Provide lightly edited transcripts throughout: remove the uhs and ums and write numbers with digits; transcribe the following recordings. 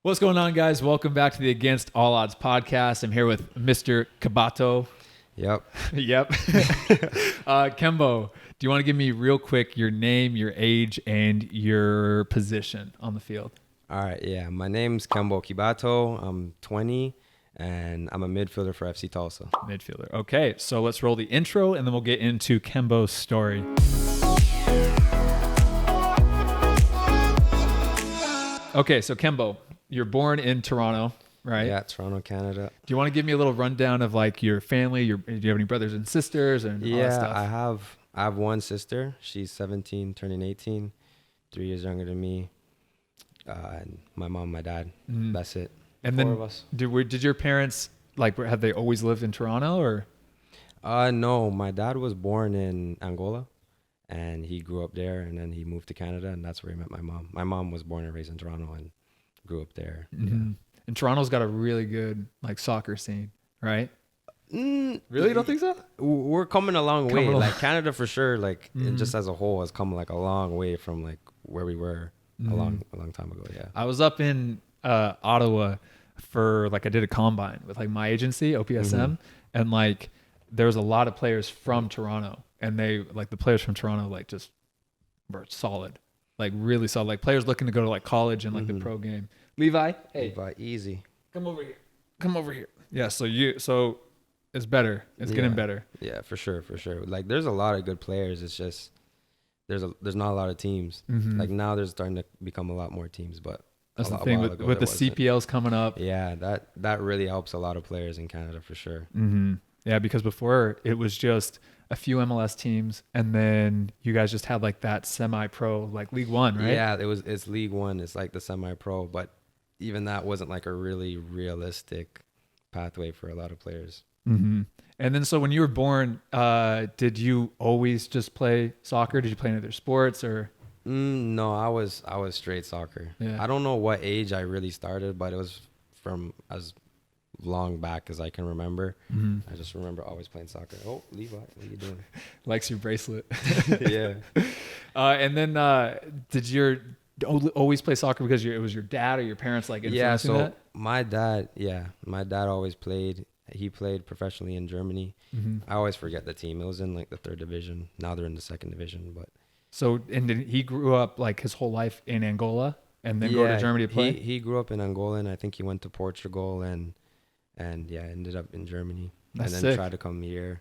What's going on, guys? Welcome back to the Against All Odds podcast. I'm here with Mr. Kibato. Yep. Yep. Kembo, do you want to give me real quick your name, your age, and your position on the field? All right. Yeah. My name's Kembo Kibato. I'm 20, and I'm a midfielder for FC Tulsa. Midfielder. Okay, so let's roll the intro, and then we'll get into Kembo's story. Okay, so Kembo, you're born in Toronto, right? Yeah, Toronto, Canada. Do you want to give me a little rundown of like your family? Do you have any brothers and sisters and all that stuff? I have one sister. She's 17, turning 18, 3 years younger than me. And my mom, my dad. Mhm. That's it. And Four then of us. did your parents, like, have they always lived in Toronto or? No, my dad was born in Angola, and he grew up there, and then he moved to Canada, and that's where he met my mom. My mom was born and raised in Toronto and grew up there. Mm-hmm. And Toronto's got a really good like soccer scene, right? Yeah. Really? You don't think so? We're coming a long way. Coming Like Canada for sure. Like Mhm. just as a whole has come like a long way from like where we were Mhm. a long time ago. Yeah. I was up in Ottawa for like I did a combine with like my agency OPSM, and like there was a lot of players from Toronto, and they like the players from Toronto like just were solid, like really solid, like players looking to go to like college and like the pro game. Levi, hey, But easy. come over here. Come over here. Yeah. So it's better. It's getting better. Yeah, for sure, for sure. Like there's a lot of good players. It's just there's not a lot of teams. Mhm. Like now there's starting to become a lot more teams, but That's the a thing while with ago the there wasn't. CPLs coming up. Yeah, that really helps a lot of players in Canada for sure. Mm-hmm. Yeah, because before it was just a few MLS teams, and then you guys just had like that semi-pro, like League One, right? Yeah, it's League One. It's like the semi-pro, but even that wasn't like a really realistic pathway for a lot of players. Mm-hmm. And then, so when you were born, did you always just play soccer? Did you play any other sports or? No, I was straight soccer. Yeah. I don't know what age I really started, but it was from as long back as I can remember. Mm-hmm. I just remember always playing soccer. Oh, Levi, what are you doing? Likes your bracelet. Yeah. And then, did you always play soccer because it was your dad or your parents like influencing Yeah, so that? my dad always played. He played professionally in Germany. Mm-hmm. I always forget the team. It was in like the 3rd division. Now they're in the 2nd division, but So, and did he grew up like his whole life in Angola and then go to Germany to play? He grew up in Angola, and I think he went to Portugal and ended up in Germany. That's and then sick. tried to come here.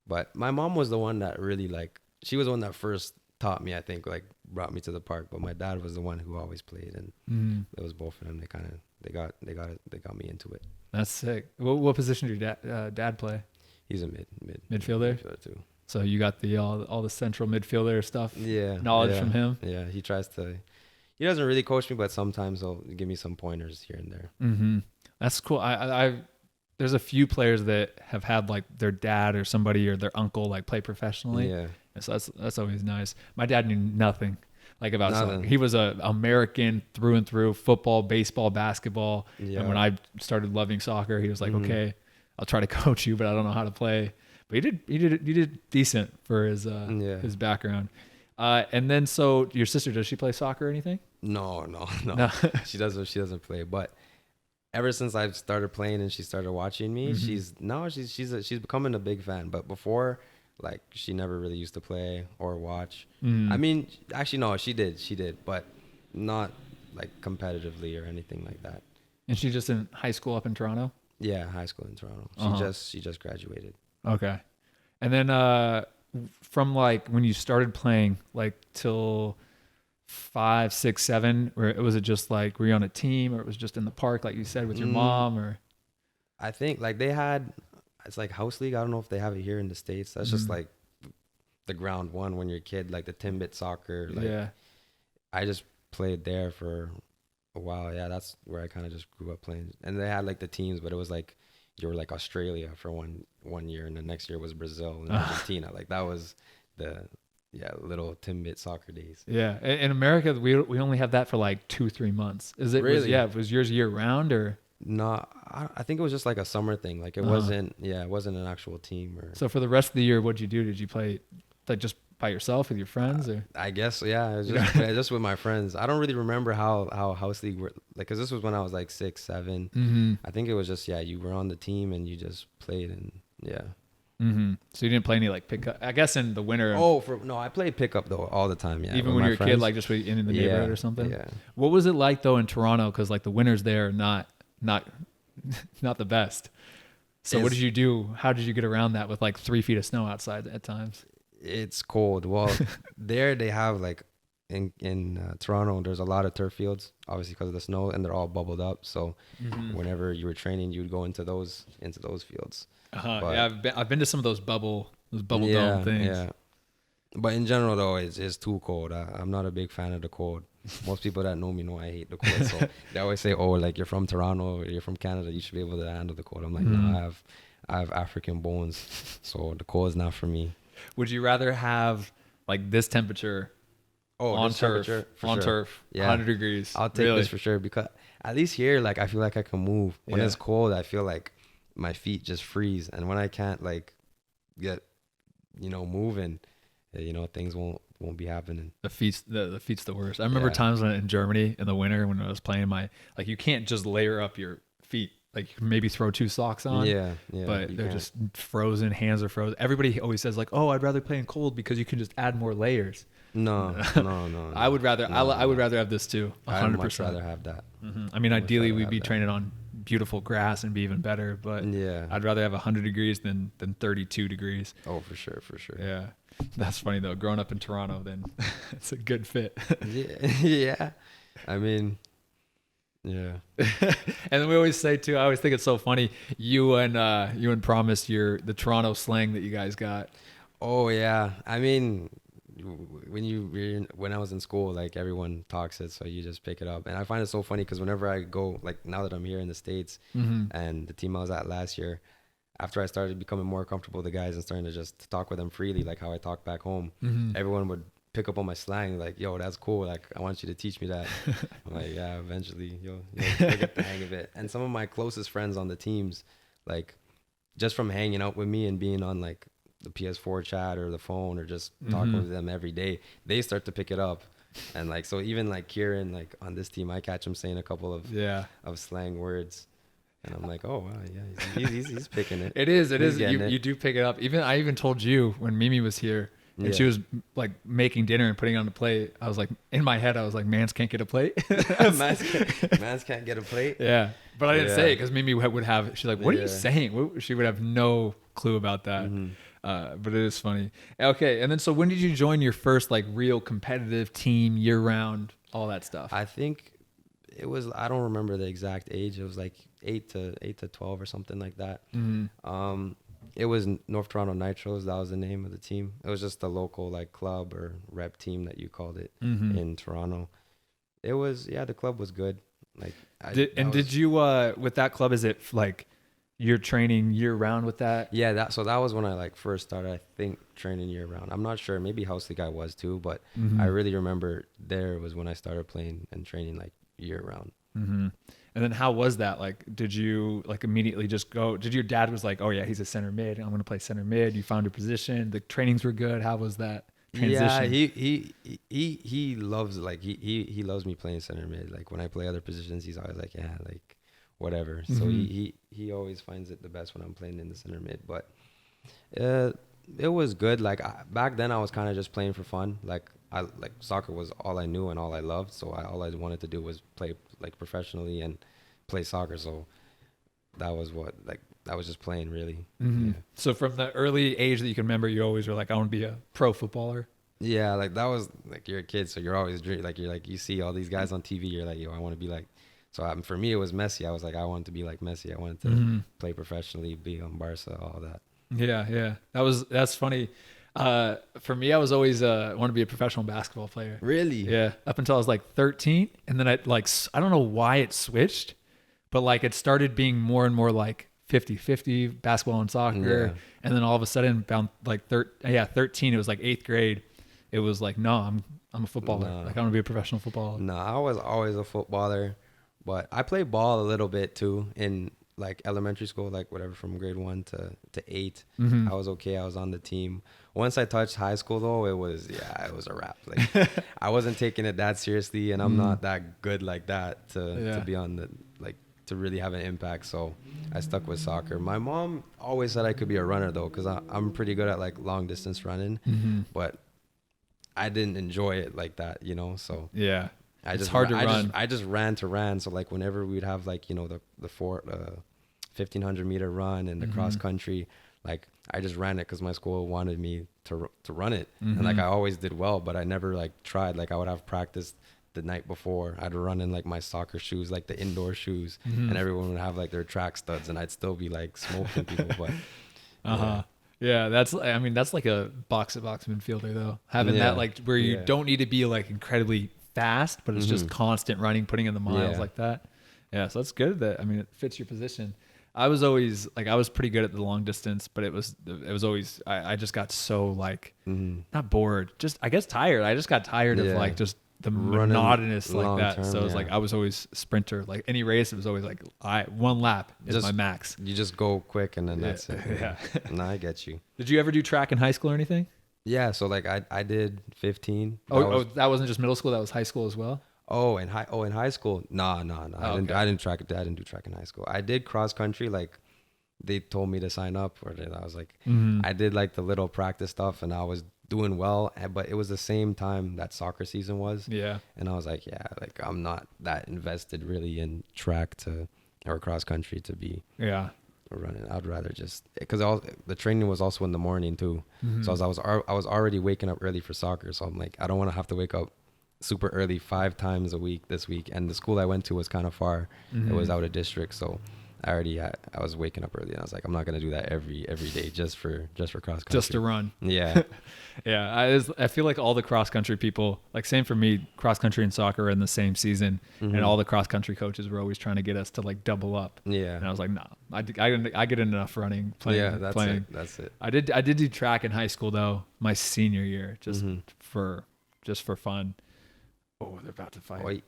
But my mom was the one that really she was the one that first taught me, I think, like brought me to the park. But my dad was the one who always played, and Mm-hmm. it was both of them. They got me into it. That's sick. What position did your dad play? He's a Midfielder? midfielder too. So you got the all the central midfielder stuff, Yeah, knowledge from him. Yeah, he doesn't really coach me, but sometimes he'll give me some pointers here and there. Mm-hmm. That's cool. I there's a few players that have had like their dad or somebody or their uncle like play professionally. Yeah. And so that's always nice. My dad knew nothing like about soccer. Nothing. He was a American through and through, football, baseball, basketball. Yeah. And when I started loving soccer, he was like, Mhm. okay, I'll try to coach you, but I don't know how to play. But he did decent for his his background. And then, so your sister, does she play soccer or anything? No. No. She doesn't play. But ever since I've started playing and she started watching me, Mhm. she's becoming a big fan. But before, like, she never really used to play or watch. Mm. I mean, actually, no, she did, but not like competitively or anything like that. And she's just in high school up in Toronto? Yeah, high school in Toronto. She just graduated. Okay. And then from like when you started playing, like till 5, 6, 7, or was it just like, were you on a team, or it was just in the park like you said with your mom? Or I think like it's like house league. I don't know if they have it here in the States. That's just like the ground one when you're a kid, like the 10-bit soccer. Like, yeah. I just played there for a while. Yeah, that's where I kind of just grew up playing. And they had like the teams, but it was like you were like Australia for one year, and the next year was Brazil and Argentina. Like that was the little 10-bit soccer days. Yeah. In America, we only have that for like 2-3 months. Is it Really? was yours year round or? No, I think it was just like a summer thing. Like it wasn't an actual team or. So for the rest of the year, what'd you do? Did you play like just by yourself with your friends, or I guess, yeah, it was just just with my friends. I don't really remember how house league were like, cause this was when I was like 6, 7. mm-hmm. I think it was just, yeah, you were on the team and you just played, and yeah. Mm-hmm. So you didn't play any like pickup? I guess in the winter. Oh, no, I played pickup though all the time. Yeah, even with when my you're a kid, friends. like just in the neighborhood or something. Yeah. What was it like though in Toronto? Because like the winters there are not not the best. So what did you do? How did you get around that with like 3 feet of snow outside at times? It's cold. Well, there they have like in Toronto, there's a lot of turf fields, obviously because of the snow, and they're all bubbled up. So whenever you were training, you would go into those fields. But, yeah, I've been to some of those bubble dome things. Yeah. But in general, though, it's too cold. I'm not a big fan of the cold. Most people that know me know I hate the cold. So they always say, "Oh, like you're from Toronto, or you're from Canada, you should be able to handle the cold." I'm like, no, I have African bones, so the cold is not for me. Would you rather have like this temperature on turf, yeah, 100 degrees? I'll take this for sure, because at least here, like I feel like I can move. When it's cold, I feel like my feet just freeze, and when I can't like get moving, things won't be happening. The feet's the worst. I remember times when in Germany in the winter when I was playing like you can't just layer up your feet. Like you can maybe throw 2 socks on. Yeah. But they're just frozen. Hands are frozen. Everybody always says like, "Oh, I'd rather play in cold because you can just add more layers." No. I would rather. I would rather have this too. 100%. I'd much rather have that. Mm-hmm. I mean, ideally we'd be training on beautiful grass and be even better. But yeah, I'd rather have 100 degrees than 32 degrees. Oh, for sure. Yeah. That's funny though. Growing up in Toronto, then it's a good fit. Yeah. I mean, yeah. And then we always say too. I always think it's so funny. You and Promise, the Toronto slang that you guys got. Oh yeah. I mean, when I was in school, like everyone talks it, so you just pick it up. And I find it so funny because whenever I go, like now that I'm here in the States, and the team I was at last year, after I started becoming more comfortable with the guys and starting to just talk with them freely, like how I talk back home, everyone would pick up on my slang, like, "Yo, that's cool. Like, I want you to teach me that." I'm like, "Yeah, eventually you'll get the hang of it." And some of my closest friends on the teams, like, just from hanging out with me and being on like the PS4 chat or the phone or just talking with them every day, they start to pick it up. And like, so even like Kieran, like on this team, I catch him saying a couple of slang words. And I'm like, oh, wow, yeah, he's picking it. It is. You do pick it up. I even told you when Mimi was here and she was like making dinner and putting it on the plate. I was like, in my head, I was like, mans can't get a plate. Mans can't get a plate. Yeah. But I didn't say it because Mimi would have, she's like, what are you saying? She would have no clue about that. But it is funny. Okay. And then, so when did you join your first like real competitive team year round, all that stuff? I think it was, I don't remember the exact age. It was like 8 to 12 or something like that. It was North Toronto Nitros. That was the name of the team. It was just a local like club or rep team that you called it in Toronto. It was, the club was good. Like, did you with that club? Is it like you're training year round with that? Yeah, that was when I like first started, I think, training year round. I'm not sure. Maybe House League I was too, but I really remember there was when I started playing and training like year round. And then how was that? Like, did you like immediately just go? Did your dad was like, oh yeah, he's a center mid, I'm going to play center mid. You found your position. The trainings were good. How was that transition? Yeah, he loves like he loves me playing center mid. Like when I play other positions, he's always like, yeah, like whatever. So he always finds it the best when I'm playing in the center mid. But it was good. Like back then, I was kind of just playing for fun. Like soccer was all I knew and all I loved. So all I wanted to do was play like professionally and play soccer. So that was just playing really. Yeah. So from the early age that you can remember, you always were like, I want to be a pro footballer. Yeah, like that was like, you're a kid, so you're always like, you see all these guys on TV, you're like, yo, I want to be like. So for me, it was Messi. I was like, I wanted to be like Messi. I wanted to play professionally, be on Barca, all that. Yeah. That's funny. For me, I was always want to be a professional basketball player. Really? Yeah. Up until I was like 13, and then I don't know why it switched, but like it started being more and more like 50-50 basketball and soccer, and then all of a sudden, about like 13, it was like 8th grade. It was like, no, I'm a footballer. Like I want to be a professional footballer. No, I was always a footballer, but I played ball a little bit too in like elementary school, like whatever from grade 1 to 8, Mm-hmm. I was okay. I was on the team. Once I touched high school though, it was a wrap. Like I wasn't taking it that seriously, and I'm not that good like that to be on the like to really have an impact. So I stuck with soccer. My mom always said I could be a runner though, because I'm pretty good at like long distance running, but I didn't enjoy it like that, you know. So Yeah. it's hard to run. I just ran. So like whenever we'd have like, you know, the 1500-meter run and the cross country, like I just ran it because my school wanted me to run it. And like I always did well, but I never like tried. Like I would have practice the night before. I'd run in like my soccer shoes, like the indoor shoes, and everyone would have like their track studs, and I'd still be like smoking people. But yeah, that's like a box midfielder though. Having that like where you don't need to be like incredibly fast, but it's just constant running, putting in the miles like that. Yeah, so that's good that it fits your position. I was always like I was pretty good at the long distance, but it was always I just got so like not bored, just I guess tired. I just got tired of like just the monotonous like that. So it was like I was always sprinter. Like any race, it was always like one lap is my max. You just go quick and then that's it. Yeah. No, I get you. Did you ever do track in high school or anything? Yeah, so like I did 15. That wasn't just middle school, that was high school as well? In high school. No. I didn't do track in high school. I did cross country, like they told me to sign up, or I was like I did like the little practice stuff, and I was doing well, but it was the same time that soccer season was. Yeah. And I was like, like I'm not that invested really in track or cross country to be running. I'd rather just because the training was also in the morning too. So I was already waking up early for soccer. So I'm like, I don't want to have to wake up super early 5 times a week this week. And the school I went to was kind of far. It was out of district, so I was waking up early, and I was like, I'm not gonna do that every day just for cross country. Just to run. Yeah. Yeah. I feel like all the cross country people, like same for me, cross country and soccer are in the same season, and all the cross country coaches were always trying to get us to like double up. Yeah. And I was like, nah, I get enough running playing. Yeah, that's it. I did do track in high school though, my senior year, just for fun. Oh, they're about to fight. Wait.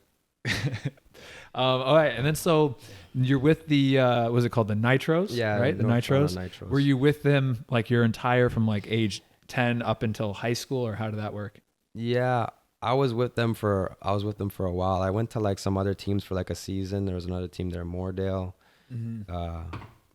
All right, and then so you're with the was it called the Nitros? Yeah, right, the Nitros. Were you with them like your entire from like age 10 up until high school, or how did that work? Yeah, I was with them for a while. I went to like some other teams for like a season. There was another team there, Moordale.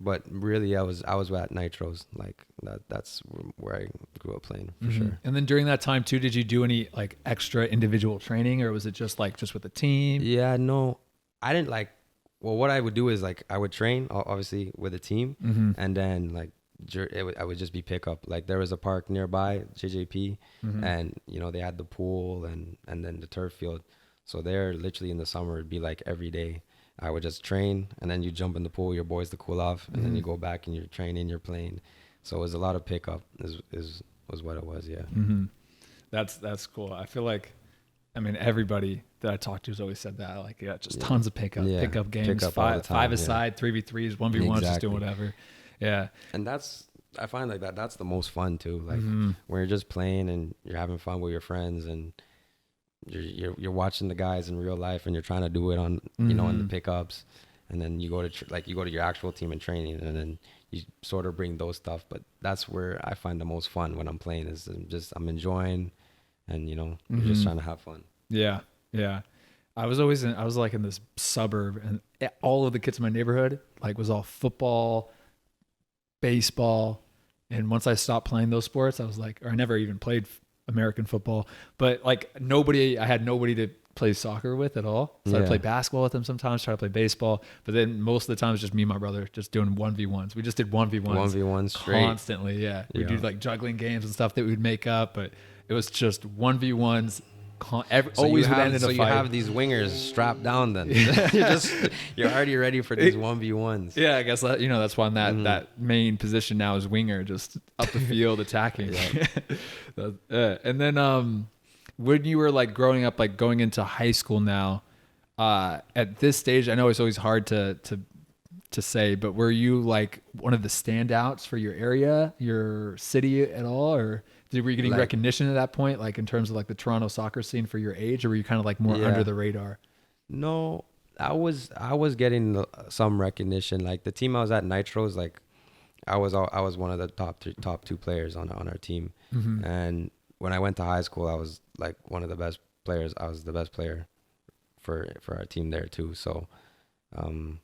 But really, I was at Nitros. Like that's where I grew up playing for sure. And then during that time too, did you do any like extra individual training, or was it just with the team? Yeah, no, I didn't like. Well, what I would do is like I would train obviously with a team, and then like I would just be pickup. Like there was a park nearby, JJP, and you know they had the pool and then the turf field. So there, literally in the summer, it'd be like every day. I would just train, and then you jump in the pool, your boys to cool off, and then you go back and you're training, you're playing. So it was a lot of pickup was what it was, yeah. That's cool. I feel like, everybody that I talked to has always said that, like, just tons of pickup games, pickup five aside, 3v3s, 1v1s, just doing whatever. Yeah. And I find like that's the most fun too. Like when you're just playing and you're having fun with your friends, and you're watching the guys in real life, and you're trying to do it on in the pickups, and then you go to your actual team in training, and then you sort of bring those stuff. But that's where I find the most fun when I'm playing, is I'm enjoying, and you're just trying to have fun. Yeah. I was like in this suburb, and all of the kids in my neighborhood like was all football, baseball, and once I stopped playing those sports, I was like, or I never even played American football, but like I had nobody to play soccer with at all. So I play basketball with them sometimes, try to play baseball, but then most of the time it's just me and my brother just doing 1v1s. We just did 1v1s straight. Constantly. Yeah. We do like juggling games and stuff that we'd make up, but it was just 1v1s. Always would end in a fight. So you have these wingers strapped down then. You're already ready for these 1v1s. Yeah, I guess that's why that main position now is winger, just up the field attacking. And then when you were like growing up, like going into high school now, at this stage, I know it's always hard to say, but were you like one of the standouts for your area, your city at all, or were you getting recognition at that point, like in terms of like the Toronto soccer scene for your age, or were you kind of like more under the radar? No, I was getting some recognition. Like the team I was at, Nitros, like I was one of the top two players on our team. Mm-hmm. And when I went to high school, I was like one of the best players. I was the best player for our team there too. So um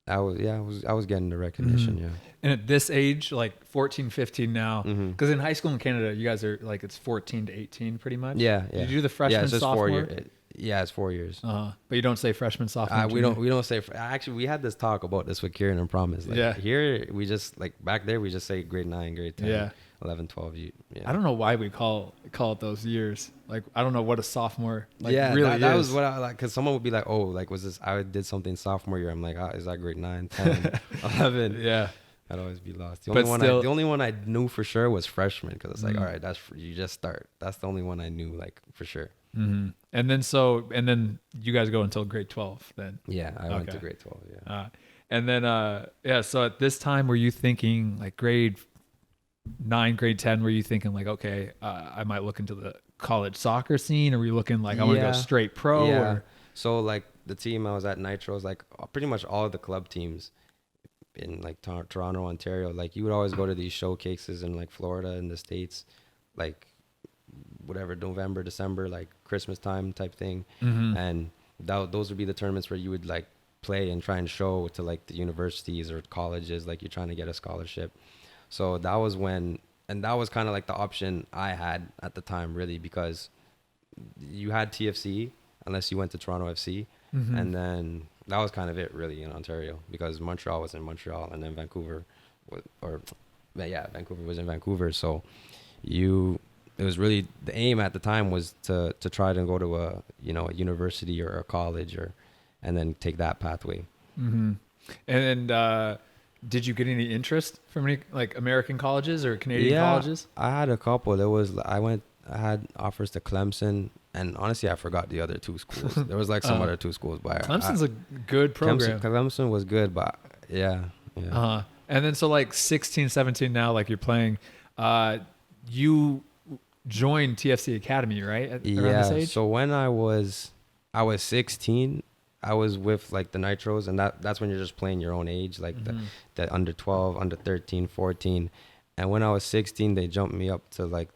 I was getting the recognition. Mm-hmm. Yeah. And at this age, like 14, 15 now, Mm-hmm. because in high school in Canada, you guys are like, it's 14 to 18 pretty much. Yeah, Did yeah. you do the Yeah, freshman, it's just sophomore? 4 years. Yeah, it's 4 years. But you don't say freshman, sophomore. We junior? don't say. Actually, we had this talk about this with Kieran and Promise. Like Yeah. here, we just like back there, we just say grade 9, grade 10, Yeah. 11, 12. Yeah. I don't know why we call it those years. Like, I don't know what a sophomore like yeah, really that is. was what I like. Cause someone would be like, "Oh, like was this? I did something sophomore year." I'm like, "Oh, is that grade 9, 10, 11?" Yeah. I'd always be lost. The But only one I knew for sure was freshman. Cause it's like, Mhm. all right, you just start. That's the only one I knew like for sure. Mm-hmm. And then you guys go until grade 12 then. Yeah, I went Okay. to grade 12. Yeah. And then, so at this time, were you thinking like grade 9, grade 10, were you thinking like, okay, I might look into the college soccer scene? Or were you looking like, I want to go Yeah. straight pro? Yeah. Or, So like the team I was at, Nitros, like pretty much all of the club teams in like Toronto, Ontario, like you would always go to these showcases in like Florida and the States, like whatever, November, December, like Christmas time type thing. Mhm. And those would be the tournaments where you would like play and try and show to like the universities or colleges, like you're trying to get a scholarship. So that was and that was kind of like the option I had at the time, really, because you had TFC unless you went to Toronto FC. Mhm. And then that was kind of it really in Ontario, because Montreal was in Montreal and then Vancouver Vancouver was in Vancouver. So it was really the aim at the time was to try to go to a university or a college and then take that pathway. Mm-hmm. And then, did you get any interest from any like American colleges or Canadian colleges? I had a couple. I had offers to Clemson, and honestly, I forgot the other two schools. There was like some other two schools, but Clemson's a good program. Clemson was good, but yeah. And then so like 16, 17 now, like you're playing, you joined TFC Academy, right? Around this age? So when I was 16, I was with like the Nitros, and that's when you're just playing your own age, like the under 12, under 13, 14. And when I was 16, they jumped me up to like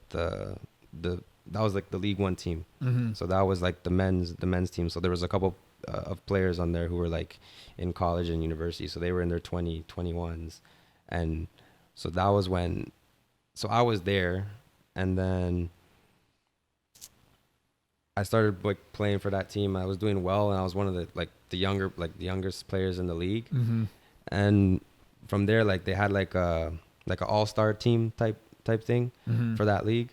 that was like the League One team. Mm-hmm. So that was like the men's team. So there was a couple of players on there who were like in college and university. So they were in their 21s. And so that was so I was there, and then I started like playing for that team. I was doing well, and I was one of the youngest players in the league. Mm-hmm. And from there, like they had like an all-star team type thing Mm-hmm. for that league,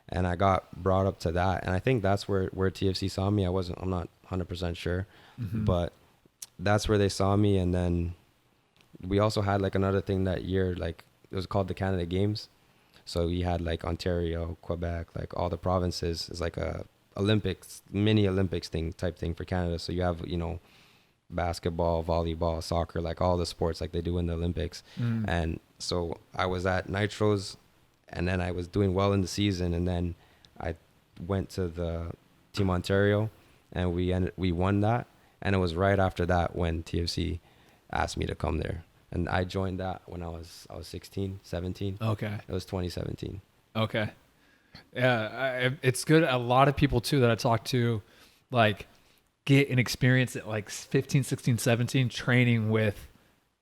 and I got brought up to that. And I think that's where TFC saw me. I'm not 100% sure, Mm-hmm. but that's where they saw me. And then we also had like another thing that year, like it was called the Canada Games. So we had like Ontario, Quebec, like all the provinces. It's like a mini Olympics type thing for Canada. So you have, basketball, volleyball, soccer, like all the sports like they do in the Olympics. Mm. And so I was at Nitros, and then I was doing well in the season, and then I went to the Team Ontario, and we won that. And it was right after that when TFC asked me to come there, and I joined that when I was 16, 17. Okay. It was 2017. Okay. Yeah, it's good. A lot of people too that I talk to, like, get an experience at like 15, 16, 17 training with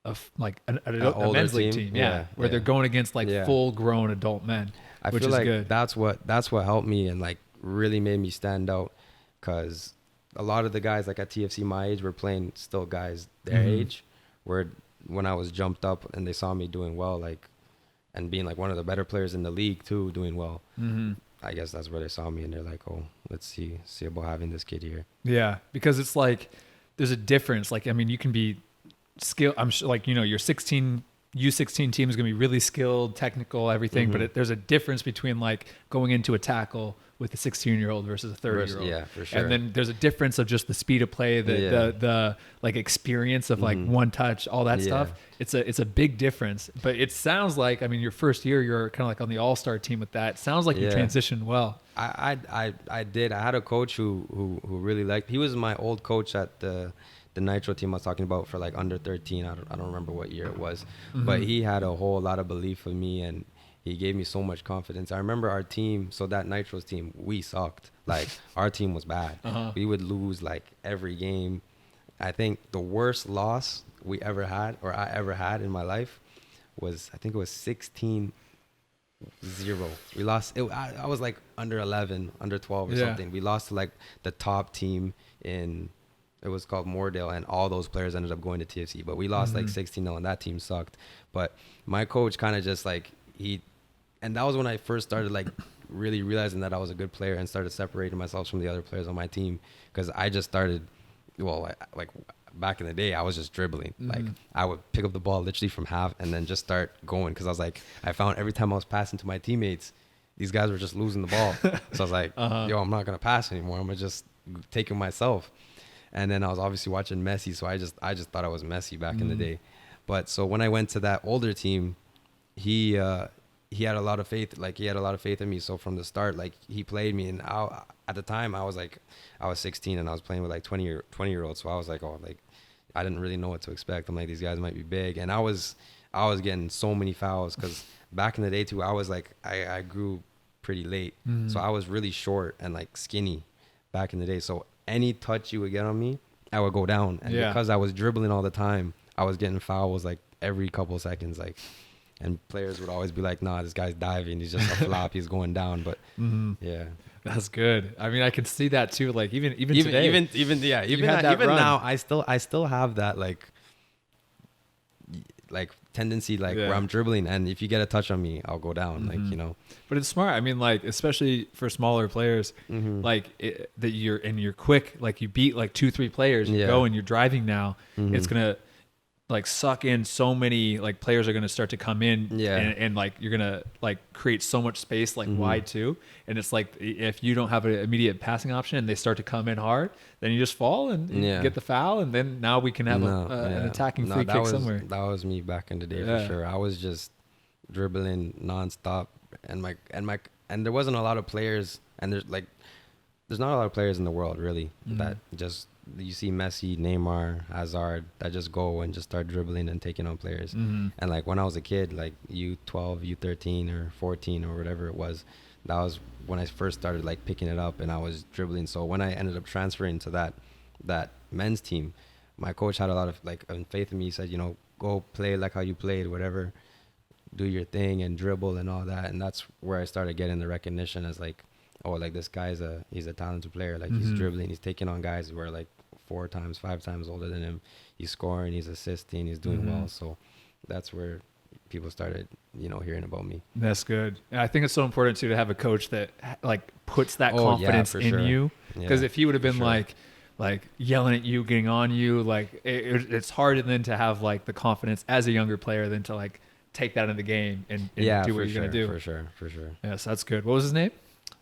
a men's league team. Yeah. Where they're going against like full grown adult men, which feel is like good. That's what helped me and like really made me stand out, because a lot of the guys like at TFC my age were playing still guys their age, where when I was jumped up and they saw me doing well, like, and being like one of the better players in the league too, doing well. Mm-hmm. I guess that's where they saw me, and they're like, "Oh, let's see about having this kid here." Yeah, because it's like there's a difference. Like, I mean, you can be skilled. I'm sure, like, you're 16 U16 team is going to be really skilled, technical, everything, but there's a difference between like going into a tackle with a 16-year-old versus a 30-year-old. Yeah, for sure. And then there's a difference of just the speed of play, the like experience of like one touch, all that stuff. It's a big difference. But it sounds like, I mean, your first year, you're kind of like on the all-star team with that. It sounds like you transitioned well. I did. I had a coach who really liked. He was my old coach at the Nitro team I was talking about for like under 13. I don't remember what year it was, but he had a whole lot of belief in me, and he gave me so much confidence. I remember our team, so that Nitros team, we sucked. Like, our team was bad. We would lose like every game. I think the worst loss we ever had, or I ever had in my life, was, I think it was 16-0. We lost. I was like under 11, under 12 or something. We lost to like the top team in, it was called Moordale, and all those players ended up going to TFC. But we lost like 16-0, and that team sucked. But my coach kind of just like, and that was when I first started like really realizing that I was a good player and started separating myself from the other players on my team, because I just started, well, like back in the day, I was just dribbling. Like, I would pick up the ball literally from half and then just start going, because I was like, I found every time I was passing to my teammates, these guys were just losing the ball. So I was like, yo, I'm not going to pass anymore. I'm going to just take it myself. And then I was obviously watching Messi, so I just thought I was Messi back in the day. But so when I went to that older team, he had a lot of faith. Like, he had a lot of faith in me. So from the start, like, he played me, and at the time I was 16 and I was playing with like 20-year-olds. So I was like, oh, like, I didn't really know what to expect. I'm like, these guys might be big, and I was getting so many fouls, because back in the day too, I was like, I grew pretty late, so I was really short and like skinny back in the day. So any touch you would get on me, I would go down, and because I was dribbling all the time, I was getting fouls like every couple of seconds, like. And players would always be like, nah, this guy's diving. He's just a flop. He's going down. But yeah, that's good. I mean, I can see that too. Like even today, even now, I still have that like tendency, like where I'm dribbling, and if you get a touch on me, I'll go down. Like, you know. But it's smart. I mean, like, especially for smaller players, like that you're quick. Like, you beat like 2-3 players. You go and you're driving now. It's gonna like suck in so many, like, players are going to start to come in and like you're going to like create so much space, like wide too. And it's like, if you don't have an immediate passing option and they start to come in hard, then you just fall and you get the foul. And then now we can have an attacking free kick somewhere. That was me back in the day for sure. I was just dribbling nonstop, and there wasn't a lot of players, and there's not a lot of players in the world really that just, you see Messi, Neymar, Hazard that just go and just start dribbling and taking on players. And like when I was a kid, like U12, U13 or 14 or whatever it was, that was when I first started like picking it up, and I was dribbling. So when I ended up transferring to that men's team, my coach had a lot of like faith in me. He said, you know, go play like how you played, whatever, do your thing and dribble and all that. And that's where I started getting the recognition as like, oh, like this guy's he's a talented player. Like he's dribbling, he's taking on guys who are like 4 times, 5 times older than him. He's scoring, he's assisting, he's doing well. So that's where people started, you know, hearing about me. That's good. And I think it's so important too to have a coach that like puts that confidence in you. Because if he would have been like yelling at you, getting on you, like it's hard then to have like the confidence as a younger player than to like take that in the game and do what you're gonna do. For sure. Yes, that's good. What was his name?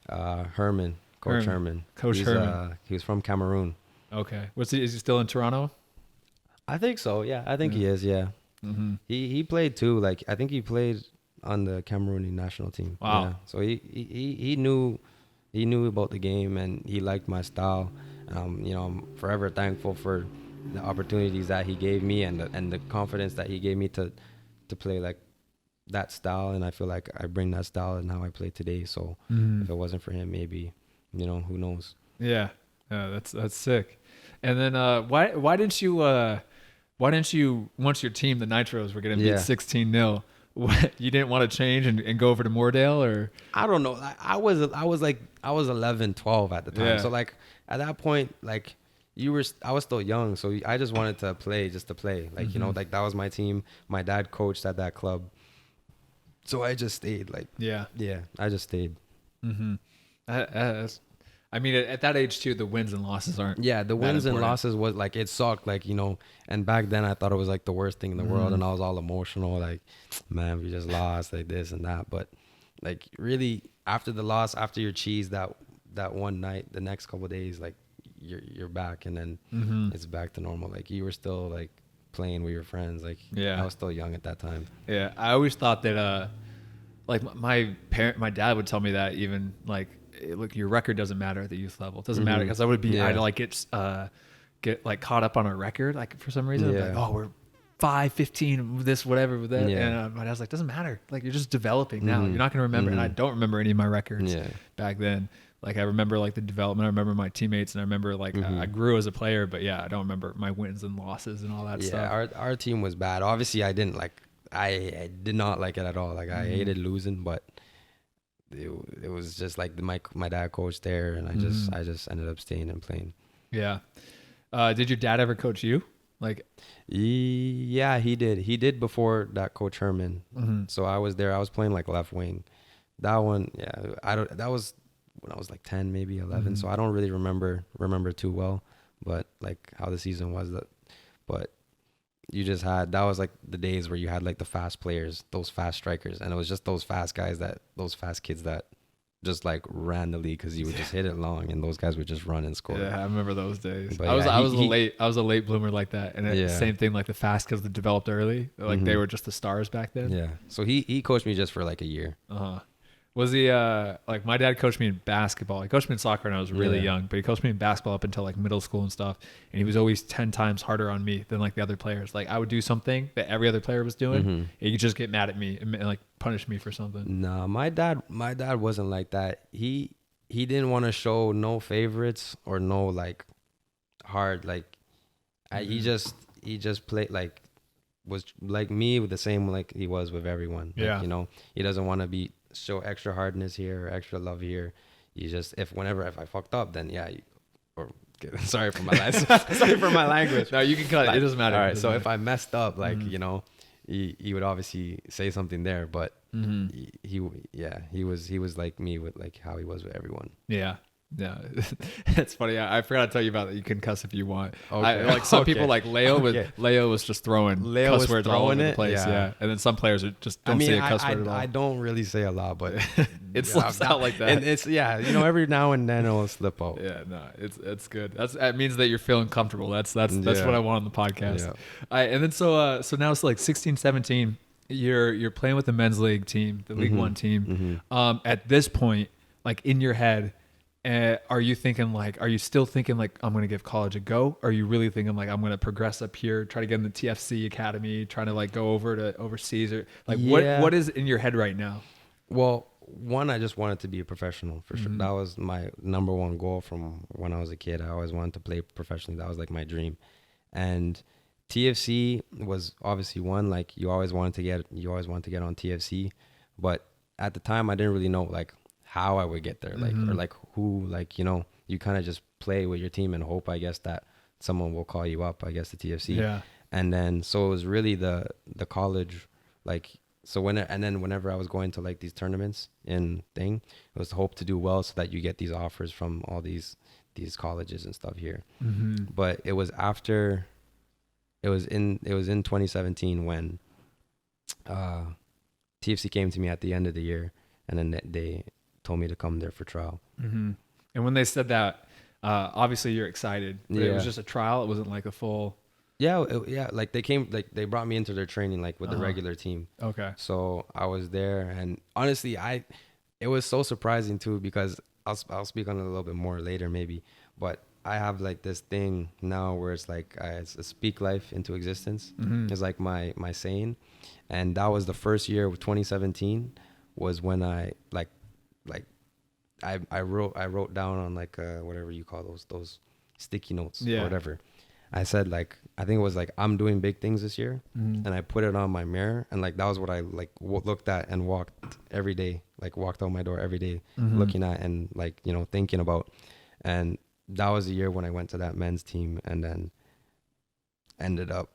Herman. Coach Herman. Herman. He was from Cameroon. Okay. Is he still in Toronto? I think so. Yeah, I think he is. Yeah. He played too. Like, I think he played on the Cameroonian national team. Wow. Yeah. So he knew about the game, and he liked my style. You know, I'm forever thankful for the opportunities that he gave me and the confidence that he gave me to play like that style. And I feel like I bring that style in how I play today. So if it wasn't for him, maybe, you know, who knows? Yeah. That's sick. And then why didn't you once your team, the Nitros, were getting beat 16-0, you didn't want to change and go over to Moordale? Or I don't know. I was 11, 12 at the time. So like at that point, like I was still young, so I just wanted to play just to play. Like, you know, like that was my team. My dad coached at that club. So I just stayed. Like I just stayed. I mean, at that age too, the wins and losses aren't. Yeah, the wins and important. losses was like, it sucked, like, and back then I thought it was like the worst thing in the world, and I was all emotional, like, man, we just lost, like this and that. But like, really, after the loss, after your cheese that one night, the next couple of days, like, you're back, and then it's back to normal. Like, you were still like playing with your friends. Like, Yeah. I was still young at that time. Yeah, I always thought that like my dad would tell me that, even like, look, your record doesn't matter at the youth level. It doesn't matter, because I would be I'd like get like caught up on a record, like, for some reason. Yeah. Like, oh, we're 5-15 this whatever with that, Yeah. and my dad's like, doesn't matter, like, you're just developing now. You're not gonna remember. And I don't remember any of my records back then. Like, I remember like the development. I remember my teammates, and I remember like I grew as a player. But yeah, I don't remember my wins and losses and all that stuff. Yeah, our team was bad. Obviously, I did not like it at all. Like, I hated losing, but it was just like my dad coached there, and I just ended up staying and playing. Yeah. Did your dad ever coach you? Like, yeah, he did. He did before that, Coach Herman. So I was there. I was playing like left wing. That one, yeah, that was when I was like 10, maybe 11. So I don't really remember too well, but like how the season was. But you just that was like the days where you had like the fast players, those fast strikers, and it was just those fast kids that just like ran the league, because you would just hit it long, and those guys would just run and score. Yeah, I remember those days. But I was a late bloomer like that, and same thing, like the fast kids that developed early, like they were just the stars back then. Yeah. So he coached me just for like a year. Was he like, my dad coached me in basketball. He coached me in soccer when I was really young, but he coached me in basketball up until like middle school and stuff. And he was always 10 times harder on me than like the other players. Like, I would do something that every other player was doing, and he could just get mad at me and like punish me for something. No, my dad wasn't like that. He didn't want to show no favorites or no like hard, like he just played like, was like me, with the same like he was with everyone. Like, he doesn't want to show extra hardness here or extra love here. You just, if I fucked up, then sorry for my language. No, you can cut it. It doesn't matter. All right. So if I messed up, like, he would obviously say something there, but he was like me with like how he was with everyone. Yeah. Yeah, it's funny. I forgot to tell you about that. You can cuss if you want. Okay. Like some people, like Leo was just throwing cuss words all over the place. Yeah. And then some players just don't say a cuss word at all. I don't really say a lot, but it slips out like that. And it's every now and then it'll slip out. Yeah, no, it's good. That means that you're feeling comfortable. That's what I want on the podcast. Yeah. And then so now it's like 16, 17. You're playing with the men's league team, the League One team. At this point, like, in your head, are you still thinking like, I'm going to give college a go? Or are you really thinking like, I'm going to progress up here, try to get in the TFC academy, trying to like go over to overseas, or like what is in your head right now? Well, one, I just wanted to be a professional for sure. That was my number one goal from when I was a kid. I always wanted to play professionally. That was like my dream. And TFC was obviously one, like you always wanted to get on TFC. But at the time I didn't really know like how I would get there, like, or like who, like, you kind of just play with your team and hope, I guess, that someone will call you up, I guess, to TFC. Yeah. And then, so it was really the college, like, so whenever I was going to like these tournaments it was the hope to do well so that you get these offers from all these colleges and stuff here. But it was in 2017 when TFC came to me at the end of the year, and then they told me to come there for trial. And when they said that, obviously you're excited, but it was just a trial. It wasn't like a full. Yeah. Like they brought me into their training, like with the regular team. Okay. So I was there, and honestly, it was so surprising too, because I'll speak on it a little bit more later maybe, but I have like this thing now where it's like I speak life into existence. It's like my saying, and that was the first year of 2017 was when I I wrote down on like whatever you call those sticky notes or whatever. I said like, I think it was like, I'm doing big things this year, and I put it on my mirror, and like that was what I like looked at and walked every day, like walked out my door every day, looking at and like thinking about. And that was the year when I went to that men's team, and then ended up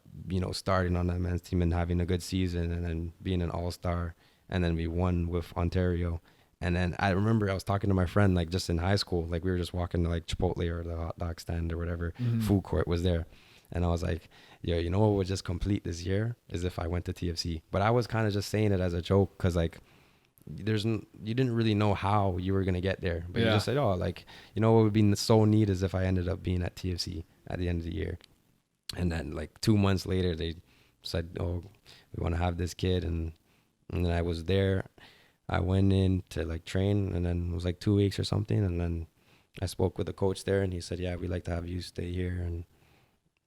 starting on that men's team and having a good season, and then being an all-star, and then we won with Ontario. And then I remember I was talking to my friend, like just in high school, like we were just walking to like Chipotle or the hot dog stand or whatever food court was there. And I was like, yo, you know what would just complete this year is if I went to TFC. But I was kind of just saying it as a joke because like you didn't really know how you were going to get there. But you just said, oh, like, you know what would be so neat is if I ended up being at TFC at the end of the year. And then like 2 months later, they said, oh, we want to have this kid. And then I was there. I went in to like train, and then it was like 2 weeks or something. And then I spoke with the coach there, and he said, yeah, we'd like to have you stay here. And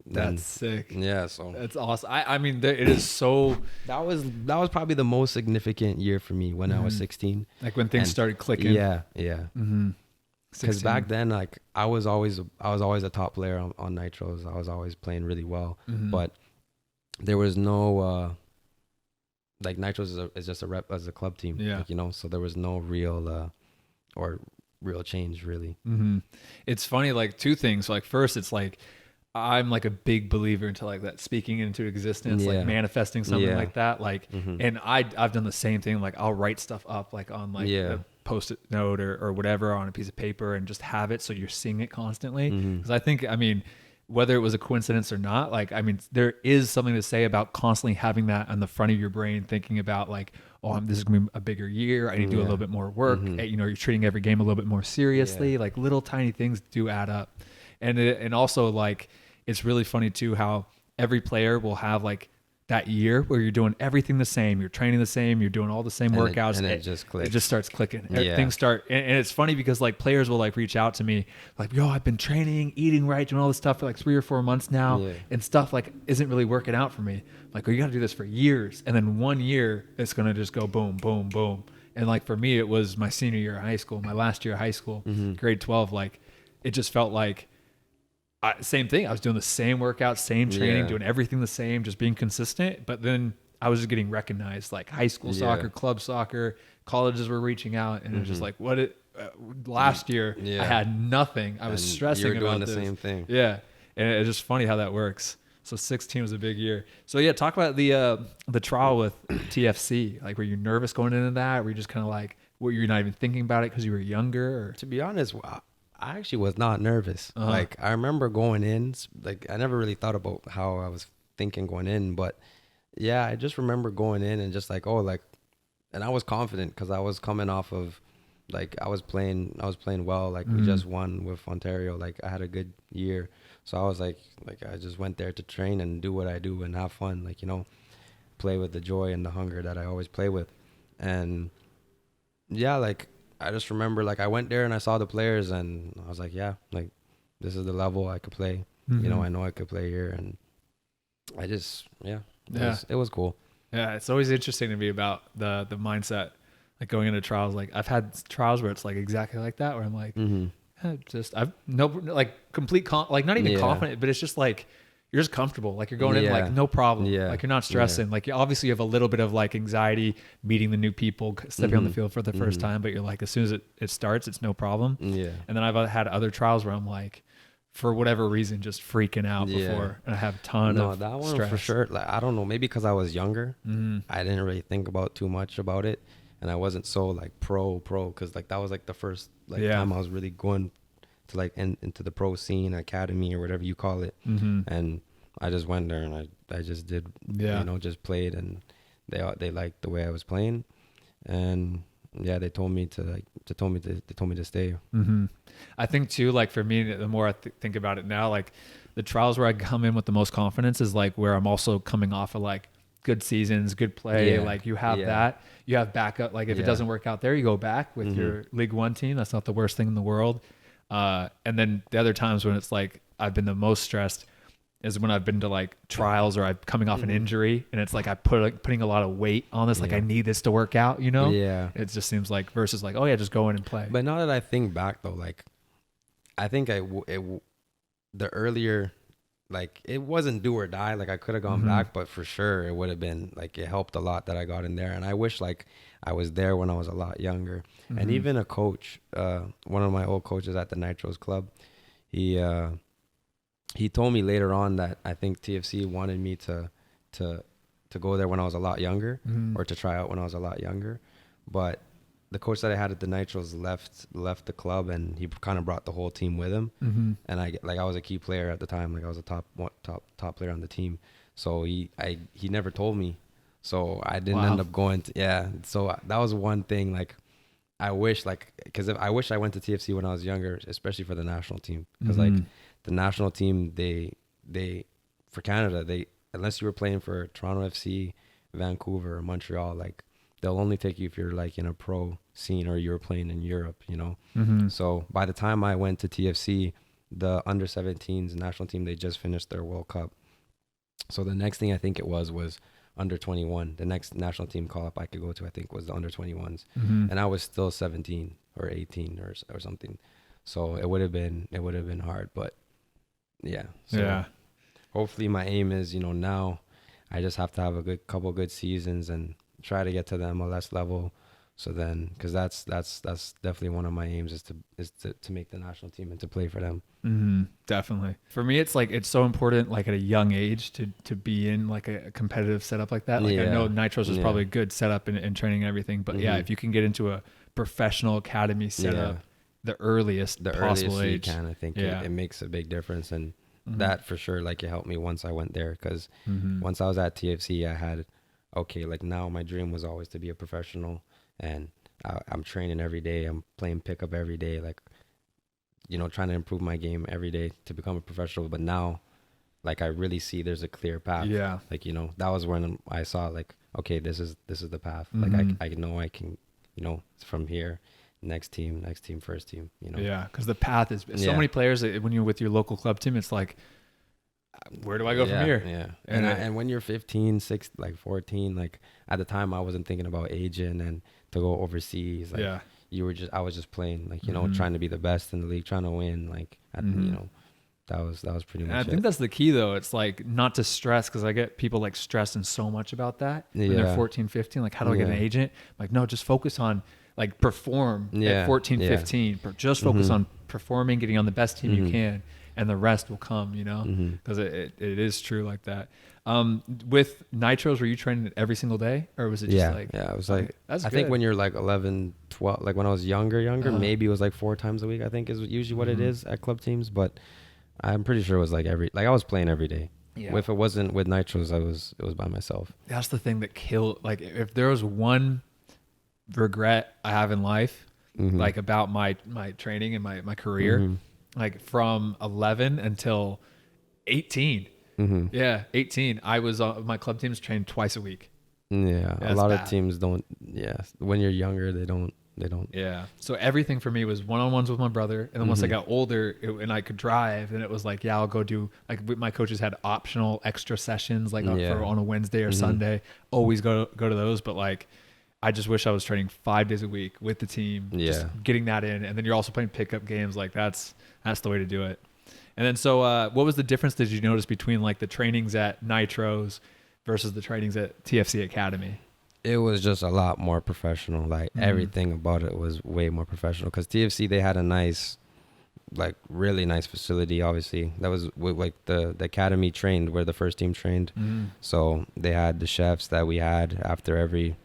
that's sick. Yeah, so that's awesome. I mean, it is so. That was probably the most significant year for me when I was 16. Like when things started clicking. Yeah. Because back then, like I was always a top player on Nitros. I was always playing really well, but there was no like Nitros is just a rep as a club team. Yeah, like, you know, so there was no real real change really. It's funny, like two things. Like first, it's like I'm like a big believer into like that speaking into existence, like manifesting something like that. Like, and I've done the same thing. Like I'll write stuff up like on like a Post-it note or whatever on a piece of paper and just have it so you're seeing it constantly. Because I think, I mean, whether it was a coincidence or not, like, I mean, there is something to say about constantly having that on the front of your brain, thinking about like, oh, this is gonna be a bigger year. I need to do a little bit more work. You know, you're treating every game a little bit more seriously. Like little tiny things do add up. And also like, it's really funny too, how every player will have like that year where you're doing everything the same, you're training the same, you're doing all the same workouts, and it just clicks. It just starts clicking. Things start, and it's funny because like players will like reach out to me like, yo, I've been training, eating right, doing all this stuff for like 3 or 4 months now, and stuff like isn't really working out for me. Like, oh, you got to do this for years, and then 1 year it's gonna just go boom, boom, boom. And like for me, it was my senior year of high school, my last year of high school, grade 12. Like, it just felt like. Same thing. I was doing the same workout, same training, doing everything the same, just being consistent. But then I was just getting recognized, like high school soccer, club soccer, colleges were reaching out, and it was just like, last year I had nothing. I was stressing about this. The same thing. Yeah, and it's just funny how that works. So 16 was a big year. So yeah, talk about the trial with TFC. Like, were you nervous going into that? Were you just kind of like, were you not even thinking about it because you were younger? Or? To be honest, I actually was not nervous. Like, I remember going in, like, I never really thought about how I was thinking going in, but yeah, I just remember going in and just like, oh, like, and I was confident because I was coming off of, like, I was playing well. Like, we just won with Ontario. Like, I had a good year. So I was like, I just went there to train and do what I do and have fun. Like, you know, play with the joy and the hunger that I always play with. And yeah, like, I just remember, like, I went there and I saw the players and I was like, yeah, like, this is the level I could play. You know, I know I could play here. And I just, it was cool. Yeah, it's always interesting to me about the mindset, like going into trials. Like, I've had trials where it's like exactly like that, where I'm like, I've no, like, complete, like, not even confident, but it's just like, you're just comfortable. Like, you're going in like no problem. Like, you're not stressing. Like, obviously you have a little bit of like anxiety meeting the new people, stepping on the field for the first time, but you're like, as soon as it starts, it's no problem. And then I've had other trials where I'm like, for whatever reason, just freaking out before, and I have a ton of that one stress. For sure. Like, I don't know, maybe because I was younger, I didn't really think about too much about it, and I wasn't so like pro because like that was like the first like time I was really going to like into the pro scene, academy, or whatever you call it. And I just went there and I just did, you know, just played, and they liked the way I was playing, and they told me to stay. I think too, like for me, the more I think about it now, like the trials where I come in with the most confidence is like where I'm also coming off of like good seasons, good play. Like you have that, you have backup. Like if it doesn't work out there, you go back with your League One team. That's not the worst thing in the world. And then the other times when it's like I've been the most stressed is when I've been to like trials or I'm coming off an injury, and it's like I putting a lot of weight on this. Like I need this to work out, you know? It just seems like versus like, oh yeah, just go in and play. But now that I think back though, like I think the earlier, like it wasn't do or die. Like I could have gone back, but for sure it would have been like, it helped a lot that I got in there. And I wish like I was there when I was a lot younger. And even a coach, one of my old coaches at the Nitros Club, he told me later on that I think TFC wanted me to go there when I was a lot younger, or to try out when I was a lot younger. But the coach that I had at the Nitros left the club, and he kind of brought the whole team with him. And I was a key player at the time. Like I was a top player on the team. So he never told me. So I didn't end up going to, yeah. So that was one thing, like, I wish, like, because I wish I went to TFC when I was younger, especially for the national team. Because, like, the national team, they for Canada, unless you were playing for Toronto FC, Vancouver, or Montreal, like, they'll only take you if you're, like, in a pro scene or you're playing in Europe, you know? So by the time I went to TFC, the under-17s national team, they just finished their World Cup. So the next thing I think it was under 21. The next national team call up I could go to, I think, was the under 21s. And I was still 17 or 18 or something. So it would have been hard, but yeah. So hopefully my aim is, you know, now I just have to have a couple good seasons and try to get to the MLS level. So then, because that's definitely one of my aims is to make the national team and to play for them. Definitely. For me, it's like, it's so important, like at a young age to be in like a competitive setup like that. Like I know Nitros is probably a good setup and training and everything, but if you can get into a professional academy setup, the earliest possible age, you can, I think it makes a big difference. And that for sure, like, it helped me once I went there, because once I was at TFC, I had, okay, like, now my dream was always to be a professional. And I'm training every day. I'm playing pickup every day, like, you know, trying to improve my game every day to become a professional. But now, like, I really see there's a clear path. Yeah. Like, you know, that was when I saw, like, okay, this is the path. Like, I know I can, you know, from here, next team, first team, you know. Yeah, because the path is so many players. When you're with your local club team, it's like, where do I go from here? Yeah. And when you're 15, 16, like 14, like, at the time I wasn't thinking about aging and to go overseas. Like, I was just playing, like, you know, trying to be the best in the league, trying to win. Like, you know, that was pretty much it. I think that's the key, though. It's like, not to stress, because I get people like stressing so much about that when they're 14, 15. Like, how do I get an agent? Like, no, just focus on, like, perform at 14, 15. Just focus on performing, getting on the best team you can. And the rest will come, you know, because it is true like that. With Nitros, were you training every single day, or was it just like? Yeah, it was like, I think when you're like 11, 12, like when I was younger, maybe it was like 4 times a week, I think is usually what it is at club teams. But I'm pretty sure it was like I was playing every day. Yeah. If it wasn't with Nitros, it was by myself. That's the thing that killed. Like, if there was one regret I have in life, like about my training and my career. Like from 11 until 18. 18. I was my club teams trained twice a week. Yeah, a lot of teams don't. Yeah, when you're younger, they don't. Yeah. So everything for me was one-on-ones with my brother, and then once I got older and I could drive, then it was like, I'll go do, like, my coaches had optional extra sessions, like on a Wednesday or Sunday. Always go to those, but like, I just wish I was training 5 days a week with the team, just getting that in. And then you're also playing pickup games. Like, that's the way to do it. And then, so what was the difference did you notice between like the trainings at Nitros versus the trainings at TFC Academy? It was just a lot more professional. Like, everything about it was way more professional. Because TFC, they had a nice, like, really nice facility, obviously. That was like the academy trained where the first team trained. So they had the chefs that we had after every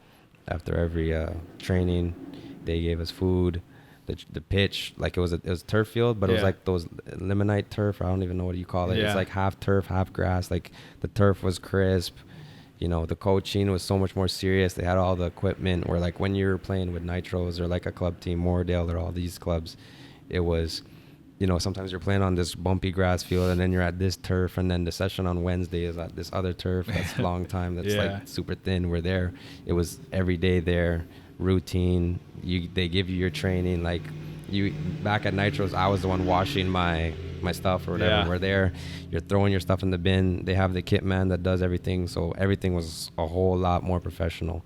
training. They gave us food. The pitch, like, it was a turf field, but it was like those limonite turf. I don't even know what you call it. It's like half turf, half grass. Like, the turf was crisp. You know, the coaching was so much more serious. They had all the equipment where, like, when you're playing with Nitros or like a club team, Moordale or all these clubs, it was, you know, sometimes you're playing on this bumpy grass field and then you're at this turf, and then the session on Wednesday is at this other turf that's long time, that's like super thin. We're there. It was every day there, routine. They give you your training. Like, you back at Nitros, I was the one washing my stuff or whatever. We're there, you're throwing your stuff in the bin. They have the kit man that does everything. So everything was a whole lot more professional.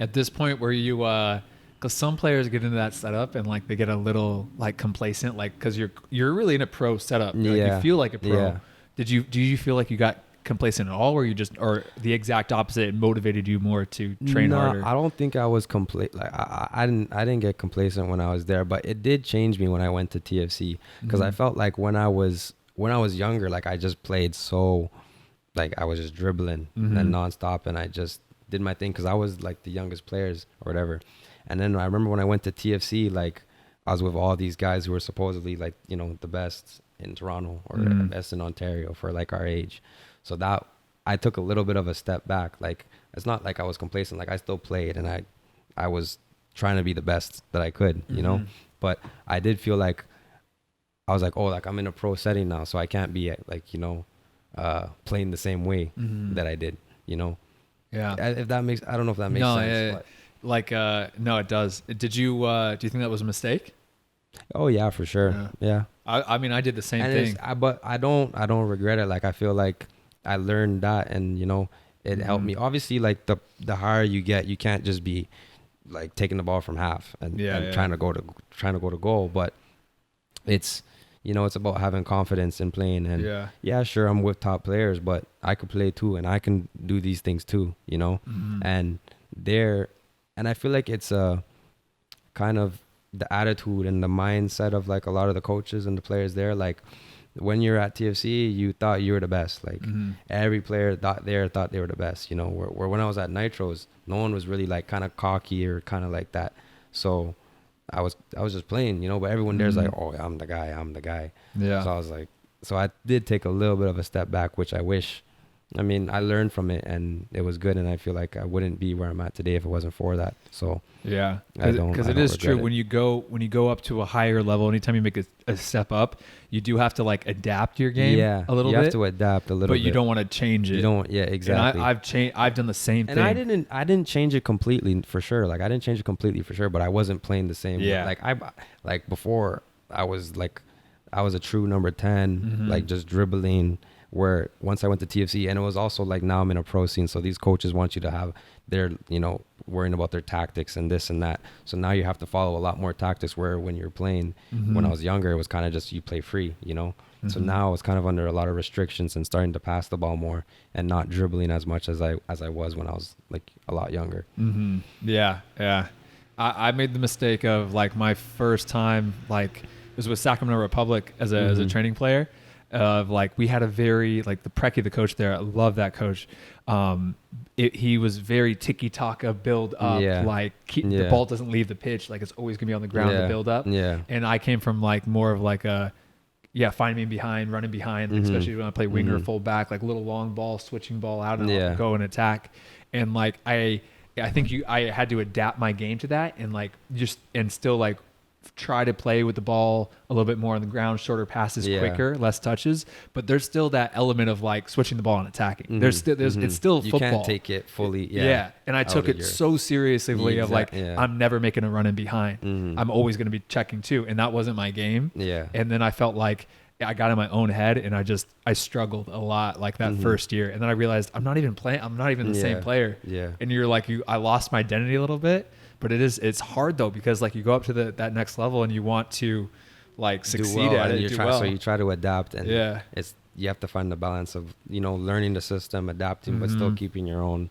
At this point, were you because some players get into that setup and like they get a little like complacent, like, because you're really in a pro setup. Like, you feel like a pro. Do you feel like you got complacent at all, or you just, or the exact opposite, it motivated you more to train harder? I don't think I was complete. Like, I didn't get complacent when I was there, but it did change me when I went to TFC, because I felt like when I was younger, like, I just played so, like, I was just dribbling and nonstop, and I just did my thing because I was like the youngest players or whatever. And then I remember when I went to TFC, like I was with all these guys who were supposedly like, you know, the best in Toronto or the best in Ontario for like our age. So that I took a little bit of a step back. Like it's not like I was complacent. Like I still played and I was trying to be the best that I could, you know, but I did feel like I was like, oh, like I'm in a pro setting now. So I can't be like, you know, playing the same way that I did, you know? Yeah. If that makes, I don't know if that makes No, sense. yeah, But. like, no, it does. Did you, do you think that was a mistake? Oh yeah, for sure. Yeah. I mean, I did the same thing. But I don't regret it. Like I feel like I learned that, and you know, it helped me. Obviously, like the higher you get, you can't just be like taking the ball from half and trying to go to goal. But it's, you know, it's about having confidence in playing. And yeah, sure, I'm with top players, but I could play too, and I can do these things too, you know. And I feel like it's a kind of the attitude and the mindset of like a lot of the coaches and the players there. Like when you're at TFC, you thought you were the best. Like every player thought they were the best, you know, where when I was at Nitros, no one was really like kind of cocky or kind of like that. So I was just playing, you know, but everyone there's like, oh, I'm the guy. Yeah. So I was like, so I did take a little bit of a step back, which I mean, I learned from it and it was good. And I feel like I wouldn't be where I'm at today if it wasn't for that. So yeah, because it is true. When you go up to a higher level, anytime you make a step up, you do have to like adapt your game a little bit. You have to adapt a little bit. But you don't want to change it. You don't, yeah, exactly. And I've done the same thing. And I didn't change it completely for sure. Like I didn't change it completely for sure, but I wasn't playing the same way. Like before I was a true number 10, like just dribbling. Where once I went to TFC, and it was also like now I'm in a pro scene, so these coaches want you to have their, you know, worrying about their tactics and this and that. So now you have to follow a lot more tactics. Where when you're playing, when I was younger, it was kind of just you play free, you know. So now it's kind of under a lot of restrictions and starting to pass the ball more and not dribbling as much as I was when I was like a lot younger. Yeah. I made the mistake of like my first time, like it was with Sacramento Republic as a training player. Of like we had a very like the Preki, the coach there, I love that coach. He was very tiki-taka build up, the ball doesn't leave the pitch, like it's always gonna be on the ground to build up. And I came from like more of like a finding behind, running behind, especially when I play winger, full back, like little long ball, switching ball out and go and attack. And like I think I had to adapt my game to that and like still like try to play with the ball a little bit more on the ground, shorter passes, quicker, less touches, but there's still that element of like switching the ball and attacking. It's still football. You can't take it fully. And I took it so seriously I'm never making a run in behind. I'm always going to be checking too. And that wasn't my game. And then I felt like I got in my own head and I struggled a lot like that first year. And then I realized I'm not even the same player. And you're like, I lost my identity a little bit. But it's hard though, because like you go up to that next level and you want to like succeed at it. So you try to adapt, and you have to find the balance of, you know, learning the system, adapting, but still keeping your own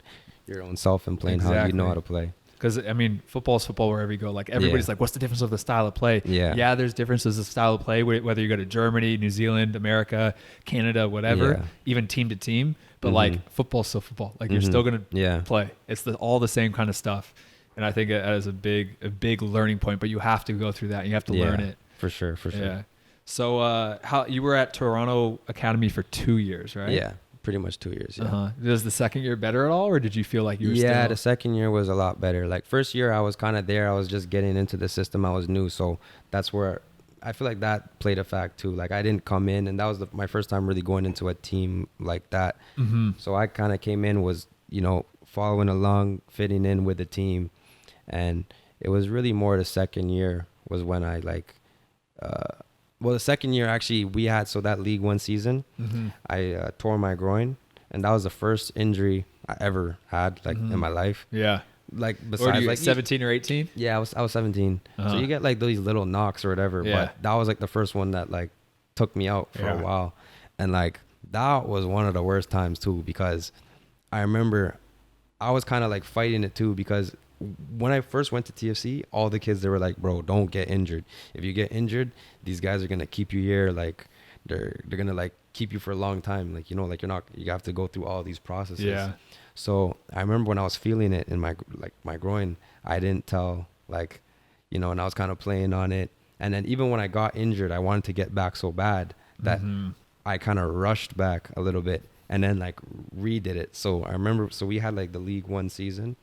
self and playing how you know how to play. Because I mean, football is football wherever you go. Like everybody's like, what's the difference of the style of play? Yeah, there's differences of style of play, whether you go to Germany, New Zealand, America, Canada, whatever, even team to team. But like football's still football. Like you're still gonna play. It's all the same kind of stuff. And I think that is a big learning point, but you have to go through that. You have to learn it. For sure. Yeah. So how you were at Toronto Academy for 2 years, right? Yeah, pretty much 2 years. Yeah. Was the second year better at all, or did you feel like you were still? Yeah, the second year was a lot better. Like first year I was kind of there. I was just getting into the system. I was new. So that's where I feel like that played a fact too. Like I didn't come in, and that was my first time really going into a team like that. So I kind of came in, was, you know, following along, fitting in with the team. And it was really more the second year was when I the second year actually we had, so that League One season, I tore my groin, and that was the first injury I ever had in my life. Yeah. Like besides like 17 or 18? Yeah, I was 17. So you get like these little knocks or whatever, but that was like the first one that like took me out for a while. And like that was one of the worst times too, because I remember I was kind of like fighting it too, because when I first went to TFC, all the kids, they were like, bro, don't get injured. If you get injured, these guys are going to keep you here. Like they're going to like keep you for a long time. Like, you know, like you have to go through all these processes. Yeah. So I remember when I was feeling it in my groin, I didn't tell like, you know, and I was kind of playing on it. And then even when I got injured, I wanted to get back so bad that I kind of rushed back a little bit and then like redid it. So I remember, so we had like the League One season,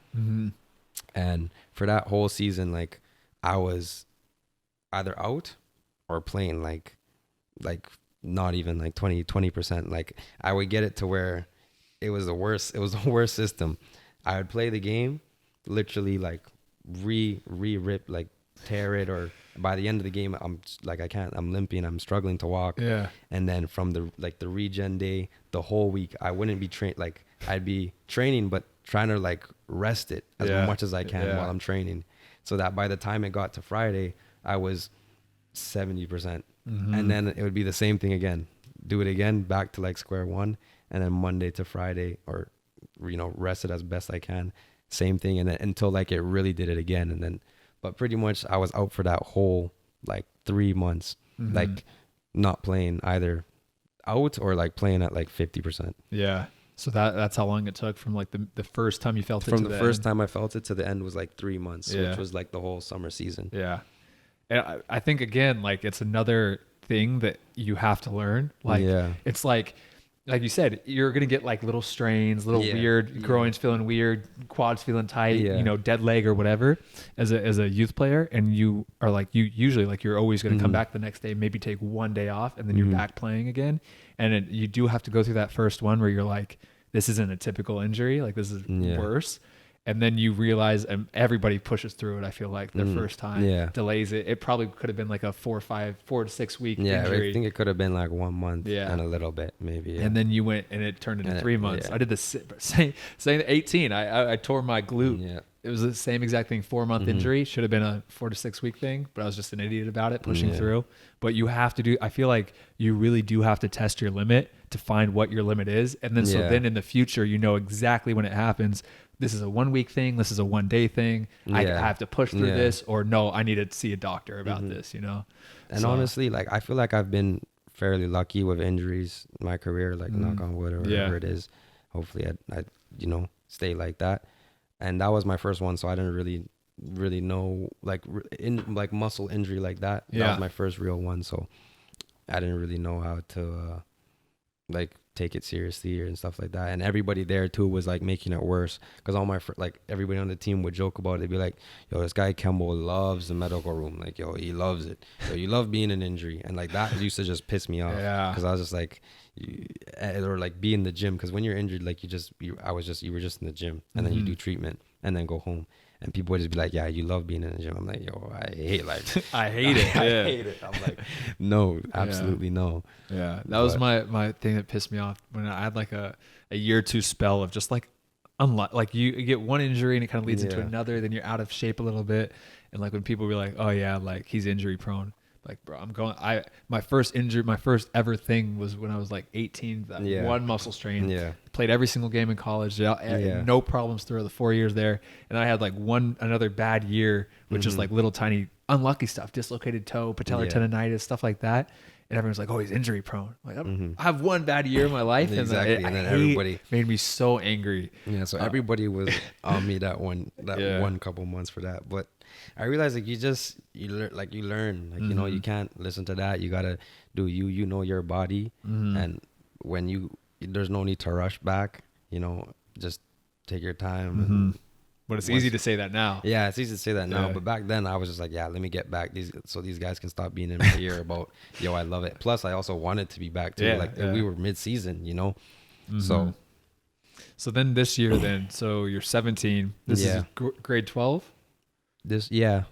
and for that whole season, like I was either out or playing like not even like 20%. Like I would get it to where it was the worst. It was the worst system. I would play the game, literally like rip, like tear it, or by the end of the game, I'm like, I'm limping, I'm struggling to walk. Yeah. And then from the regen day, the whole week, I wouldn't be trained. Like I'd be training, but trying to like rest it as much as I can while I'm training. So that by the time it got to Friday, I was 70%. And then it would be the same thing again. Do it again, back to like square one. And then Monday to Friday, or, you know, rest it as best I can. Same thing. And then until like it really did it again. And then, but pretty much I was out for that whole like 3 months, like not playing either out or like playing at like 50%. Yeah. So that's how long it took from like the first time you felt it from to the first time I felt it to the end was like 3 months, which was like the whole summer season. Yeah. And I think again, like it's another thing that you have to learn. Like it's like you said, you're going to get like little strains, little weird groins feeling weird, quads feeling tight, you know, dead leg or whatever as a youth player. And you are like, you usually like, you're always going to come back the next day, maybe take one day off, and then you're back playing again. And you do have to go through that first one where you're like, this isn't a typical injury. Like this is worse. And then you realize, and everybody pushes through it. I feel like their first time delays it. It probably could have been like a 4 to 6 week injury. I think it could have been like 1 month and a little bit maybe. Yeah. And then you went and it turned into 3 months. I did the same 18. I tore my glute. Yeah. It was the same exact thing. 4 month injury. Should have been a 4 to 6 week thing, but I was just an idiot about it, pushing through. But you have to I feel like you really do have to test your limit to find what your limit is. And then, so then in the future, you know exactly when it happens. This is a 1 week thing. This is a 1 day thing. I have to push through this, or no, I need to see a doctor about this, you know? And honestly, like, I feel like I've been fairly lucky with injuries in my career, like knock on wood or whatever it is. Hopefully I, you know, stay like that. And that was my first one. So I didn't really know like muscle injury like that. That was my first real one. So I didn't really know how to, like take it seriously and stuff like that. And everybody there too was like making it worse, because all my like everybody on the team would joke about it. They'd be like, yo, this guy Kembo loves the medical room. Like, yo, he loves it. Yo, you love being an injury. And like that used to just piss me off, because I was just like, or like be in the gym, because when you're injured, like you were just in the gym, and then you do treatment and then go home. And people would just be like, yeah, you love being in the gym. I'm like, yo, I hate it. I hate it. I'm like, no, absolutely no. Yeah. That was my thing that pissed me off, when I had like a year or two spell of just like, like you get one injury and it kind of leads into another, then you're out of shape a little bit. And like when people were like, oh yeah, like he's injury prone. Like, bro, my first ever thing was when I was like 18, that one muscle strain. Yeah. Played every single game in college. No problems through the 4 years there. And I had like another bad year with just like little tiny unlucky stuff, dislocated toe, patellar tendonitis, stuff like that. And everyone's like, oh, he's injury prone. Like, I have one bad year in my life. Exactly. And then everybody made me so angry. Yeah. So everybody was on me that one couple months for that. But I realized like you learn, like, you know, you can't listen to that. You got to do you know your body. And when there's no need to rush back, you know, just take your time. But it's easy to say that now. Yeah, it's easy to say that now. But back then I was just like, yeah, let me get back so these guys can stop being in my ear about, yo, I love it. Plus I also wanted to be back too. We were mid-season, you know? So then this year so you're 17. This is grade 12?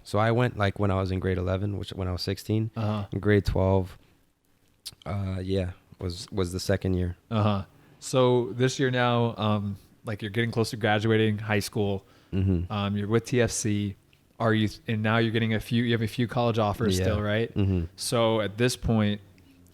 So I went like when I was in grade 11, when I was 16. In grade 12, was the second year. So this year now, like you're getting close to graduating high school. You're with TFC. And now you're getting you have a few college offers still, right? So at this point,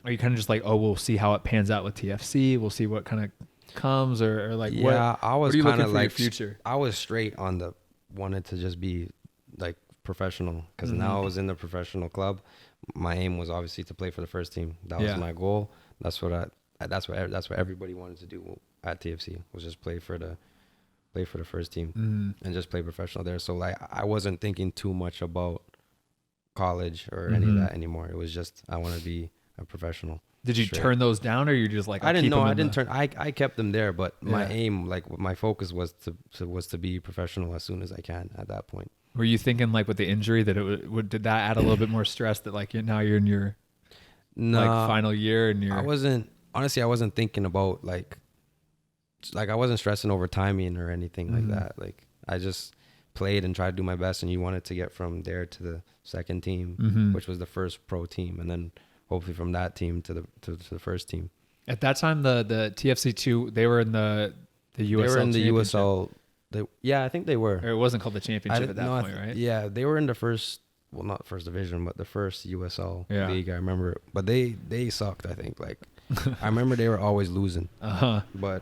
are you kind of just like, oh, we'll see how it pans out with TFC. We'll see what kind of comes, or like what? Yeah, I was kind of like future. I was straight on wanted to just be like professional, because now I was in the professional club. My aim was obviously to play for the first team. That was my goal. That's what everybody wanted to do at TFC, was just play for play for the first team Mm-hmm. and just play professional there. So like I wasn't thinking too much about college or any of Mm-hmm. that anymore. It was just I want to be a professional. Did you Straight. turn those down, or you just like I didn't know. I keep them in didn't turn. I kept them there, but my Yeah. aim, like my focus, was to be professional as soon as I can. At that point, Were you thinking like with the injury that it would did that add a little bit more stress that like now you're in your no, like final year and I you're wasn't. Honestly, I wasn't thinking about like I wasn't stressing over timing or anything like that. Like I just played and tried to do my best, and you wanted to get from there to the second team, which was the first pro team, and then hopefully from that team to the first team. at that time the TFC2 they were in the USL They were in the championship. USL. Yeah, I think they were. Or it wasn't called the championship at that point, right? Yeah, they were in the first. Well, not first division, but the first USL Yeah. league. I remember, but they sucked. I think like I remember they were always losing. Uh-huh. But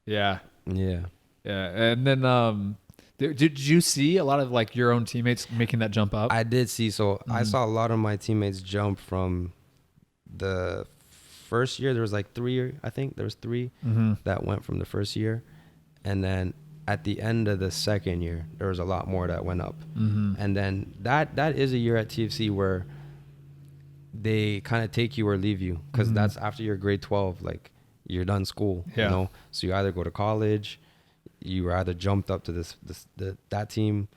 Yeah. yeah, And then did you see a lot of like your own teammates making that jump up? I did see. So I saw a lot of my teammates jump from the first year. There was like 3. I think there was 3 that went from the first year, and then at the end of the second year, there was a lot more that went up. And then that is a year at TFC where they kind of take you or leave you, because that's after your grade 12, like you're done school, Yeah. you know. So you either go to college, you were either jumped up to that team,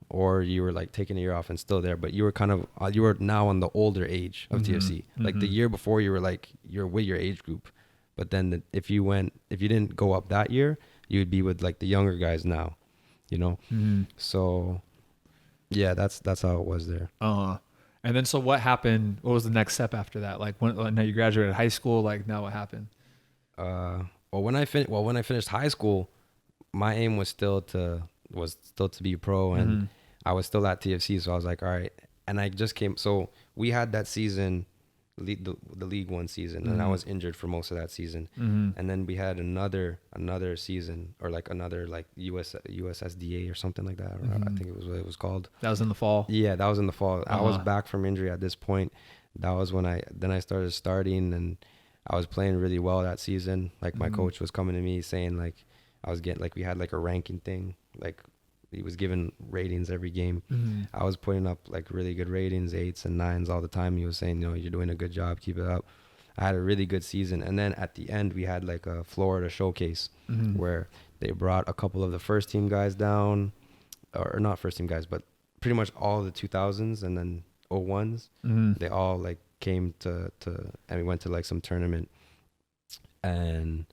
or you were like taking a year off and still there, but you were kind of you were now on the older age of TFC. Like the year before, you were like you're with your age group, but then if you didn't go up that year, you'd be with like the younger guys now, you know. So yeah, that's how it was there. And then so what happened? What was the next step after that? Like now you graduated high school, like now what happened? When I finished high school, my aim was still to be a pro, and I was still at TFC. So I was like, all right. And I just came. So we had that season, the League One season, and I was injured for most of that season. And then we had another season, or like another like USSDA or something like that. Or I think it was what it was called. That was in the fall. Yeah, that was in the fall. I was back from injury at this point. That was when I started starting, and I was playing really well that season. Like my coach was coming to me saying like I was getting like we had like a ranking thing. Like he was giving ratings every game. I was putting up like really good ratings, 8s and 9s all the time. He was saying, you know, you're doing a good job, keep it up. I had a really good season. And then at the end we had like a Florida showcase where they brought a couple of the first team guys down, or not first team guys, but pretty much all the 2000s and then 01s. They all like came to and we went to like some tournament, and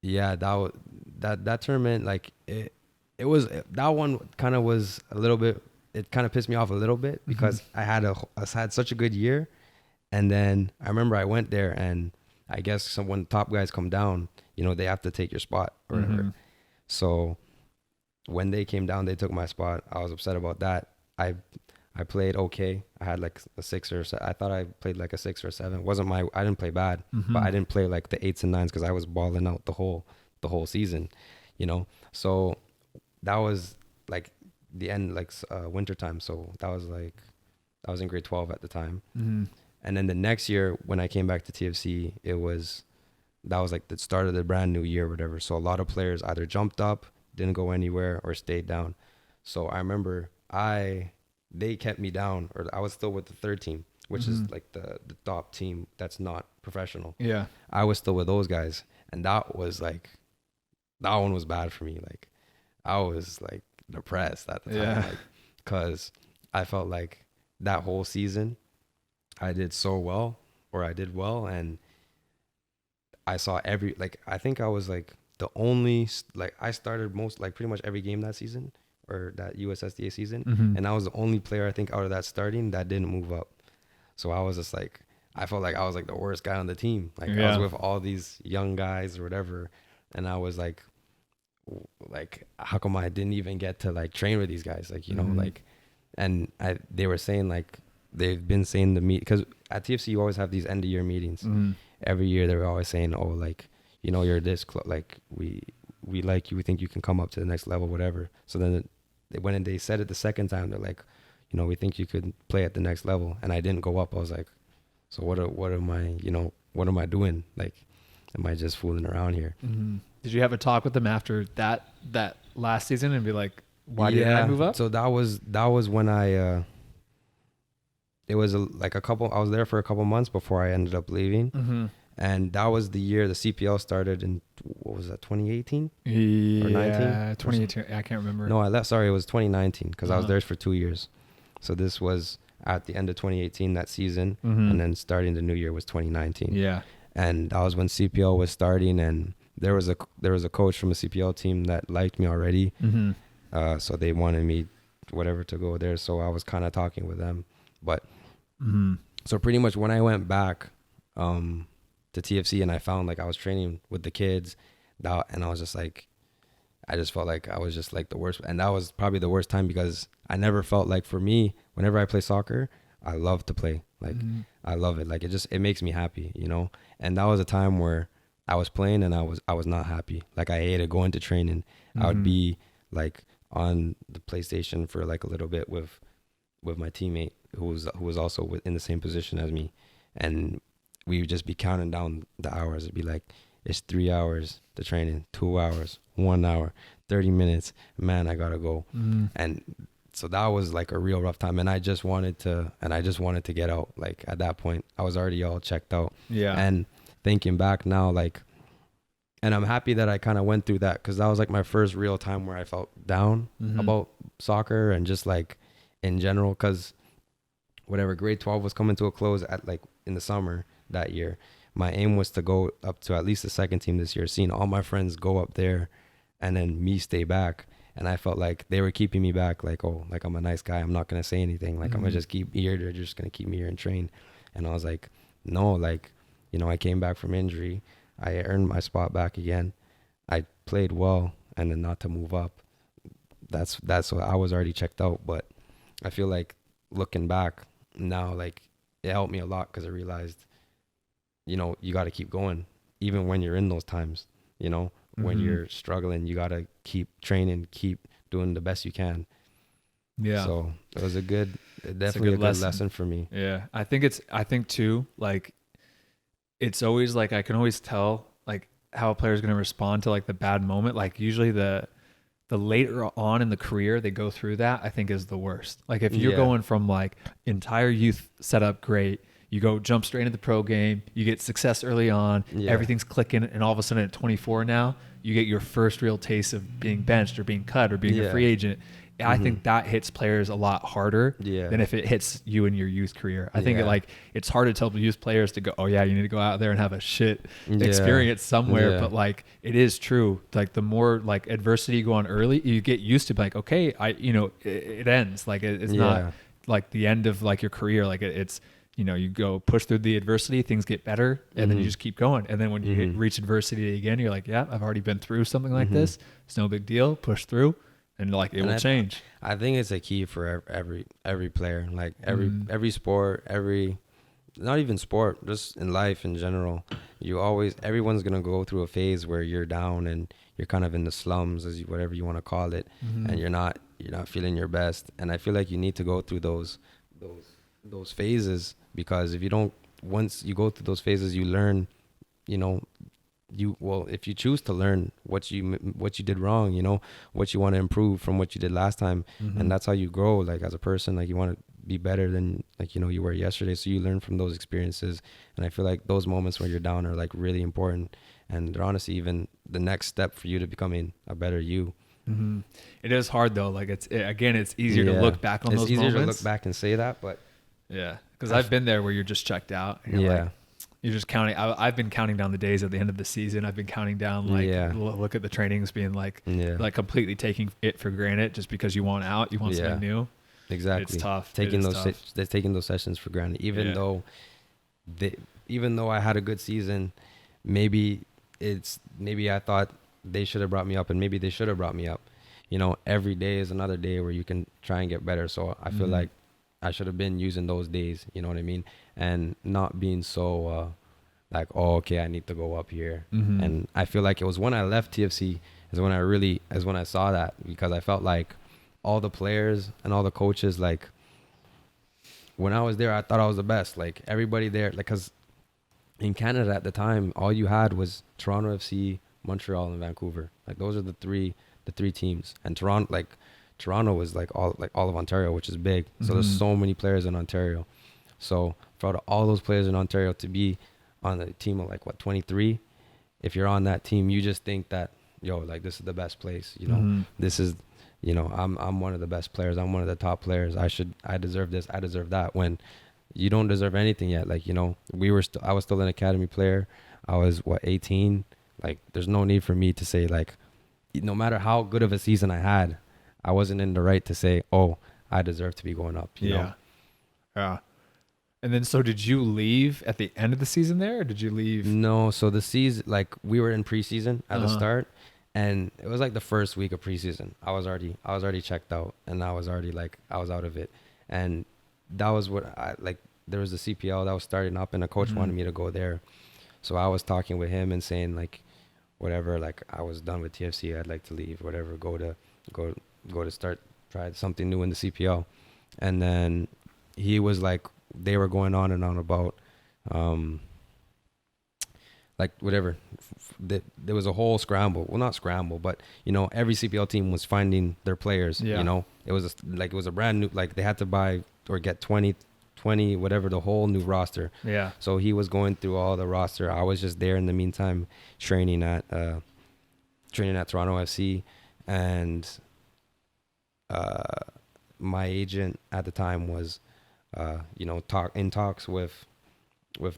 yeah, that tournament, like it was, that one kind of was a little bit, it kind of pissed me off a little bit because I had such a good year, and then I remember I went there, and I guess when top guys come down, you know, they have to take your spot or whatever. So when they came down, they took my spot. I was upset about that. I played okay. I had like a 6 or 7. I thought I played like a 6 or 7. I didn't play bad, but I didn't play like the 8s and 9s because I was balling out the whole season, you know. So that was like the end, like winter time. So that was in grade 12 at the time. And then the next year when I came back to TFC, that was like the start of the brand new year or whatever. So a lot of players either jumped up, didn't go anywhere, or stayed down. So I remember they kept me down, or I was still with the third team, which is like the top team that's not professional. Yeah. I was still with those guys, and that one was bad for me. Like I was like depressed at the time, Yeah. like, cause I felt like that whole season I did so well, or I did well, and I saw I think I was like the only, like I started pretty much every game that season, or that USSDA season, and I was the only player I think out of that starting that didn't move up. So I was just like, I felt like I was like the worst guy on the team. Like I was with all these young guys or whatever, and I was like how come I didn't even get to like train with these guys, like, you know, like, and they were saying like they've been saying to me, because at TFC you always have these end of year meetings. Every year they were always saying, oh, like, you know, you're this like we like you, we think you can come up to the next level, whatever. So then when they said it the second time, they're like, you know, we think you could play at the next level, and I didn't go up. I was like, so what am I, you know, what am I doing? Like, am I just fooling around here? Did you have a talk with them after that last season and be like, why did I move up? So that was when I it was like a couple. I was there for a couple months before I ended up leaving, and that was the year the CPL started in, what was that, 2018 or 19? 2018. I can't remember. No, I left. Sorry, it was 2019 because I was there for 2 years. So this was at the end of 2018 that season, and then starting the new year was 2019. Yeah, and that was when CPL was starting, and there was a coach from a CPL team that liked me already, so they wanted me whatever to go there. So I was kind of talking with them, but so pretty much when I went back to TFC and I found like I was training with the kids, and I was just like, I just felt like I was just like the worst. And that was probably the worst time because I never felt like, for me, whenever I play soccer, I love to play. Like, I love it. Like, it makes me happy, you know? And that was a time where I was playing and I was not happy. Like, I hated going to training. I would be like on the PlayStation for like a little bit with my teammate who was also in the same position as me. And we would just be counting down the hours. It'd be like, it's 3 hours to training, 2 hours, 1 hour, 30 minutes. Man, I gotta go. And so that was like a real rough time. And I just wanted to get out. Like, at that point, I was already all checked out. Yeah. And thinking back now, like, and I'm happy that I kind of went through that, because that was like my first real time where I felt down about soccer and just like in general, because whatever, grade 12 was coming to a close at like in the summer that year. My aim was to go up to at least the second team this year, seeing all my friends go up there and then me stay back. And I felt like they were keeping me back, like, oh, like I'm a nice guy, I'm not going to say anything. Like, I'm going to just keep here. They're just going to keep me here and train. And I was like, no, like, you know, I came back from injury. I earned my spot back again. I played well, and then not to move up. That's what I was already checked out. But I feel like looking back now, like, it helped me a lot, because I realized, you know, you got to keep going even when you're in those times, you know, when you're struggling, you got to keep training, keep doing the best you can. Yeah. So it was definitely a good lesson for me. Yeah. I think too, like, it's always like, I can always tell like how a player is going to respond to like the bad moment. Like, usually the later on in the career they go through that, I think is the worst. Like, if you're going from like entire youth setup great, you go jump straight into the pro game, you get success early on, everything's clicking, and all of a sudden at 24 now, you get your first real taste of being benched or being cut or being a free agent. I think that hits players a lot harder than if it hits you in your youth career. I think it's hard to tell youth players to go, oh yeah, you need to go out there and have a shit experience somewhere. But like, it is true. Like, the more like adversity you go on early, you get used to like, okay, it ends. Like, it's not like the end of like your career. Like, it's, you know, you go push through the adversity, things get better, and then you just keep going. And then when you reach adversity again, you're like, yeah, I've already been through something like this. It's no big deal. Push through. And like, it will change. I think it's a key for every player, like every sport, not even sport, just in life in general. Everyone's gonna go through a phase where you're down and you're kind of in the slums, whatever you want to call it, and you're not feeling your best. And I feel like you need to go through those phases, because if you don't, once you go through those phases, you learn, you know. If you choose to learn what you did wrong, you know, what you want to improve from what you did last time, and that's how you grow, like, as a person. Like, you want to be better than, like, you know, you were yesterday, so you learn from those experiences. And I feel like those moments when you're down are like really important, and they're honestly even the next step for you to becoming a better you. It is hard though. Like, it's easier to look back on those moments. It's easier to look back and say that, but because I've been there where you're just checked out, and you're like, you're just counting. I've been counting down the days at the end of the season. I've been counting down, like, look at the trainings, being like, like completely taking it for granted just because you want out, you want something new. Exactly. It's tough. Taking those sessions for granted, even though I had a good season, maybe I thought they should have brought me up, and maybe they should have brought me up. You know, every day is another day where you can try and get better. So I feel like I should have been using those days, you know what I mean? And not being so like, oh, okay, I need to go up here. And I feel like it was when I left TFC is when I saw that, because I felt like all the players and all the coaches, like, when I was there, I thought I was the best. Like, everybody there, like, because in Canada at the time, all you had was Toronto FC, Montreal, and Vancouver. Like those are the three teams. And Toronto was like all of Ontario, which is big. So there's so many players in Ontario. So for all those players in Ontario to be on a team of 23, if you're on that team, you just think that, yo, like this is the best place, this is, I'm one of the best players. I'm one of the top players. I deserve this. I deserve that. When you don't deserve anything yet. Like, I was still an academy player. I was 18. Like, there's no need for me to say, like, no matter how good of a season I had, I wasn't in the right to say, oh, I deserve to be going up. You know? Yeah. And then, so did you leave at the end of the season there, or did you leave? No. So the season, like, we were in preseason at the start, and it was like the first week of preseason. I was already checked out, and I was already I was out of it. And that was what there was the CPL that was starting up, and a coach wanted me to go there. So I was talking with him and saying, like, whatever, like, I was done with TFC. I'd like to leave, whatever, go to start, try something new in the CPL. And then he was like, they were going on and on about, like, whatever. There was a whole scramble. Well, not scramble, but, every CPL team was finding their players, It was it was a brand new, like, they had to buy or get 20, whatever, the whole new roster. Yeah. So he was going through all the roster. I was just there in the meantime, training at Toronto FC, and my agent at the time was, talks with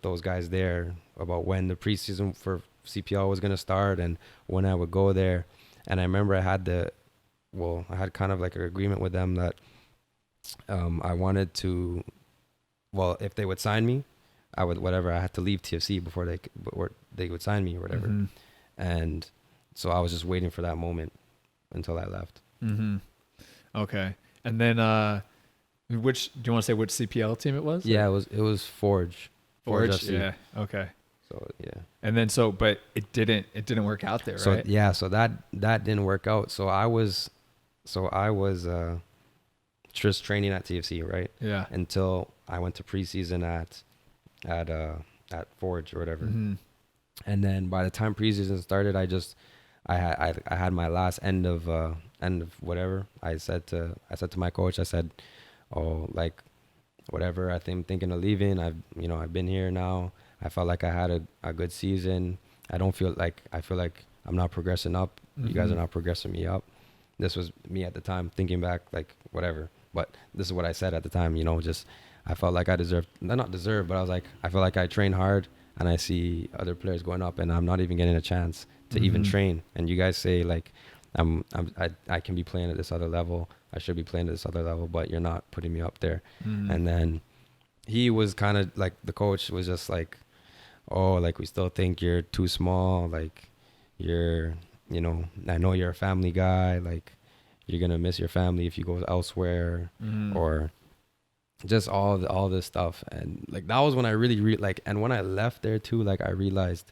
those guys there about when the preseason for CPL was going to start and when I would go there. And I remember I had kind of like an agreement with them that I wanted to, if they would sign me, I had to leave TFC before they would sign me or whatever. Mm-hmm. And so I was just waiting for that moment until I left. Mm-hmm. Okay. And then, do you want to say which CPL team it was? Yeah, it was Forge. Forge FC. Yeah. Okay. So yeah. And then but it didn't work out there, so, right? Yeah. So that didn't work out. So I was just training at TFC, right? Yeah. Until I went to preseason at Forge or whatever. Mm-hmm. And then by the time preseason started, I had my last end of whatever. I said to my coach, I said, oh, like, whatever, I'm thinking of leaving. I've been here now. I felt like I had a good season. I feel like I'm not progressing up. Mm-hmm. You guys are not progressing me up. This was me at the time, thinking back, like, whatever. But this is what I said at the time, just I felt like I not deserved, but I was like, I feel like I train hard and I see other players going up and I'm not even getting a chance to even train. And you guys say, like, I can be playing at this other level. I should be playing at this other level, but you're not putting me up there. Mm-hmm. And then he was kind of like, the coach was just like, oh, like, we still think you're too small. Like, I know you're a family guy. Like, you're going to miss your family if you go elsewhere, or just all this stuff. And like, that was when I really and when I left there too, like, I realized,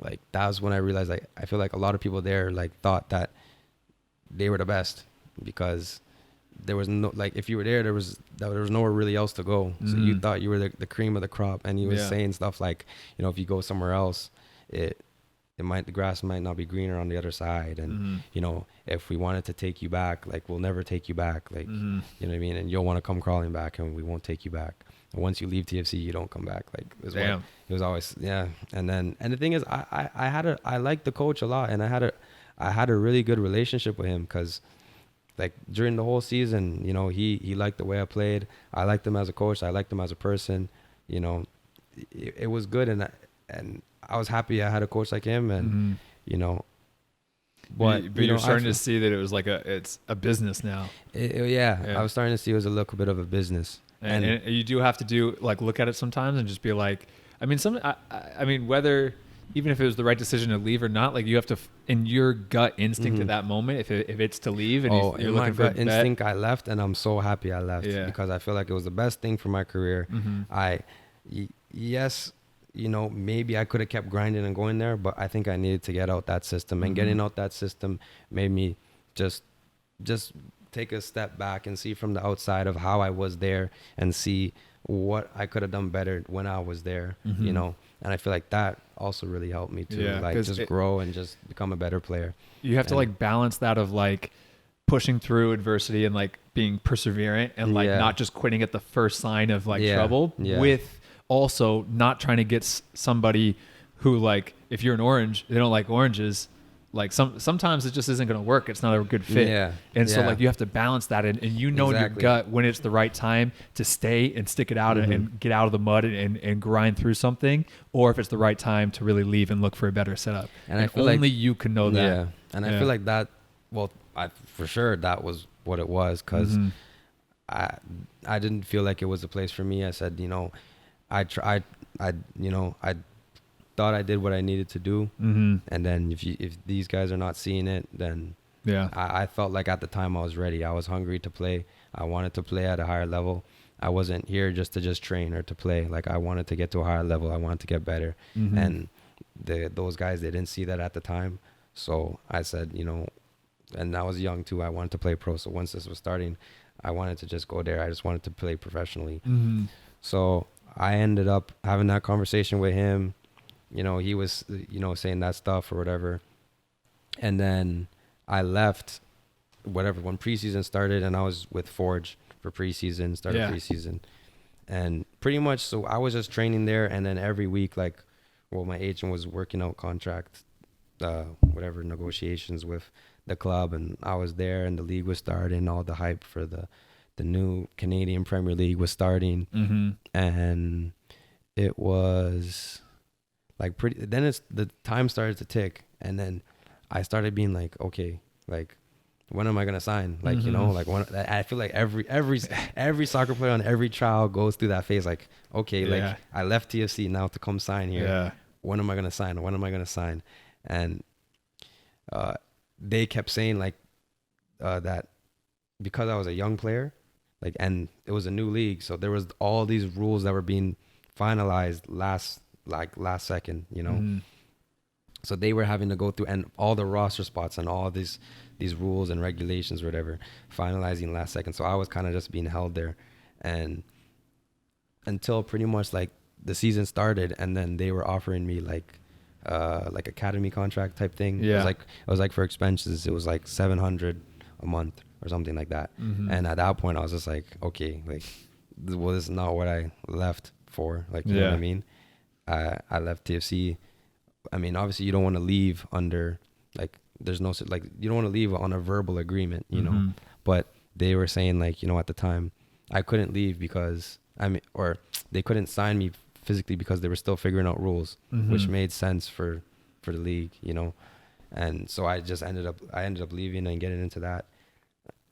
like, that was when I realized, like, I feel like a lot of people there, like, thought that they were the best because there was no, like, if you were there, there was nowhere really else to go. So you thought you were the cream of the crop. And he was saying stuff like, if you go somewhere else, the grass might not be greener on the other side. And, if we wanted to take you back, like, we'll never take you back. Like, you know what I mean? And you'll want to come crawling back and we won't take you back. And once you leave TFC, you don't come back. Like, it was always, yeah. And the thing is, I liked the coach a lot, and I had a really good relationship with him because, like, during the whole season, he liked the way I played. I liked him as a coach. I liked him as a person. It was good, and I was happy I had a coach like him, and but you're starting to see that it was like it's a business now. I was starting to see it was a little bit of a business, and you do have to look at it sometimes and just be like, I mean, whether, even if it was the right decision to leave or not, like, you have to, in your gut instinct at that moment, if it's to leave, and you're in looking my gut instinct, I left, and I'm so happy I left because I feel like it was the best thing for my career. Yes, maybe I could have kept grinding and going there, but I think I needed to get out that system, and getting out that system made me just take a step back and see from the outside of how I was there and see what I could have done better when I was there, you know. And I feel like that also really helped me too, like just grow and just become a better player. You have to like balance that of like pushing through adversity and like being perseverant and like not just quitting at the first sign of like trouble, with also not trying to get somebody who, like, if you're an orange, they don't like oranges. Like sometimes it just isn't going to work. It's not a good fit. And so like you have to balance that, and you know in your gut when it's the right time to stay and stick it out and get out of the mud and grind through something, or if it's the right time to really leave and look for a better setup. And I feel only you can know that. Yeah. And I feel like that, well, for sure that was what it was, because I didn't feel like it was a place for me. I said, you know, I thought I did what I needed to do, and then if these guys are not seeing it, then I felt like at the time I was ready. I was hungry to play. I wanted to play at a higher level. I wasn't here just to train or to play. Like, I wanted to get to a higher level. I wanted to get better, and those guys, they didn't see that at the time. So I said, you know, and I was young too. I wanted to play pro. So once this was starting, I wanted to just go there. I just wanted to play professionally. So I ended up having that conversation with him. You know, he was, you know, saying that stuff or whatever. And then I left, whatever, when preseason started, and I was with Forge for preseason, preseason. And pretty much, so I was just training there. And then every week, like, well, my agent was working out contract, whatever, negotiations with the club. And I was there, and the league was starting. All the hype for the new Canadian Premier League was starting. And it was... like then the time started to tick, and then I started being like, okay, like, when am I gonna sign? Like, you know, like, I feel like every soccer player on every trial goes through that phase. Like, okay, like, I left TFC, now to come sign here. When am I gonna sign? When am I gonna sign? And they kept saying like that because I was a young player, like, and it was a new league, so there was all these rules that were being finalized last second, you know. So they were having to go through, and all the roster spots and all these rules and regulations or whatever, finalizing last second. So I was kind of just being held there, and until pretty much like the season started, and then they were offering me like academy contract type thing. It was like for expenses, it was like $700 a month or something like that. And at that point I was just like, okay, like, well, this is not what I left for, like, you know what I mean. I left TFC. I mean, obviously you don't want to leave under, like, there's no, like, you don't want to leave on a verbal agreement, you know, but they were saying, like, you know, at the time I couldn't leave because or they couldn't sign me physically because they were still figuring out rules, which made sense for the league, you know. And so I just ended up leaving and getting into that.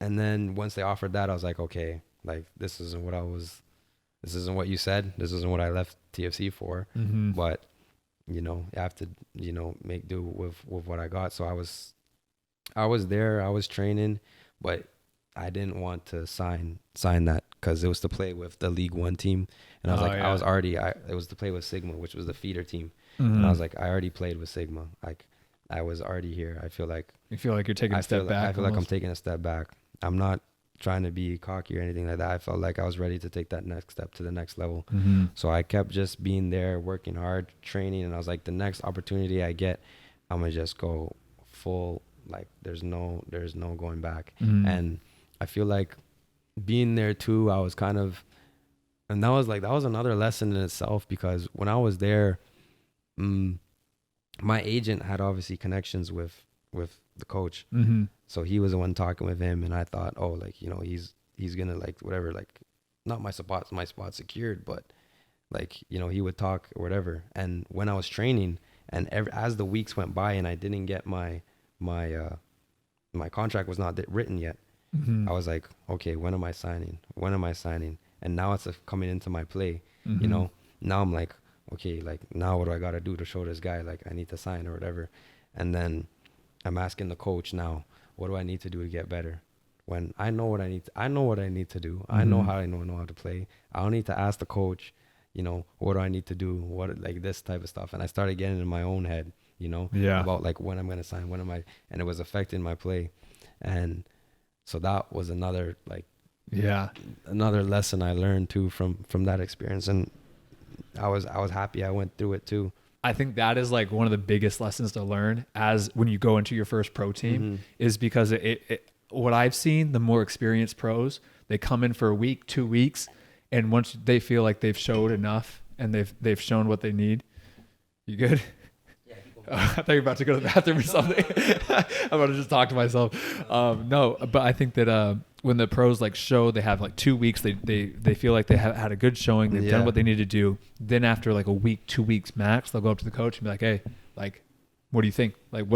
And then once they offered that, I was like, okay, like, this isn't what you said. This isn't what I left TFC for. But, you know, you have to, you know, make do with what I got. So I was there, I was training, but I didn't want to sign that because it was to play with the League One team. And I was it was to play with Sigma, which was the feeder team. And I was like, I already played with Sigma. Like, I was already here. I feel like... You feel like you're taking a step back? I feel like I'm taking a step back. I'm not trying to be cocky or anything like that. I felt like I was ready to take that next step to the next level. So I kept just being there, working hard, training, and I was like, the next opportunity I get, I'm gonna just go full, like, there's no going back. And I feel like being there too, I was kind of, and that was another lesson in itself, because when I was there, my agent had obviously connections with the coach. So he was the one talking with him, and I thought, oh, like, you know, he's gonna, like, whatever, like, not my spot secured, but, like, you know, he would talk or whatever. And when I was training, and as the weeks went by and I didn't get my contract was not written yet, I was like, okay, when am I signing? And now it's coming into my play, you know. Now I'm like, okay, like, now what do I got to do to show this guy, like, I need to sign or whatever. And then I'm asking the coach now, what do I need to do to get better? When I know what I need to do. I know how to play. I don't need to ask the coach, you know, what do I need to do? What, like, this type of stuff. And I started getting in my own head, you know, about, like, when I'm going to sign, and it was affecting my play. And So that was another Yeah. another lesson I learned too from that experience, and I was happy I went through it too. I think that is like one of the biggest lessons to learn as when you go into your first pro team is because what I've seen, the more experienced pros, they come in for a week, 2 weeks, and once they feel like they've showed enough and they've shown what they need. You good? Yeah, I thought you were about to go to the bathroom or something. I'm about to just talk to myself. No, but I think that when the pros like show they have like 2 weeks, they feel like they have had a good showing. They've done what they need to do. Then after like a week, 2 weeks max, they'll go up to the coach and be like, hey, like, what do you think? Like,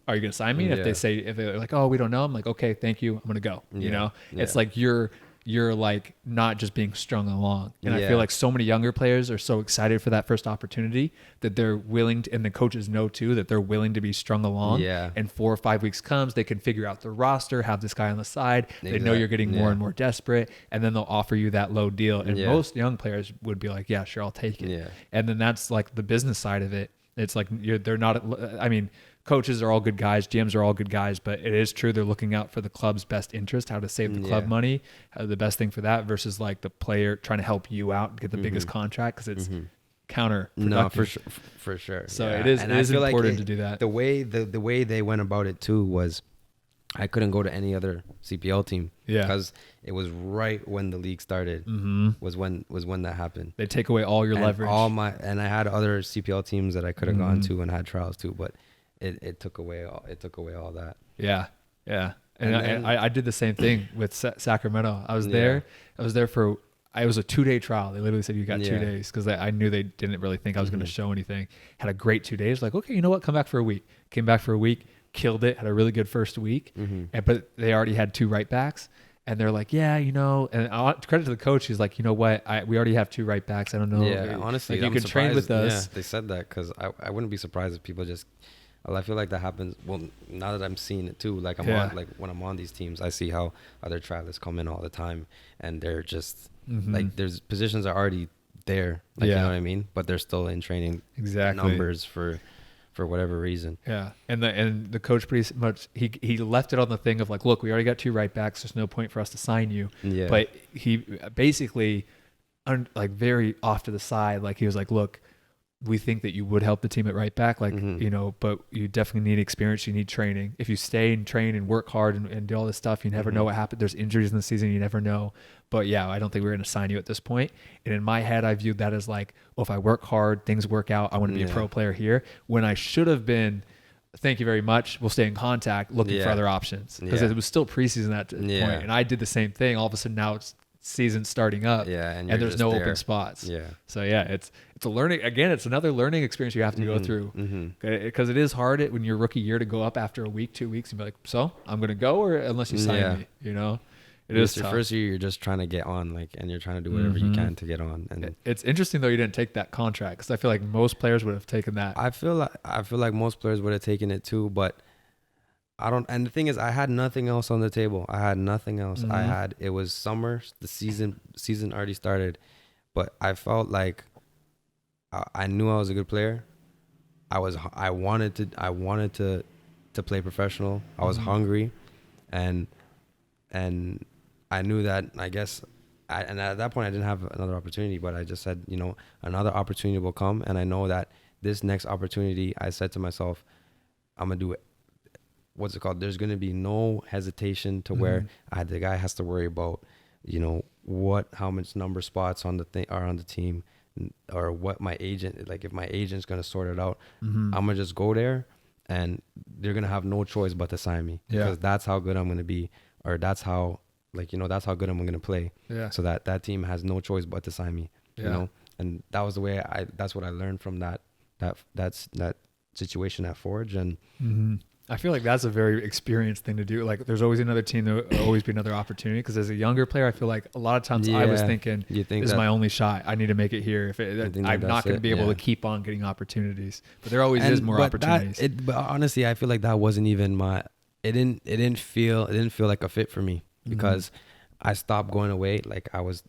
are you going to sign me? And if they're like, oh, we don't know. I'm like, okay, thank you. I'm going to go. You know, it's like you're like not just being strung along. And I feel like so many younger players are so excited for that first opportunity that they're willing to, and the coaches know too, that they're willing to be strung along. Yeah. And 4 or 5 weeks comes, they can figure out the roster, have this guy on the side. They know you're getting more and more desperate, and then they'll offer you that low deal. And most young players would be like, yeah, sure, I'll take it. Yeah. And then that's like the business side of it. It's like they're not, I mean, coaches are all good guys, GMs are all good guys, but it is true they're looking out for the club's best interest, how to save the club money, the best thing for that versus like the player trying to help you out and get the biggest contract because it's counterproductive. No, for sure. So it is important to do that. The way they went about it too was I couldn't go to any other CPL team because it was right when the league started. Was when that happened. They take away all your leverage. And I had other CPL teams that I could have gone to and had trials too, but it took away all that. Yeah. And I did the same thing with Sacramento. I was there. I was there for. It was a 2-day trial. They literally said you got 2 days because I knew they didn't really think I was going to show anything. Had a great 2 days. Like, okay, you know what? Come back for a week. Came back for a week. Killed it. Had a really good first week. But they already had 2 right backs. And they're like, yeah, you know, and credit to the coach. He's like, you know what? We already have 2 right backs. I don't know. Yeah, honestly, like, you can train with us. Yeah, they said that because I wouldn't be surprised if people just. Well, I feel like that happens. Well, now that I'm seeing it too, like when I'm on these teams, I see how other trialists come in all the time, and they're just like there's positions are already there, like you know what I mean, but they're still in training numbers for whatever reason. Yeah, and the coach pretty much he left it on the thing of like, look, we already got 2 right backs. There's no point for us to sign you. Yeah, but he basically, like very off to the side, like he was like, look. We think that you would help the team at right back, like, you know, but you definitely need experience. You need training. If you stay and train and work hard and do all this stuff, you never know what happened. There's injuries in the season. You never know. But yeah, I don't think we're going to sign you at this point. And in my head, I viewed that as like, oh, if I work hard, things work out. I want to be a pro player here when I should have been. Thank you very much. We'll stay in contact looking for other options because it was still preseason at that point. And I did the same thing. All of a sudden now it's season starting up and there's no open spots. So it's a learning, again, it's another learning experience you have to go through because it is hard when your rookie year to go up after a week, 2 weeks and be like, so I'm going to go or unless you sign me, you know, it is your first year. You're just trying to get on and you're trying to do whatever you can to get on. And it's interesting though, you didn't take that contract because I feel like most players would have taken that. I feel like most players would have taken it too, but and the thing is, I had nothing else on the table. I had nothing else. It was summer. The season already started, but I felt like I knew I was a good player. I wanted to play professional. I was hungry, and I knew that. I guess, and at that point, I didn't have another opportunity. But I just said, you know, another opportunity will come, and I know that this next opportunity, I said to myself, I'm gonna do it. What's it called? There's going to be no hesitation to where the guy has to worry about, you know, how much number spots on the thing are on the team, or what my agent, like if my agent's going to sort it out, I'm going to just go there and they're going to have no choice but to sign me because that's how good I'm going to be, or that's how, like, you know, that's how good I'm going to play. Yeah. So that team has no choice but to sign me, you know? And that was the way that's what I learned from that situation at Forge. And, I feel like that's a very experienced thing to do. Like there's always another team, there will always be another opportunity. Because as a younger player, I feel like a lot of times I was thinking, this is my only shot. I need to make it here. I'm not going to be able to keep on getting opportunities. But there always is more opportunities. But honestly, I feel like that wasn't even it didn't feel like a fit for me because I stopped going away. Like I was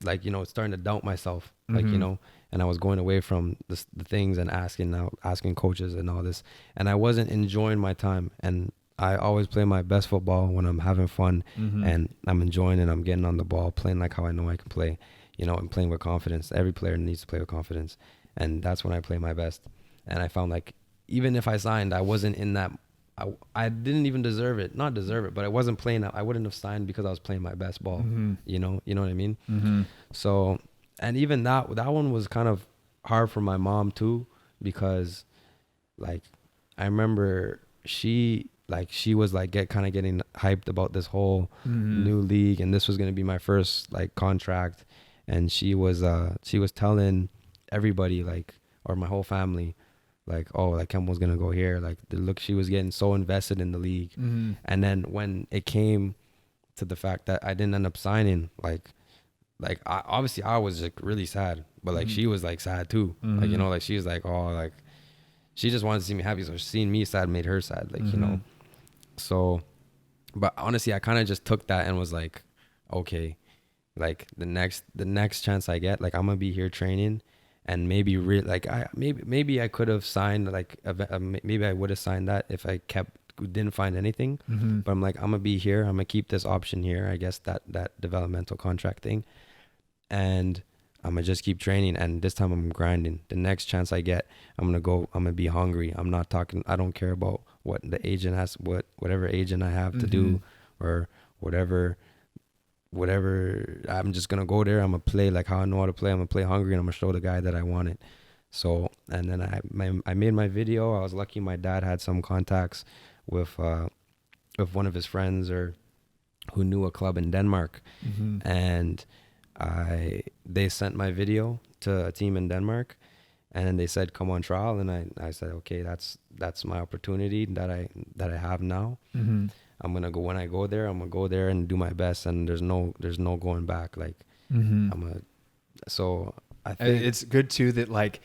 like, you know, starting to doubt myself. Like, you know, and I was going away from the things and asking coaches and all this, and I wasn't enjoying my time. And I always play my best football when I'm having fun Mm-hmm. and I'm enjoying it. I'm getting on the ball, playing like how I know I can play. You know, I'm playing with confidence. Every player needs to play with confidence, and that's when I play my best. And I found like even if I signed, I wasn't in that. I didn't even deserve it. Not deserve it, but I wasn't playing. I wouldn't have signed because I was playing my best ball. Mm-hmm. You know what I mean. Mm-hmm. So, and even that one was kind of hard for my mom too, because like I remember she was like getting hyped about this whole Mm-hmm. new league, and this was going to be my first like contract, and she was telling everybody like, or my whole family, like, oh, like Kembo's going to go here, like she was getting so invested in the league. Mm-hmm. And then when it came to the fact that I didn't end up signing, like obviously I was like really sad, but like Mm-hmm. she was like sad too. Like, you know, like she was like, oh, like she just wanted to see me happy, so seeing me sad made her sad, like, you know. So, but honestly, I kind of just took that and was like, okay, like the next chance I get, like I'm gonna be here training, and maybe maybe I could have signed like maybe I would have signed that if I didn't find anything. Mm-hmm. But I'm like, I'm gonna be here, I'm gonna keep this option here, I guess, that developmental contract thing, and I'm gonna just keep training, and this time I'm grinding. The next chance I get, I'm gonna be hungry. I'm not talking, I don't care about what the agent has, whatever agent I have to do, or whatever. I'm just gonna go there. I'm gonna play like how I know how to play. I'm gonna play hungry, and I'm gonna show the guy that I want it. So, and then I made my video. I was lucky my dad had some contacts with one of his friends or who knew a club in Denmark, and they sent my video to a team in Denmark, and then they said come on trial, and I said okay, that's my opportunity that I have now. I'm gonna go, when I go there, I'm gonna go there and do my best, and there's no going back. Like so I think It's good too that like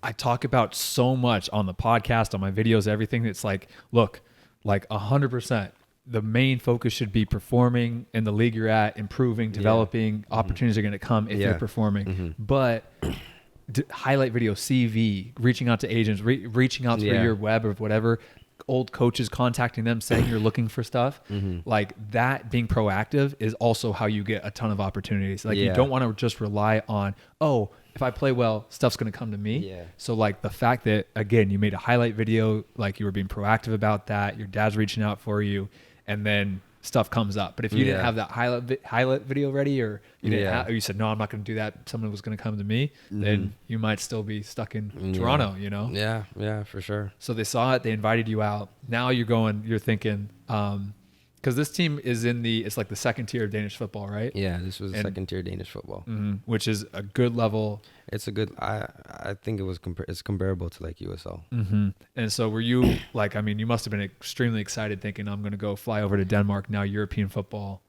I talk about so much on the podcast, on my videos, everything. It's like, look, like 100%. The main focus should be performing in the league you're at, improving, developing. Opportunities are going to come if you're performing. But highlight video, CV, reaching out to agents, reaching out through your web or whatever, old coaches contacting them saying you're looking for stuff, like that, being proactive is also how you get a ton of opportunities. Like you don't want to just rely on, oh, if I play well, stuff's going to come to me. So like the fact that, again, you made a highlight video, like you were being proactive about that, your dad's reaching out for you, and then stuff comes up. But if you didn't have that highlight video ready, or you didn't have, or you said, no, I'm not going to do that, someone was going to come to me, then you might still be stuck in Toronto, you know? Yeah, for sure. So they saw it, they invited you out. Now you're thinking, because this team is it's like the second tier of Danish football, right? Yeah, this was second tier Danish football, which is a good level. It's a good. I think it's comparable to like USL. And so were you like? I mean, you must have been extremely excited, thinking, "I'm going to go fly over to Denmark now, European football,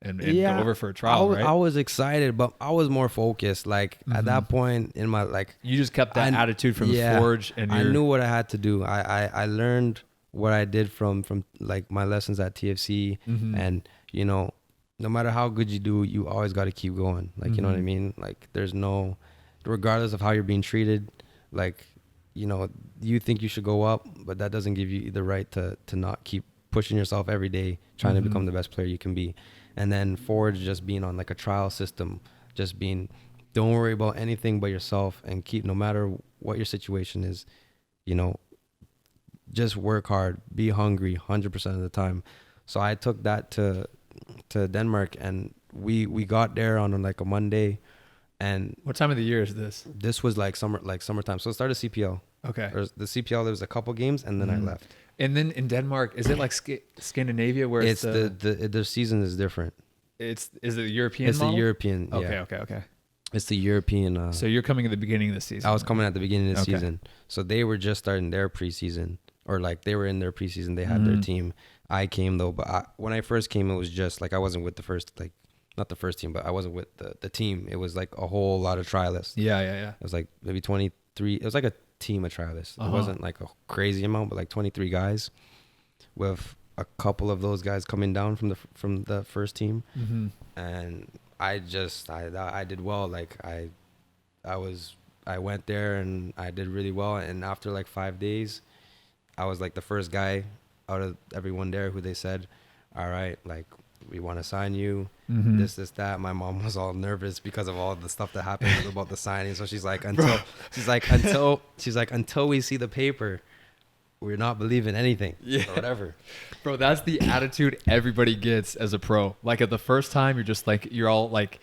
and go over for a trial." I was excited, but I was more focused. Like at that point in my you just kept that attitude from the Forge, and I knew what I had to do. I learned what I did from like my lessons at TFC, and you know, no matter how good you do, you always got to keep going. Like you know what I mean. Like there's no, regardless of how you're being treated, like you know, you think you should go up, but that doesn't give you the right to not keep pushing yourself every day, trying to become the best player you can be. And then Forge just being on like a trial system, just being, don't worry about anything but yourself, and keep, no matter what your situation is, you know, just work hard, be hungry 100% of the time. So I took that to Denmark, and we got there on like a Monday. And what time of the year is this? This was like summertime. So it started CPL. Okay. The CPL, there was a couple games, and then I left. And then in Denmark, is it like Scandinavia where it's the season is different? Is it European? It's model? the European. Okay. It's the European. So you're coming at the beginning of the season. I was coming at the beginning of the season. So they were just starting their preseason, or like they were in their preseason. They had their team. I came though, but when I first came, it was just like I wasn't with the first, like not the first team, but I wasn't with the team. It was like a whole lot of trialists. Yeah. It was like maybe 23. It was like a team of trialists. It wasn't like a crazy amount, but like 23 guys, with a couple of those guys coming down from the first team. And I did well. Like I went there and I did really well. And after like 5 days, I was like the first guy everyone there who they said, all right, like we want to sign you, Mm-hmm. this, that. My mom was all nervous because of all the stuff that happened about the signing. So she's like, until we see the paper, we're not believing anything or whatever. Bro, that's the attitude everybody gets as a pro. Like at the first time, you're just like, you're all like,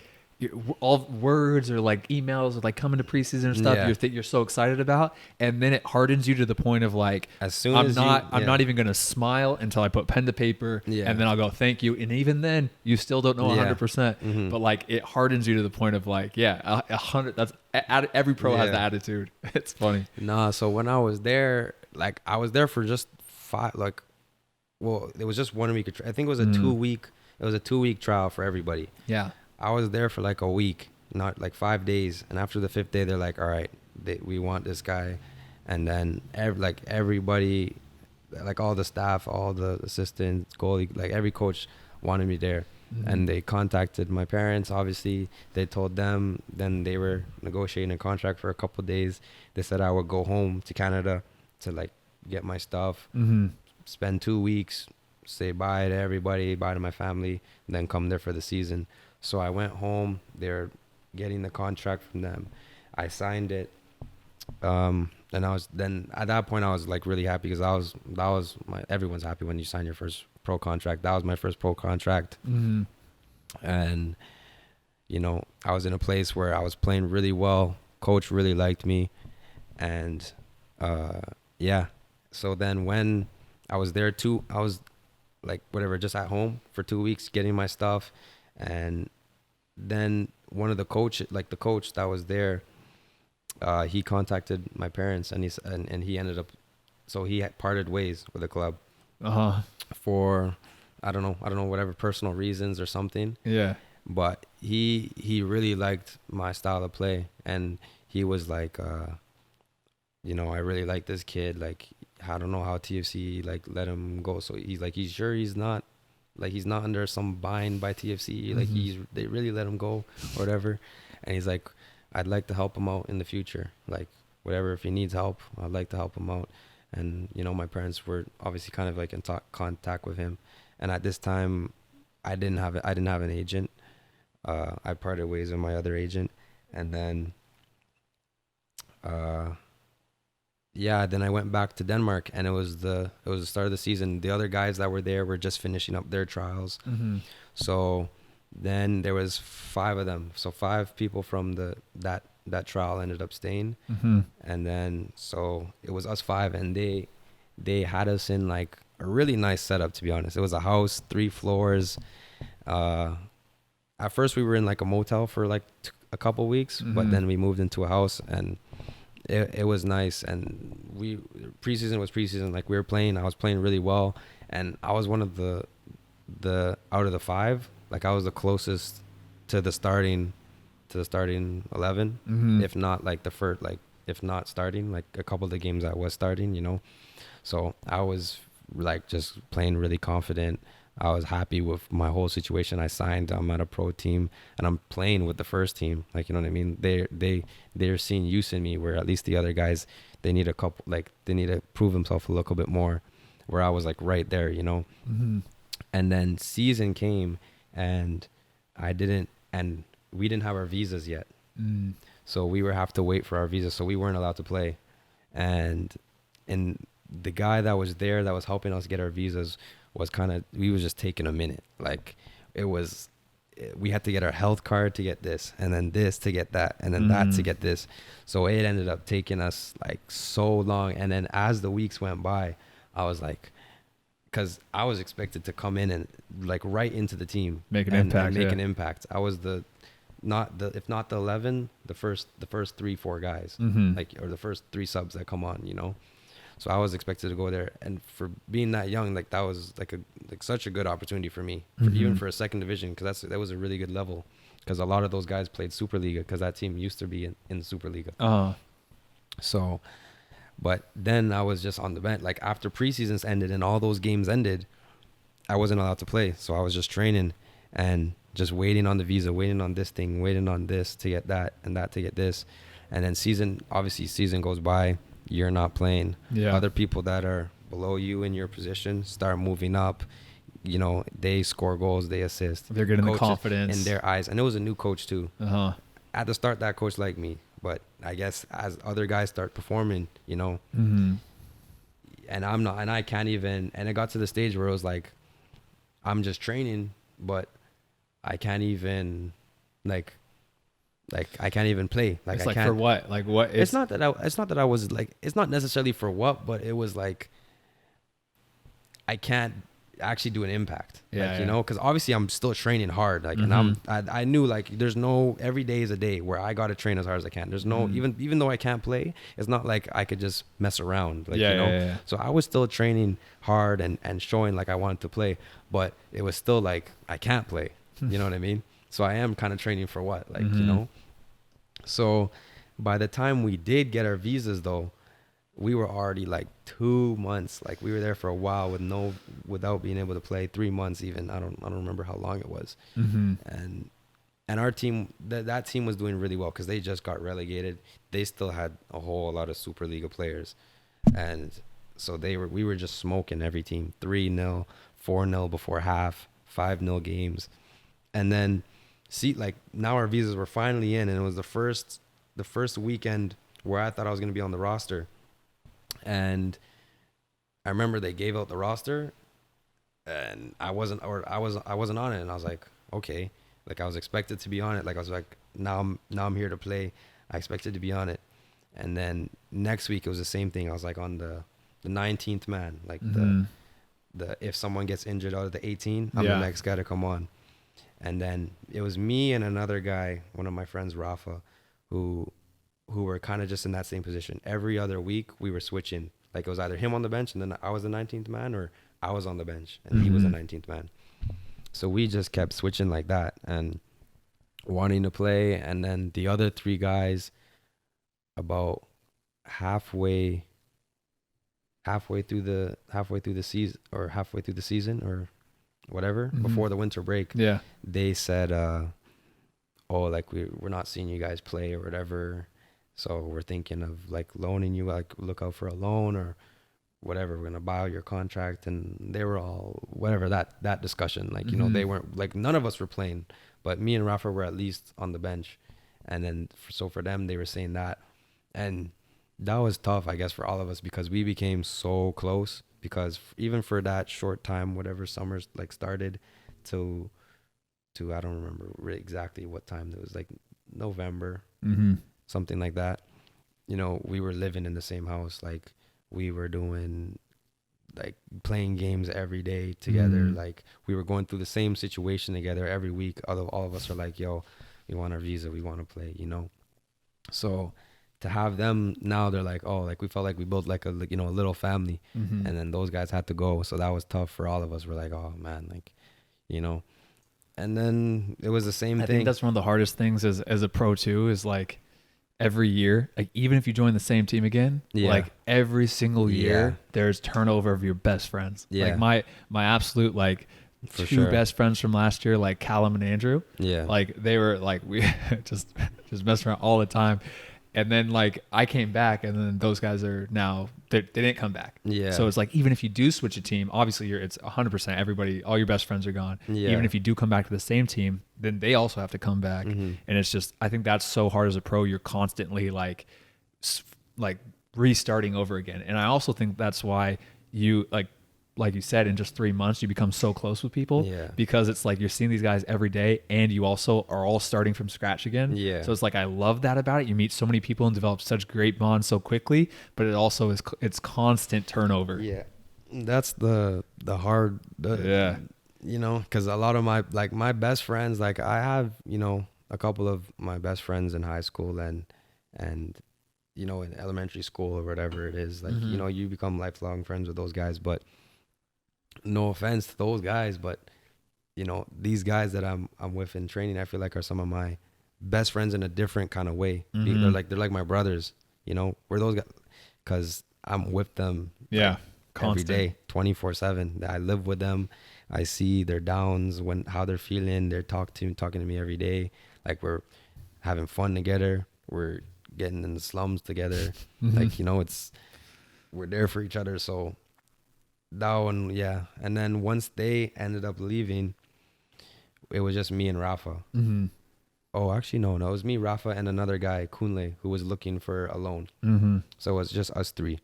all words or like emails or like coming to preseason and stuff you're so excited about, and then it hardens you to the point of like, as soon I'm as not even gonna smile until I put pen to paper, and then I'll go thank you, and even then you still don't know 100%, but like it hardens you to the point of like 100. That's every pro has the attitude. It's funny. Nah, so when I was there, like I was there for just it was just 1 week. I think it was a 2 week. It was a 2 week trial for everybody. Yeah. I was there for like a week, not like 5 days. And after the 5th day, they're like, all right, we want this guy. And then everybody, like all the staff, all the assistants, goalie, like every coach wanted me there. Mm-hmm. And they contacted my parents. Obviously, they told them. Then they were negotiating a contract for a couple of days. They said I would go home to Canada to like get my stuff, spend 2 weeks, say bye to everybody, bye to my family, and then come there for the season. So I went home. They're getting the contract from them. I signed it. And at that point I was like really happy because everyone's happy when you sign your first pro contract. That was my first pro contract. Mm-hmm. And you know, I was in a place where I was playing really well. Coach really liked me. And so then when I was there too, I was like just at home for 2 weeks getting my stuff. And then one of the coach that was there, he contacted my parents, and he ended up, so he had parted ways with the club for I don't know whatever personal reasons or something. Yeah. But he really liked my style of play, and he was like, you know, I really like this kid. Like I don't know how TFC like let him go. So he's like, he's sure he's not. Like he's not under some bind by TFC. Like they really let him go or whatever. And he's like, I'd like to help him out in the future. Like whatever, if he needs help, I'd like to help him out. And you know, my parents were obviously kind of like in contact with him. And at this time, I didn't have an agent. I parted ways with my other agent, and then then I went back to Denmark, and it was the start of the season. The other guys that were there were just finishing up their trials. Mm-hmm. So then there was 5 of them. So 5 people from that trial ended up staying. Mm-hmm. And then so it was us 5, and they had us in like a really nice setup, to be honest. It was a house, 3 floors. At first we were in like a motel for like a couple weeks, but then we moved into a house, and it was nice. And preseason was preseason. Like we were playing, I was playing really well, and I was one of the out of the 5, like I was the closest to the starting 11, if not like the first, like if not starting, like a couple of the games I was starting, you know. So I was like just playing really confident. I was happy with my whole situation. I'm at a pro team, and I'm playing with the first team. Like, you know what I mean? They're seeing use in me, where at least the other guys, they need to prove themselves a little bit more, where I was like right there, you know? Mm-hmm. And then season came, and we didn't have our visas yet. Mm. So we would have to wait for our visas. So we weren't allowed to play. And the guy that was there that was helping us get our visas we was just taking a minute. Like we had to get our health card to get this, and then this to get that, and then that to get this. So it ended up taking us like so long. And then as the weeks went by, I was like, because I was expected to come in and like right into the team, make an impact. I was if not the 11, the first 3-4 guys, like, or the first 3 subs that come on, you know. So I was expected to go there, and for being that young, like that was like such a good opportunity for me, even for a second division, because that was a really good level, because a lot of those guys played Superliga, because that team used to be in the Superliga. So, but then I was just on the bench. Like after preseasons ended and all those games ended, I wasn't allowed to play, so I was just training and just waiting on the visa, waiting on this thing, waiting on this to get that, and that to get this, and then season goes by. You're not playing. Yeah. Other people that are below you in your position start moving up. You know, they score goals, they assist. They're getting the Coaches confidence in their eyes. And it was a new coach too. Uh-huh. At the start, that coach liked me, but I guess as other guys start performing, you know, Mm-hmm. and I'm not, and I can't even, and it got to the stage where it was like, I'm just training, but I can't even, like I can't even play. Like It's I like can't. for what? Like what? It's not that I was like, it's not necessarily for what, but it was like, I can't actually do an impact. Yeah, Like, yeah. you know, because obviously I'm still training hard. Like, Mhm. and I knew like there's no, every day is a day where I got to train as hard as I can. There's no, Mhm. even though I can't play, it's not like I could just mess around. Like, Yeah, you know, yeah, yeah. so I was still training hard and showing like I wanted to play, but it was still like, I can't play. You know what I mean? So I am kind of training for what? Like, you Mhm. know? So by the time we did get our visas though, we were already like 2 months. Like we were there for a while without being able to play. 3 months even. I don't remember how long it was. Mhm. And our team, that team was doing really well because they just got relegated. They still had a whole lot of Superliga players, and so we were just smoking every team. 3-0, 4-0 before half, 5-0 games, and then like now our visas were finally in, and it was the first weekend where I thought I was going to be on the roster. And I remember they gave out the roster and I wasn't on it, and I was like, okay, like I was expected to be on it. Like I was like, now I'm here to play. I expected to be on it. And then next week it was the same thing. I was like on the 19th man, like Mhm. the if someone gets injured out of the 18, I'm Yeah. the next guy to come on. And then it was me and another guy, one of my friends, Rafa, who were kind of just in that same position. Every other week we were switching. Like it was either him on the bench and then I was the 19th man, or I was on the bench and he was the Mhm. 19th man. So we just kept switching like that and wanting to play. And then the other three guys, about halfway through the season or whatever, Mhm. before the winter break, Yeah. they said, oh, like we're not seeing you guys play or whatever, so we're thinking of like loaning you, like look out for a loan or whatever, we're gonna buy out your contract. And they were all whatever, that discussion, like, you know, Mhm. they weren't like, none of us were playing, but me and Rafa were at least on the bench. And then so for them, they were saying that, and that was tough, I guess, for all of us, because we became so close, because even for that short time, whatever summers like started to I don't remember exactly what time, it was like November, Mhm. something like that. You know, we were living in the same house. Like we were doing, like playing games every day together. Mhm. Like we were going through the same situation together every week. Although all of us are like, yo, we want our visa, we want to play, you know? So to have them now, they're like, oh, like we felt like we built like a, you know, a little family. Mhm. And then those guys had to go. So that was tough for all of us. We're like, oh man, like, you know, and then it was the same I thing. think that's one of the hardest things as a pro too, is like every year, like even if you join the same team again, Yeah. like every single year Yeah. there's turnover of your best friends. Yeah. Like my absolute like For two sure. best friends from last year, like Callum and Andrew. Yeah. Like they were like, we just messing around all the time. And then like I came back, and then those guys are now they didn't come back. Yeah. So it's like, even if you do switch a team, obviously it's 100%. Everybody, all your best friends are gone. Yeah. Even if you do come back to the same team, then they also have to come back. Mhm. And it's just, I think that's so hard as a pro. You're constantly like restarting over again. And I also think that's why you like you said, in just 3 months, you become so close with people. Yeah. Because it's like you're seeing these guys every day, and you also are all starting from scratch again. Yeah. So it's like, I love that about it. You meet so many people and develop such great bonds so quickly, but it also is, it's constant turnover. Yeah. That's the hard, Yeah. you know, because a lot of my best friends, like I have, you know, a couple of my best friends in high school and you know, in elementary school or whatever it is, like, Mhm. you know, you become lifelong friends with those guys. But no offense to those guys, but you know, these guys that I'm with in training, I feel like are some of my best friends in a different kind of way. Mhm. They're like my brothers, you know. We're those guys because I'm with them. Yeah. Like, Constant. every day, 24/7. I live with them. I see their downs, how they're feeling. They're talking to me every day. Like we're having fun together. We're getting in the slums together. Mhm. Like, you know, we're there for each other. So that one, yeah. And then once they ended up leaving, it was just me and Rafa. Mm-hmm. Oh, actually, no. It was me, Rafa, and another guy, Kunle, who was looking for a loan. Mm-hmm. So it was just us three.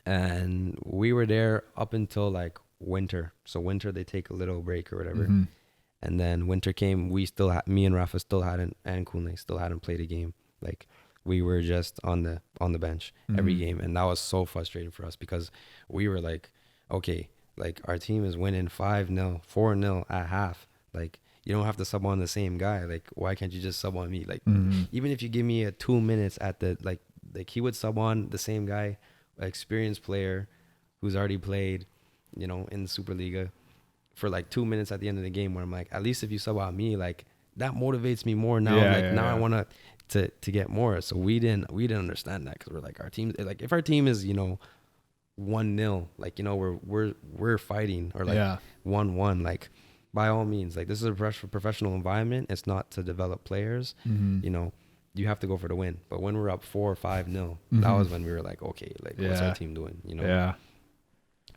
And we were there up until like winter. So winter, they take a little break or whatever. Mm-hmm. And then winter came. Me and Rafa still hadn't, and Kunle still hadn't played a game. Like we were just on the bench every Mm-hmm. game. And that was so frustrating for us because we were like, okay, like our team is winning 5-0, 4-0 at half. Like, you don't have to sub on the same guy. Like, why can't you just sub on me? Like, Mm-hmm. even if you give me a 2 minutes at the like he would sub on the same guy, an experienced player who's already played, in the Superliga for like 2 minutes at the end of the game. Where I'm like, at least if you sub on me, like that motivates me more now. Yeah, Like yeah, now yeah. I want to get more. So we didn't understand that because we're like our team. Like if our team is 1-0, like we're fighting or like Yeah. 1-1, like by all means, like this is a professional environment. It's not to develop players. Mm-hmm. You have to go for the win. But when we're up 4 or 5-0, that Mhm. was when we were like, okay, like what's Yeah. our team doing? Yeah.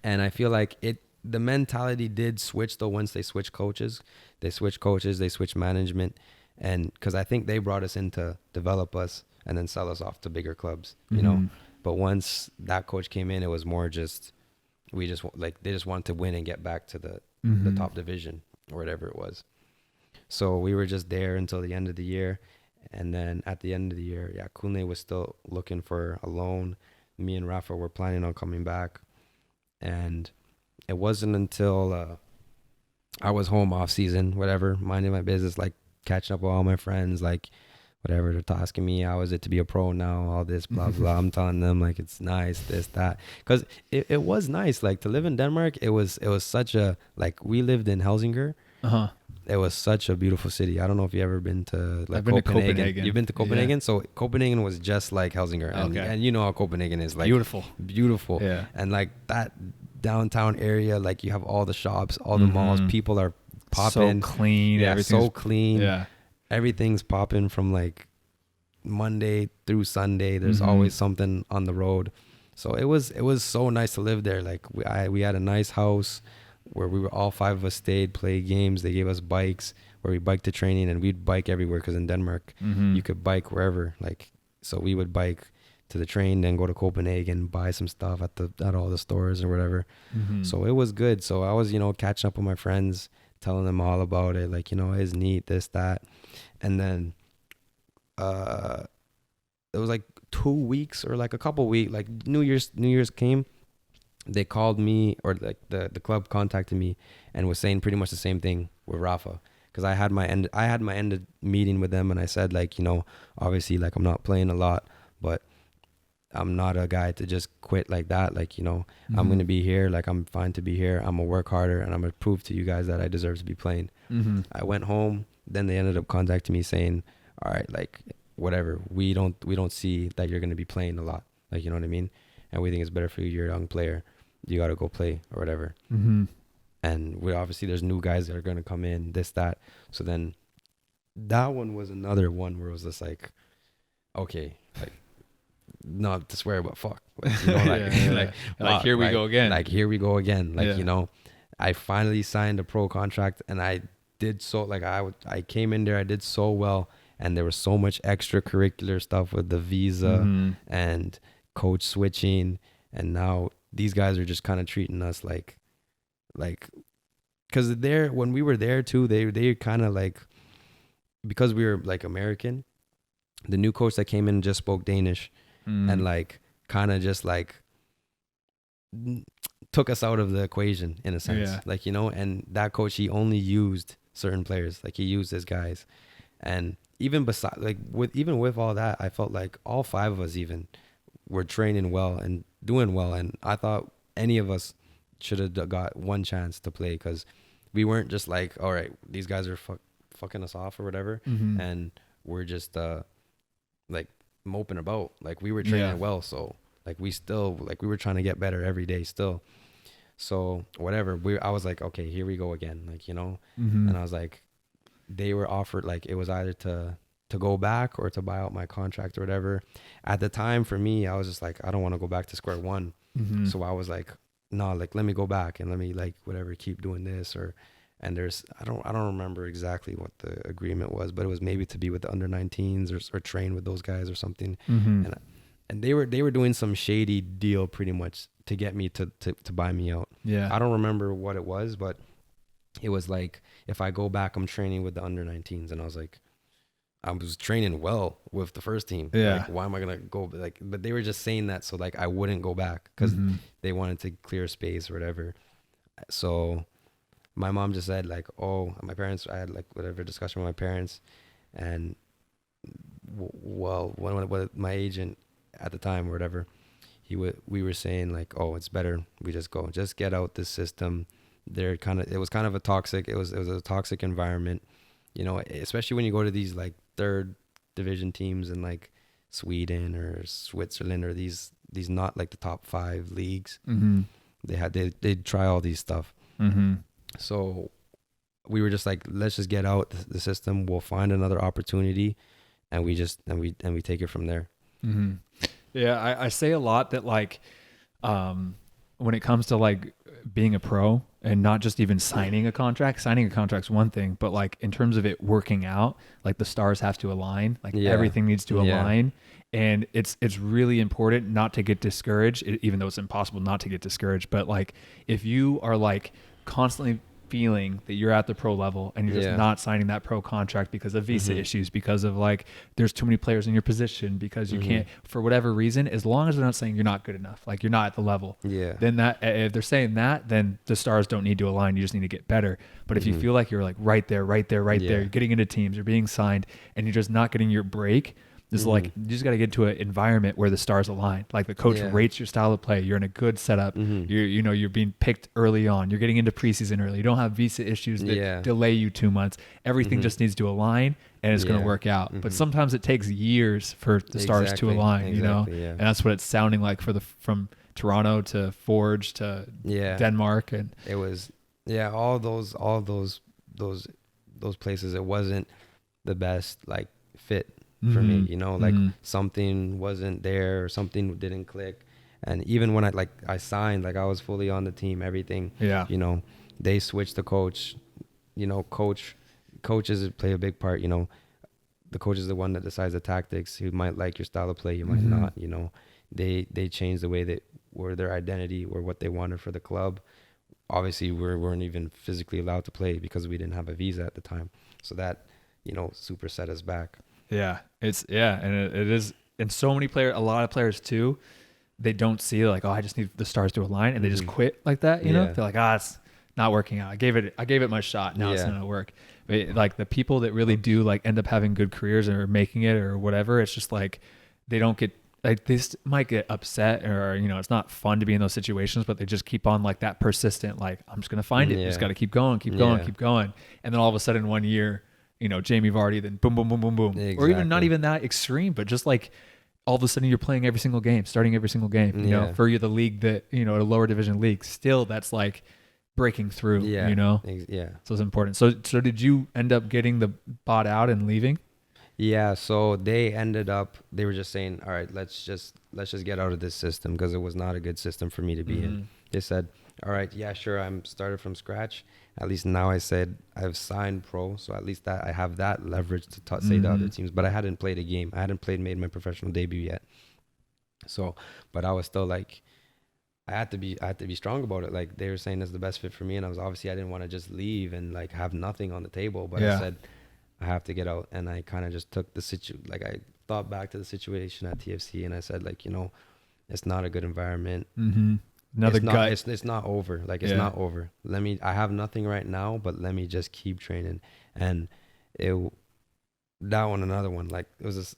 And I feel like the mentality did switch though once they switched coaches. They switched management, and because I think they brought us in to develop us and then sell us off to bigger clubs, Mhm. But once that coach came in, it was more just they just wanted to win and get back to the Mhm. top division or whatever it was. So we were just there until the end of the year. And then at the end of the year, yeah, Kunle was still looking for a loan. Me and Rafa were planning on coming back. And it wasn't until I was home off season, whatever, minding my business, like catching up with all my friends, like whatever, they're asking me how is it to be a pro now, all this, blah, blah. I'm telling them like it's nice, this, that. Because it was nice. Like to live in Denmark, it was such a, like we lived in Helsinger. Uh-huh. It was such a beautiful city. I don't know if you ever been to like I've been to Copenhagen. Copenhagen. You've been to Copenhagen? Yeah. So Copenhagen was just like Helsinger. And, Okay. and you know how Copenhagen is, like Beautiful. beautiful. Yeah. And like that downtown area, like you have all the shops, all the malls, Mhm. people are popping. So clean. Yeah, Everything's so clean. Yeah. Everything's popping from like Monday through Sunday. There's Mhm. always something on the road. So it was so nice to live there. Like we had a nice house where we were all 5 of us stayed, played games. They gave us bikes where we biked to training, and we'd bike everywhere because in Denmark Mhm. you could bike wherever. Like so we would bike to the train, then go to Copenhagen, buy some stuff at all the stores or whatever. Mhm. So it was good. So I was catching up with my friends, telling them all about it. Like it's neat, this, that, and then it was like 2 weeks or like a couple weeks, like New Year's came. They called me, or like the club contacted me and was saying pretty much the same thing with Rafa, because I had my ended meeting with them, and I said like obviously like I'm not playing a lot, but I'm not a guy to just quit like that. Like I'm Mhm. gonna be here. Like I'm fine to be here. I'm gonna work harder, and I'm gonna prove to you guys that I deserve to be playing. Mhm. I went home. Then they ended up contacting me saying, all right, like whatever, we don't see that you're going to be playing a lot. Like, you know what I mean? And we think it's better for you. You're a young player. You got to go play or whatever. Mhm. And we obviously there's new guys that are going to come in, this, that. So then that one was another one where it was just like, okay, like not to swear, but fuck. Like, like, Yeah, like, like here we right? go again. Like here we go again. Like, Yeah. I finally signed a pro contract, and I did so, like I came in there, I did so well, and there was so much extracurricular stuff with the visa Mhm. and coach switching, and now these guys are just kind of treating us like because when we were there too, they kind of like, because we were like American, the new coach that came in just spoke Danish, Mhm. and like kind of just like took us out of the equation in a sense. Yeah. Like, and that coach, he only used certain players. Like he used his guys. And even beside, like with all that, I felt like all 5 of us even were training well and doing well. And I thought any of us should have got one chance to play, because we weren't just like, all right, these guys are fucking us off or whatever. Mhm. And we're just like moping about. Like we were training well. So like we were trying to get better every day still. So whatever, I was like, okay, here we go again. Like, Mhm. and I was like, they were offered, like it was either to go back or to buy out my contract or whatever. At the time for me, I was just like, I don't want to go back to square one. Mhm. So I was like, no, like let me go back and let me like whatever keep doing this or and there's I don't remember exactly what the agreement was, but it was maybe to be with the under 19s or train with those guys or something. Mm-hmm. And they were doing some shady deal pretty much to get me to buy me out. Yeah. I don't remember what it was, but it was like if I go back, I'm training with the under 19s, and I was like, I was training well with the first team. Yeah. Like, why am I gonna go? Like, but they were just saying that so like I wouldn't go back because Mm-hmm. they wanted to clear space or whatever. So my mom just said like, oh, my parents. I had like whatever discussion with my parents, and well, when my agent at the time or whatever, we were saying like, oh, it's better we just go, just get out this system. It was kind of a toxic. It was a toxic environment, you know, especially when you go to these like third division teams in like Sweden or Switzerland or these not like the top 5 leagues. Mm-hmm. They'd try all these stuff. Mm-hmm. So we were just like, let's just get out the system. We'll find another opportunity, and we take it from there. Mm-hmm. Yeah, I say a lot that like when it comes to like being a pro and not just even signing a contract's one thing, but like in terms of it working out, like the stars have to align, like everything needs to align. And it's really important not to get discouraged, even though it's impossible not to get discouraged. But like if you are like constantly feeling that you're at the pro level and you're just not signing that pro contract because of visa issues, because of like there's too many players in your position, because you can't, for whatever reason, as long as they're not saying you're not good enough, like you're not at the level, then that, if they're saying that, then the stars don't need to align. You just need to get better. But if you feel like you're like right there, you're getting into teams, you're being signed, and you're just not getting your break, this is like, you just got to get to an environment where the stars align. Like the coach rates your style of play. You're in a good setup. You're being picked early on. You're getting into preseason early. You don't have visa issues that delay you 2 months. Everything just needs to align, and it's going to work out. But sometimes it takes years for the stars to align, you know? And that's what it's sounding like from Toronto to Forge to Denmark. And it was, all those places, it wasn't the best like fit for me, you know, like something wasn't there or something didn't click. And even when I signed, like I was fully on the team, everything, you know, they switched the coach, you know, coaches play a big part, you know, the coach is the one that decides the tactics. He might like your style of play, you might not, you know, they changed the way that were their identity or what they wanted for the club. Obviously we weren't even physically allowed to play because we didn't have a visa at the time. So that, you know, super set us back. Yeah, and it is, and so many players, a lot of players too, they don't see like, oh, I just need the stars to align, and they just quit like that, you know? They're like, it's not working out. I gave it my shot. Now it's not gonna work. But like the people that really do like end up having good careers or making it or whatever, it's just like they don't get like, this might get upset, or you know, it's not fun to be in those situations, but they just keep on like that persistent, like I'm just gonna find it. Just got to keep going, keep going, and then all of a sudden 1 year, you know, Jamie Vardy, then boom, boom, boom, boom, boom. Exactly. Or even not even that extreme, but just like all of a sudden you're playing every single game, starting every single game, you know, for you, the league that, you know, a lower division league, still that's like breaking through, you know? So it's important. So did you end up getting the bought out and leaving? Yeah. So they were just saying, all right, let's just get out of this system because it was not a good system for me to be in. They said, all right, yeah, sure. I'm started from scratch. At least now I said I've signed pro. So at least that I have that leverage to say to other teams, but I hadn't played a game. I hadn't made my professional debut yet. So, but I was still like, I had to be strong about it. Like they were saying that's the best fit for me. And I didn't want to just leave and like have nothing on the table, but I said, I have to get out. And I kind of just took I thought back to the situation at TFC, and I said like, you know, it's not a good environment. It's not over. Like it's not over. I have nothing right now, but let me just keep training. And another one, like it was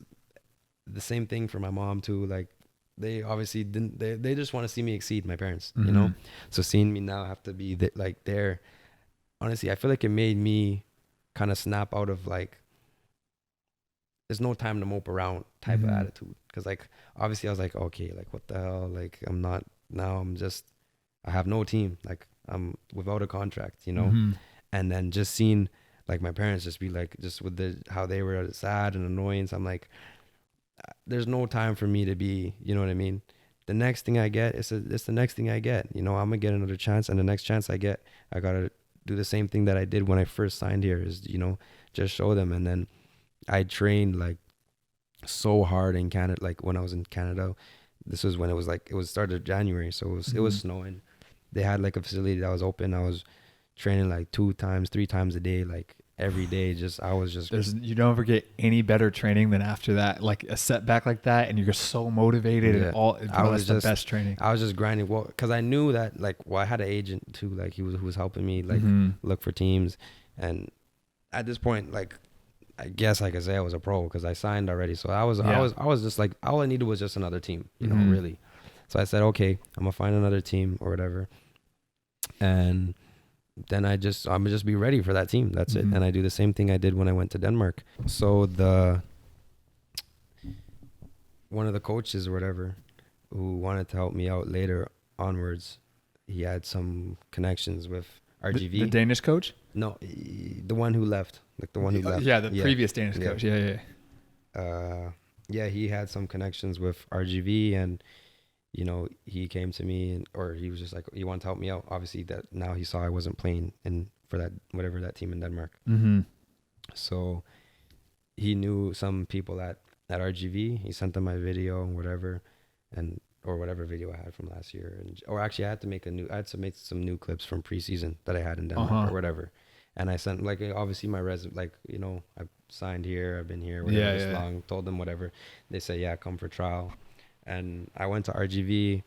the same thing for my mom too. Like they obviously they just want to see me exceed, my parents, you know? So seeing me now have to be there, honestly, I feel like it made me kind of snap out of like, there's no time to mope around type of attitude. Cause like, obviously I was like, okay, like what the hell? Like I have no team. Like I'm without a contract, you know? And then just seeing like my parents just be like, just with how they were sad and annoyance. I'm like, there's no time for me to be, you know what I mean? the next thing I get, it's the next thing I get. You know, I'm gonna get another chance, and the next chance I get, I gotta do the same thing that I did when I first signed here. Is, you know, just show them. And then I trained like so hard in Canada. Like when I was in Canada, this was when it was started January, so it was snowing. They had like a facility that was open. I was training like 2 times, 3 times a day, like every day. You don't ever get any better training than after that, like a setback like that, and you're so motivated. Yeah. And all, that's the best training. I was just grinding, well, because I knew that, like, well, I had an agent too, like who was helping me, like, look for teams. And at this point, like, I guess I could say I was a pro because I signed already. So I was just like, all I needed was just another team, you know, really. So I said, okay, I'm gonna find another team or whatever, and then I'm gonna just be ready for that team. That's it. And I do the same thing I did when I went to Denmark. So one of the coaches or whatever who wanted to help me out later onwards, he had some connections with RGV. The Danish coach? No, the one who left. Like the one who left. Yeah, the previous Danish coach. Yeah. Yeah, he had some connections with RGV, and you know, he came to me, or he was just like, he wanted to help me out. Obviously, that now he saw I wasn't playing for that team in Denmark. So he knew some people at RGV. He sent them my video and whatever, or whatever video I had from last year. Or actually, I had to make some new clips from preseason that I had in Denmark or whatever. And I sent, like, obviously my resume, like, you know, I signed here, I've been here, whatever, this long, told them whatever. They said, yeah, come for trial. And I went to RGV,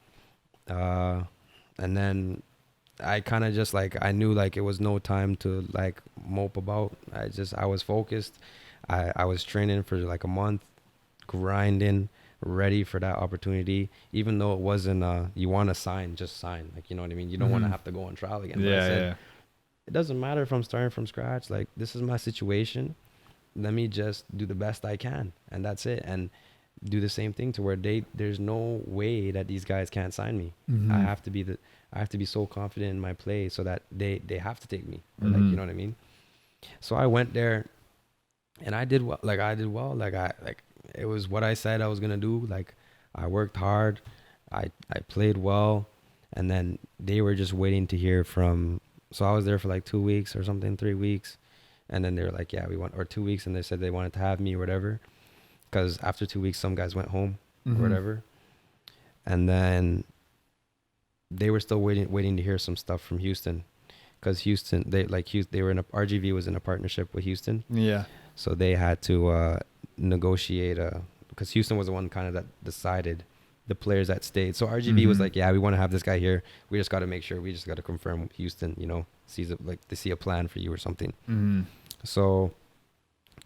and then I kind of just, like, I knew, like, it was no time to, like, mope about. I was focused. I was training for like a month, grinding, ready for that opportunity, even though it wasn't, you want to sign, just sign. Like, you know what I mean? You don't want to have to go on trial again. But I said, it doesn't matter if I'm starting from scratch. Like, this is my situation. Let me just do the best I can. And that's it. And do the same thing to where there's no way that these guys can't sign me. I have to be so confident in my play so that they have to take me. Or like, you know what I mean? So I went there and I did well. It was what I said I was going to do. Like, I worked hard. I played well. And then they were just waiting to hear from, so I was there for like 2 weeks or something, 3 weeks. And then they were like, yeah, or 2 weeks. And they said they wanted to have me or whatever. Because after 2 weeks, some guys went home or whatever. And then they were still waiting to hear some stuff from Houston. Because Houston, RGV was in a partnership with Houston. Yeah. So they had to negotiate, because Houston was the one kind of that decided the players that stayed. So RGV was like, yeah, we want to have this guy here. We just got to make sure, we just got to confirm Houston, you know, they see a plan for you or something. So,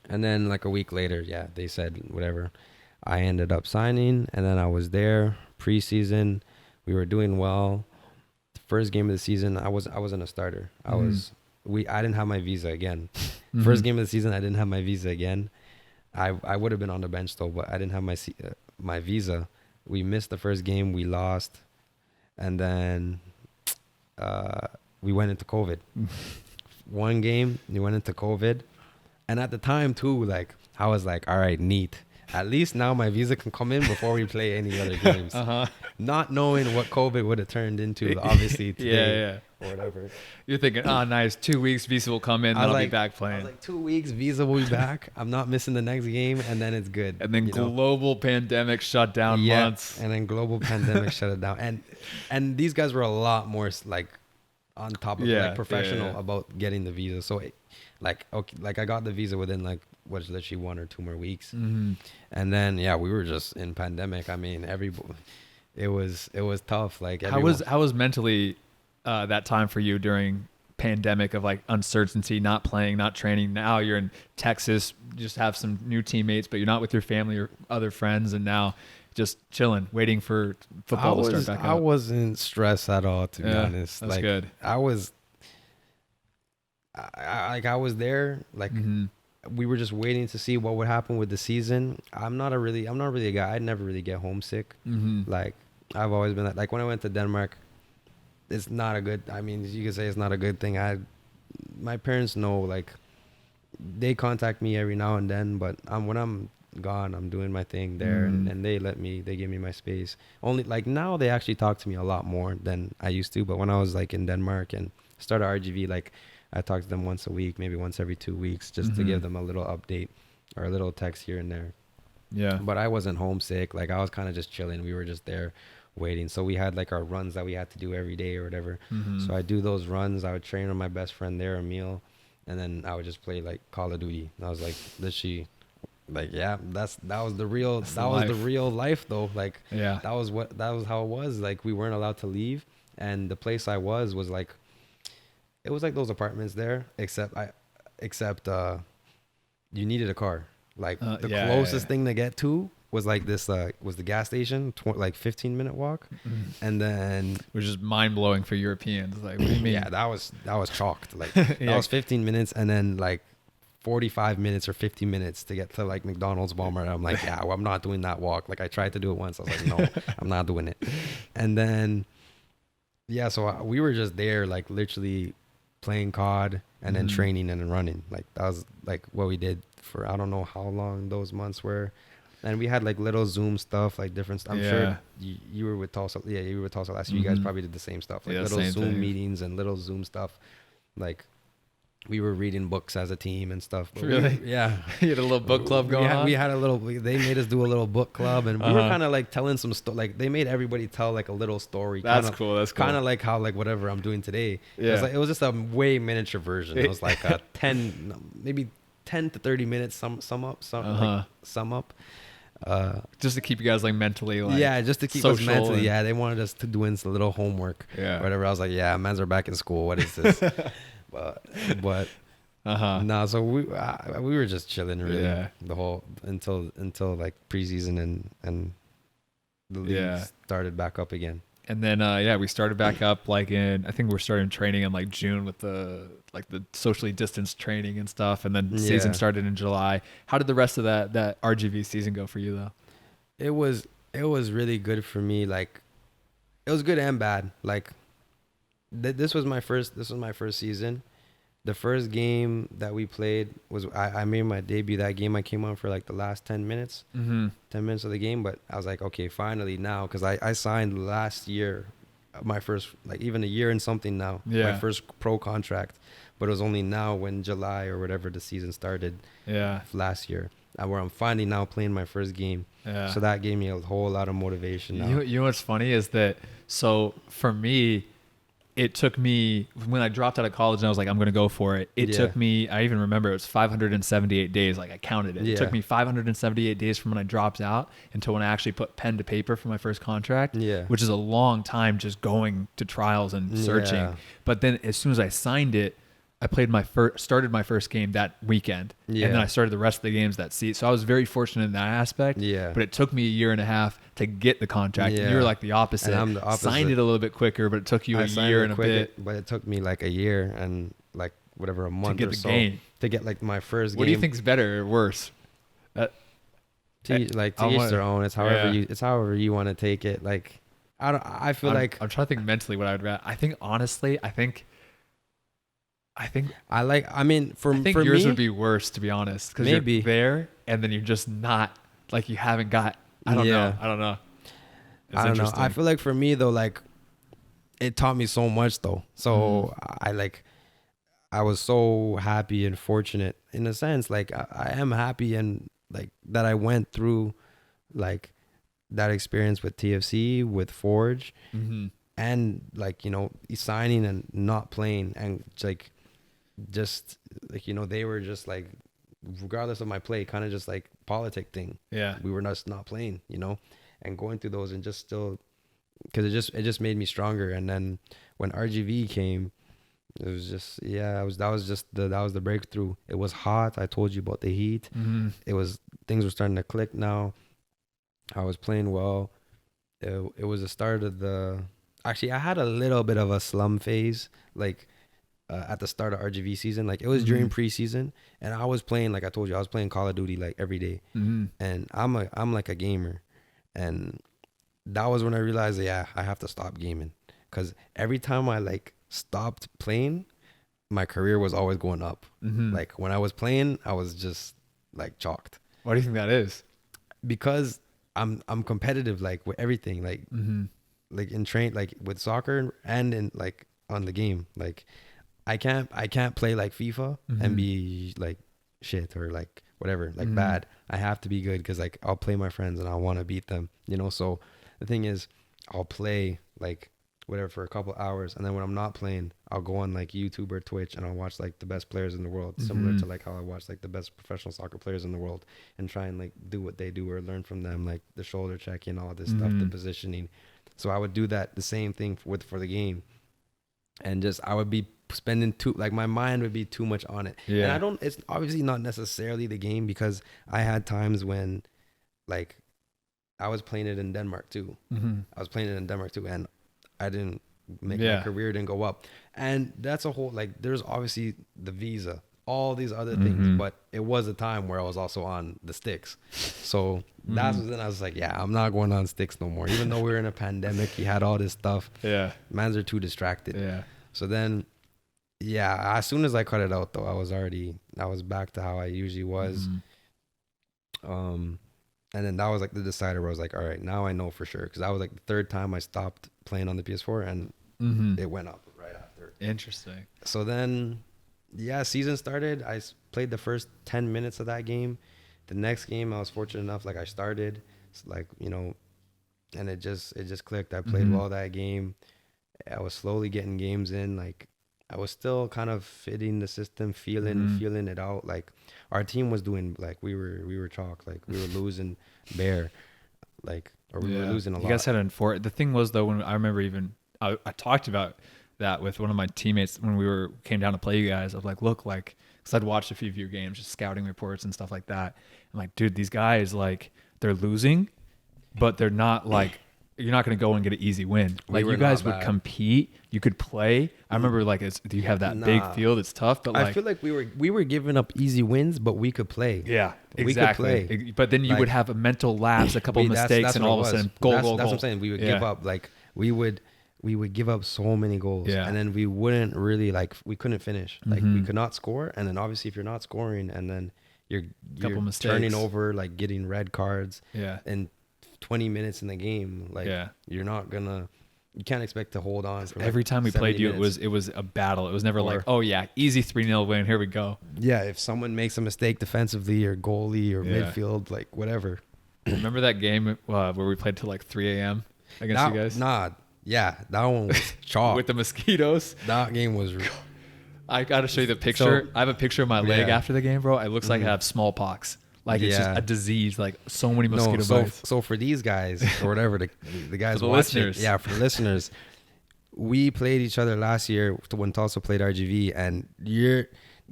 and then like a week later, yeah, they said whatever. I ended up signing, and then I was there preseason. We were doing well. The first game of the season, I wasn't a starter. I didn't have my visa again. First game of the season, I didn't have my visa again. I would have been on the bench though, but I didn't have my visa. We missed the first game. We lost, and then we went into COVID. One game, we went into COVID. And at the time too, like, I was like, all right, neat. At least now my visa can come in before we play any other games. Not knowing what COVID would have turned into, obviously, today or whatever. You're thinking, oh, nice, 2 weeks, visa will come in, and I'll be back playing. I was like, 2 weeks, visa will be back. I'm not missing the next game, and then it's good. And then global pandemic shut down months. And then global pandemic shut it down. And these guys were a lot more, like, on top of like professional about getting the visa. So I got the visa within like literally 1 or 2 more weeks. And then we were just in pandemic. I mean, it was tough. Like, how was mentally that time for you during pandemic of like uncertainty, not playing, not training? Now you're in Texas, you just have some new teammates, but you're not with your family or other friends, and now just chilling, waiting for football to start back up. I wasn't stressed at all, to be honest. That's good. I was there, like, we were just waiting to see what would happen with the season. I'm not really a guy. I'd never really get homesick. Like, I've always been like when I went to Denmark, it's not a good, I mean, you could say it's not a good thing. My parents know, like, they contact me every now and then, but when I'm gone. I'm doing my thing there, and they gave me my space. Only like now they actually talk to me a lot more than I used to. But when I was like in Denmark and started RGV, like I talked to them once a week, maybe once every 2 weeks, just to give them a little update or a little text here and there. Yeah. But I wasn't homesick. Like I was kind of just chilling. We were just there waiting. So we had like our runs that we had to do every day or whatever. So I do those runs. I would train with my best friend there, Emil, and then I would just play like Call of Duty. And I was like literally like, yeah, that was the real life though. Like Yeah. that was how it was. Like we weren't allowed to leave, and the place I was like, it was like those apartments there, except you needed a car. Like the closest thing to get to was like this was the gas station, like 15-minute walk. And then which is mind-blowing for Europeans. Like, what do you mean? Yeah, that was chalked. Like that was 15 minutes, and then like 45 minutes or 50 minutes to get to like McDonald's, Walmart. I'm like, yeah, well, I'm not doing that walk. Like I tried to do it once. I was like, no, I'm not doing it. And then yeah, so we were just there, like literally playing COD and then training and then running. Like that was like what we did for I don't know how long those months were. And we had like little Zoom stuff, like different stuff. I'm sure you were with Tulsa. Yeah, you were with Tulsa last year. You guys probably did the same stuff, like little Zoom meetings and little Zoom stuff. Like we were reading books as a team and stuff. Really? Yeah. You had a little book club going on? We had a little, they made us do a little book club, and we were kind of like telling some like they made everybody tell like a little story. That's cool. That's cool. Kind of like how like whatever I'm doing today. Yeah. It was just a way miniature version. It was like a 10 to 30 minutes sum up. Just to keep you guys like mentally like just to keep us mentally. Yeah, they wanted us to do a little homework. Yeah. Whatever. I was like, yeah, mans are back in school. What is this? but no, so we were just chilling really the whole until like preseason and the league started back up again. And then we started back up like I think we're starting training in like June with the socially distanced training and stuff, and then season started in July. How did the rest of that RGV season go for you though? It was really good for me. Like it was good and bad. Like this was my first season. The first game that we played was I made my debut that game. I came on for like the last 10 minutes of the game, but I was like, okay, finally now, because I signed last year, my first, like even a year and something now, my first pro contract, but it was only now when July or whatever the season started last year, where I'm finally now playing my first game. Yeah. So that gave me a whole lot of motivation now. You know what's funny is that, so for me, it took me, when I dropped out of college and I was like, I'm going to go for it. It took me, I even remember it was 578 days. Like I counted it. It took me 578 days from when I dropped out until when I actually put pen to paper for my first contract, which is a long time just going to trials and searching. Yeah. But then as soon as I signed it, I started my first game that weekend, and then I started the rest of the games that season. So I was very fortunate in that aspect. Yeah. But it took me a year and a half to get the contract. Yeah. And you're like the opposite. And I'm the opposite. Signed it a little bit quicker, but it took you a year and a bit. But it took me like a year and like whatever, a month or so to get like my first game. What do you think is better or worse? To each their own. It's however you want to take it. Like I feel like I'm trying to think mentally what I would rather. I think honestly, I think yours would be worse, to be honest, because you're there and then you're just not like, you haven't got, I don't know. It's I don't know. I feel like for me though, like it taught me so much though. So I was so happy and fortunate in a sense. Like I am happy and like that I went through like that experience with TFC, with Forge, and like, you know, signing and not playing, and like, just like, you know, they were just like, regardless of my play, kind of just like politic thing. Yeah, we were just not playing, you know, and going through those and just still, because it just made me stronger. And then when RGV came, it was just that was the breakthrough. It was hot. I told you about the heat. It was, things were starting to click now. I was playing well. It was the start of actually I had a little bit of a slum phase, like at the start of RGV season. Like it was during preseason, and I was playing, like I told you, I was playing Call of Duty like every day. And I'm like a gamer, and that was when I realized, I have to stop gaming, because every time I like stopped playing, my career was always going up. Like when I was playing, I was just like chalked. Why do you think that is? because I'm competitive, like with everything, like like in train, like with soccer and in like on the game, like I can't play like FIFA and be like shit or like whatever, like bad. I have to be good because like I'll play my friends and I want to beat them, you know. So the thing is, I'll play like whatever for a couple hours, and then when I'm not playing, I'll go on like YouTube or Twitch and I'll watch like the best players in the world, similar to like how I watch like the best professional soccer players in the world, and try and like do what they do or learn from them, like the shoulder checking, all this stuff, the positioning. So I would do that, the same thing for the game, and just I would be spending too, like my mind would be too much on it. And I don't, it's obviously not necessarily the game, because I had times when like I was playing it in Denmark too. I was playing it in Denmark too, and I didn't make my career didn't go up. And that's a whole, like, there's obviously the visa, all these other things, but it was a time where I was also on the sticks. So that's when I was like, yeah, I'm not going on sticks no more. Even though we were in a pandemic, you had all this stuff. Yeah. Mans are too distracted. Yeah. So then, yeah, as soon as I cut it out though, I was back to how I usually was. And then that was like the decider where I was like, all right, now I know for sure. Because that was like the third time I stopped playing on the PS4, and it went up right after. Interesting. So then, yeah, season started. I played the first 10 minutes of that game. The next game, I was fortunate enough, like I started, like, you know, and it just clicked. I played well that game. I was slowly getting games in. Like I was still kind of fitting the system, feeling it out. Like our team was doing, like we were chalk, like we were losing bare, like, or we were losing a lot. You guys had the thing was though, when I remember even I talked about that with one of my teammates when we came down to play you guys. I was like, look, like, because I'd watched a few of your games, just scouting reports and stuff like that. I'm like, dude, these guys, like, they're losing, but they're not like, you're not going to go and get an easy win. Like, you guys would compete. You could play. I remember, like, you have that big field. It's tough, but like, I feel like we were giving up easy wins, but we could play. Yeah, exactly. We could play. But then you would have a mental lapse, a couple of mistakes, and all of a sudden, goal. That's what I'm saying. We would give up. Like, we would give up so many goals, and then we wouldn't really, like, we couldn't finish. Like, we could not score, and then obviously if you're not scoring, and then you're turning over, like getting red cards, and 20 minutes in the game, like you're not gonna, you can't expect to hold on for every time we played you. It was a battle. It was never like, oh yeah, easy 3-0 win, here we go. Yeah, if someone makes a mistake defensively or goalie or midfield, like whatever. Remember that game where we played till like 3 a.m. against you guys? Yeah, that one was chalk. With the mosquitoes. That game was I gotta show you the picture. So, I have a picture of my leg after the game, bro. It looks like I have smallpox. Like, it's just a disease, like so many mosquito bites. So for these guys or whatever, the guys for the watching, listeners. For the listeners, we played each other last year when Tulsa played RGV, and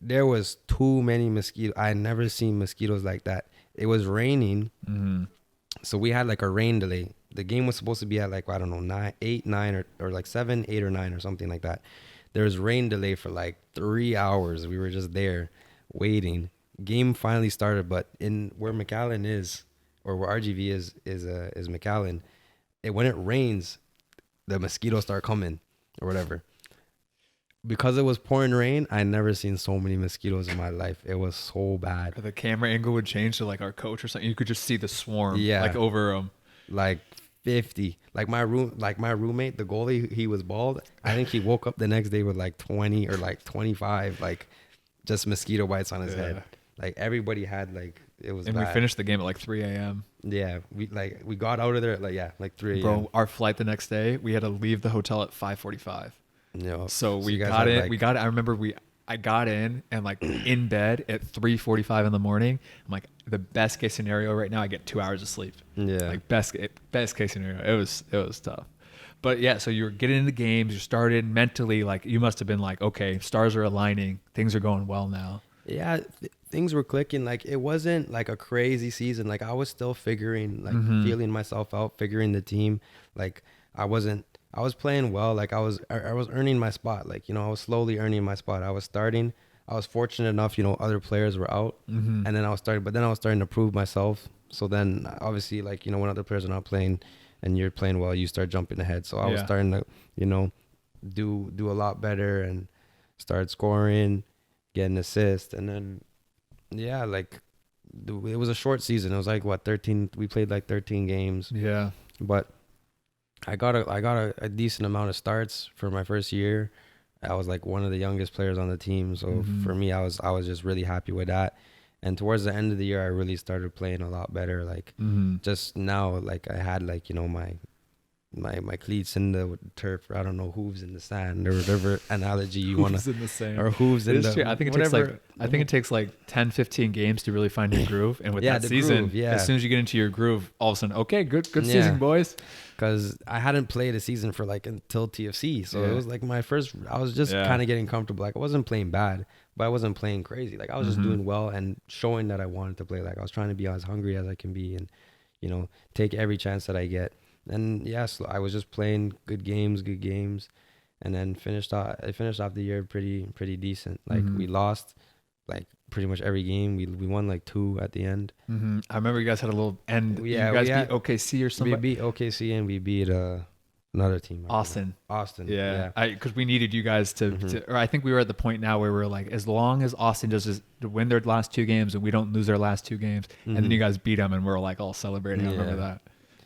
there was too many mosquitoes. I never seen mosquitoes like that. It was raining, so we had like a rain delay. The game was supposed to be at like, I don't know, 8, 9, or like 7, 8, or 9 or something like that. There was rain delay for like 3 hours. We were just there waiting. Game finally started, but in where McAllen is, or where RGV is McAllen, when it rains, the mosquitoes start coming or whatever. Because it was pouring rain, I never seen so many mosquitoes in my life. It was so bad. Or the camera angle would change to like our coach or something. You could just see the swarm, like over like 50. Like my roommate, the goalie, he was bald. I think he woke up the next day with like 20 or like 25, like just mosquito bites on his head. Like everybody had, like, it was and bad. We finished the game at like 3 a.m. Yeah, we got out of there at like 3 a.m. Bro, our flight the next day, we had to leave the hotel at 5:45. Yeah. So we got in. Like, I remember I got in and like in bed at 3:45 in the morning. I'm like, the best case scenario right now, I get 2 hours of sleep. Yeah. Like best case scenario. It was tough. But yeah, so you were getting into games. You started mentally, like, you must have been like, okay, stars are aligning. Things are going well now. Yeah, things were clicking. Like, it wasn't like a crazy season. Like, I was still figuring, like, feeling myself out, figuring the team. Like, I was playing well. Like, I was earning my spot. Like, you know, I was slowly earning my spot. I was starting. I was fortunate enough, you know, other players were out, and then I was starting to prove myself. So then, obviously, like, you know, when other players are not playing and you're playing well, you start jumping ahead. So I was starting to, you know, do a lot better and start scoring, get an assist, and then like it was a short season. It was like what 13. We played like 13 games. Yeah. But I got a decent amount of starts for my first year. I was like one of the youngest players on the team. So for me, I was just really happy with that. And towards the end of the year, I really started playing a lot better. Like just now, like I had like, you know, my cleats in the turf. I don't know, hooves in the sand or whatever analogy you want to. In the sand. Or hooves in the. True. I think it takes like 10, 15 games to really find your groove. And with Yeah, that the season, groove, yeah. as soon as you get into your groove, all of a sudden, okay, good Yeah. season, boys. Because I hadn't played a season for like until TFC. So Yeah. it was like my first, I was just kind of getting comfortable. Like I wasn't playing bad, but I wasn't playing crazy. Like I was just doing well and showing that I wanted to play. Like I was trying to be as hungry as I can be and, you know, take every chance that I get. And yes, I was just playing good games. And then I finished off the year pretty decent. Like we lost like pretty much every game. We won like 2 at the end. I remember you guys had a little end. Yeah, you guys beat OKC or something. We beat OKC and we beat another team. Austin. Yeah. Because we needed you guys to, or I think we were at the point now where we were like, as long as Austin does just win their last 2 games and we don't lose their last 2 games, and then you guys beat them and we're like all celebrating. I remember that.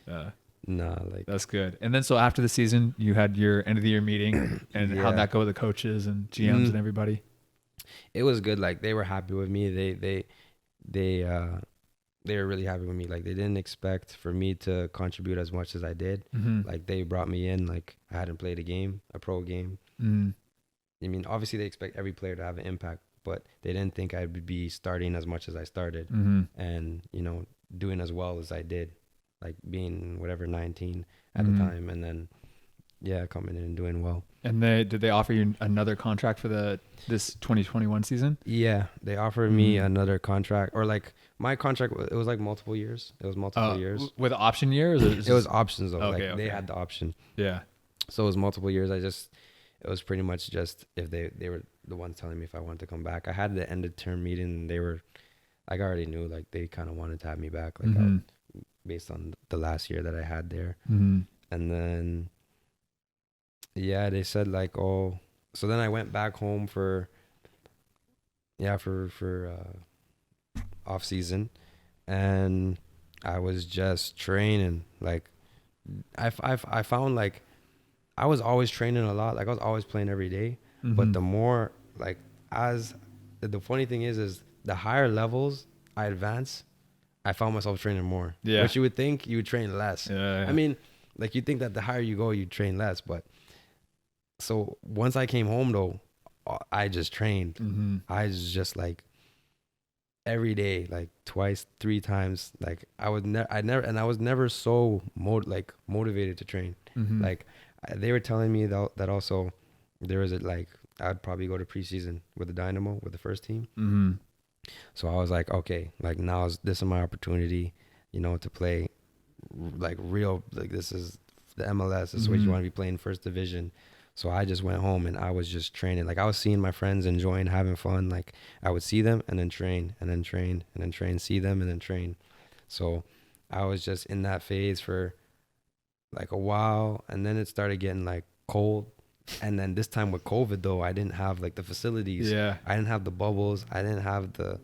Yeah. Nah, like that's good. And then so after the season, you had your end of the year meeting, and how'd that go with the coaches and GMs and everybody? It was good. Like they were happy with me. They were really happy with me. Like they didn't expect for me to contribute as much as I did. Like they brought me in like I hadn't played a pro game. I mean, obviously they expect every player to have an impact, but they didn't think I would be starting as much as I started and, you know, doing as well as I did, like being whatever 19 at the time. And then, coming in and doing well. And did they offer you another contract for this 2021 season? Yeah, they offered me another contract, or like my contract. It was like multiple years. It was multiple years with option years. It was options though. Okay, like they had the option. Yeah. So it was multiple years. It was pretty much just if they were the ones telling me if I wanted to come back. I had the end of term meeting. And they were, like I already knew like they kind of wanted to have me back, like based on the last year that I had there. And then. Yeah, they said like, oh, so then I went back home for off season, and I was just training. Like, I found like I was always training a lot. Like I was always playing every day, but the more like the funny thing is the higher levels I advance, I found myself training more. Yeah, which you would think you would train less. Yeah. I mean, like you think that the higher you go, you train less, but. So once I came home though, I just trained. I was just like every day, like twice, 3 times. Like I was never so motivated to train. Like they were telling me that also there was I'd probably go to preseason with the Dynamo with the first team. So I was like, okay, like this is my opportunity, you know, to play like real, like this is the MLS. This is what you want to be playing first division. So I just went home and I was just training. Like I was seeing my friends enjoying, having fun. Like I would see them and then train and then train and then train, see them and then train. So I was just in that phase for like a while. And then it started getting like cold. And then this time with COVID though, I didn't have like the facilities. Yeah. I didn't have the bubbles. I didn't have the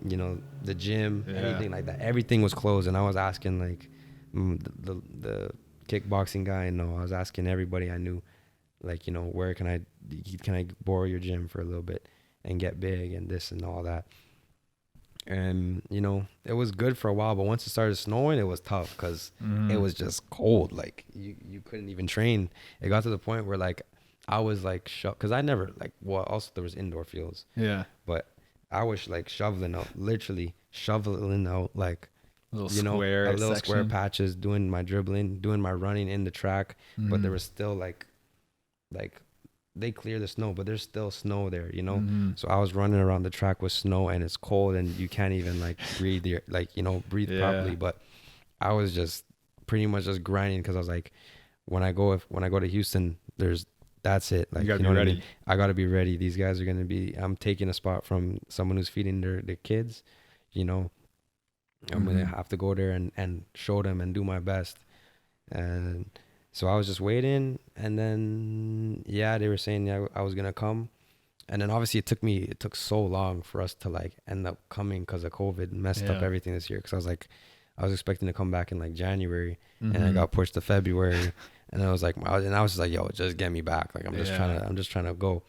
you know, the gym, anything like that. Everything was closed. And I was asking like the kickboxing guy, no, I was asking everybody I knew, like, you know, where can I borrow your gym for a little bit and get big and this and all that. And, you know, it was good for a while, but once it started snowing, it was tough because it was just cold. Like you couldn't even train. It got to the point where like I was like, because I never also there was indoor fields. Yeah. But I was like literally shoveling out like, a little square patches, doing my dribbling, doing my running in the track, but there was still like they clear the snow, but there's still snow there, you know. So I was running around the track with snow and it's cold and you can't even like breathe breathe properly. But I was just pretty much just grinding because I was like, when I go to Houston, that's it. Like, you know what I mean? I gotta be ready. These guys are gonna be. I'm taking a spot from someone who's feeding their kids, you know. I'm going to have to go there and show them and do my best. And so I was just waiting. And then, they were saying I was going to come. And then obviously it took so long for us to like end up coming because of COVID messed up everything this year. Cause I was expecting to come back in like January and I got pushed to February. And I was just like, yo, just get me back. Like, I'm just trying to go.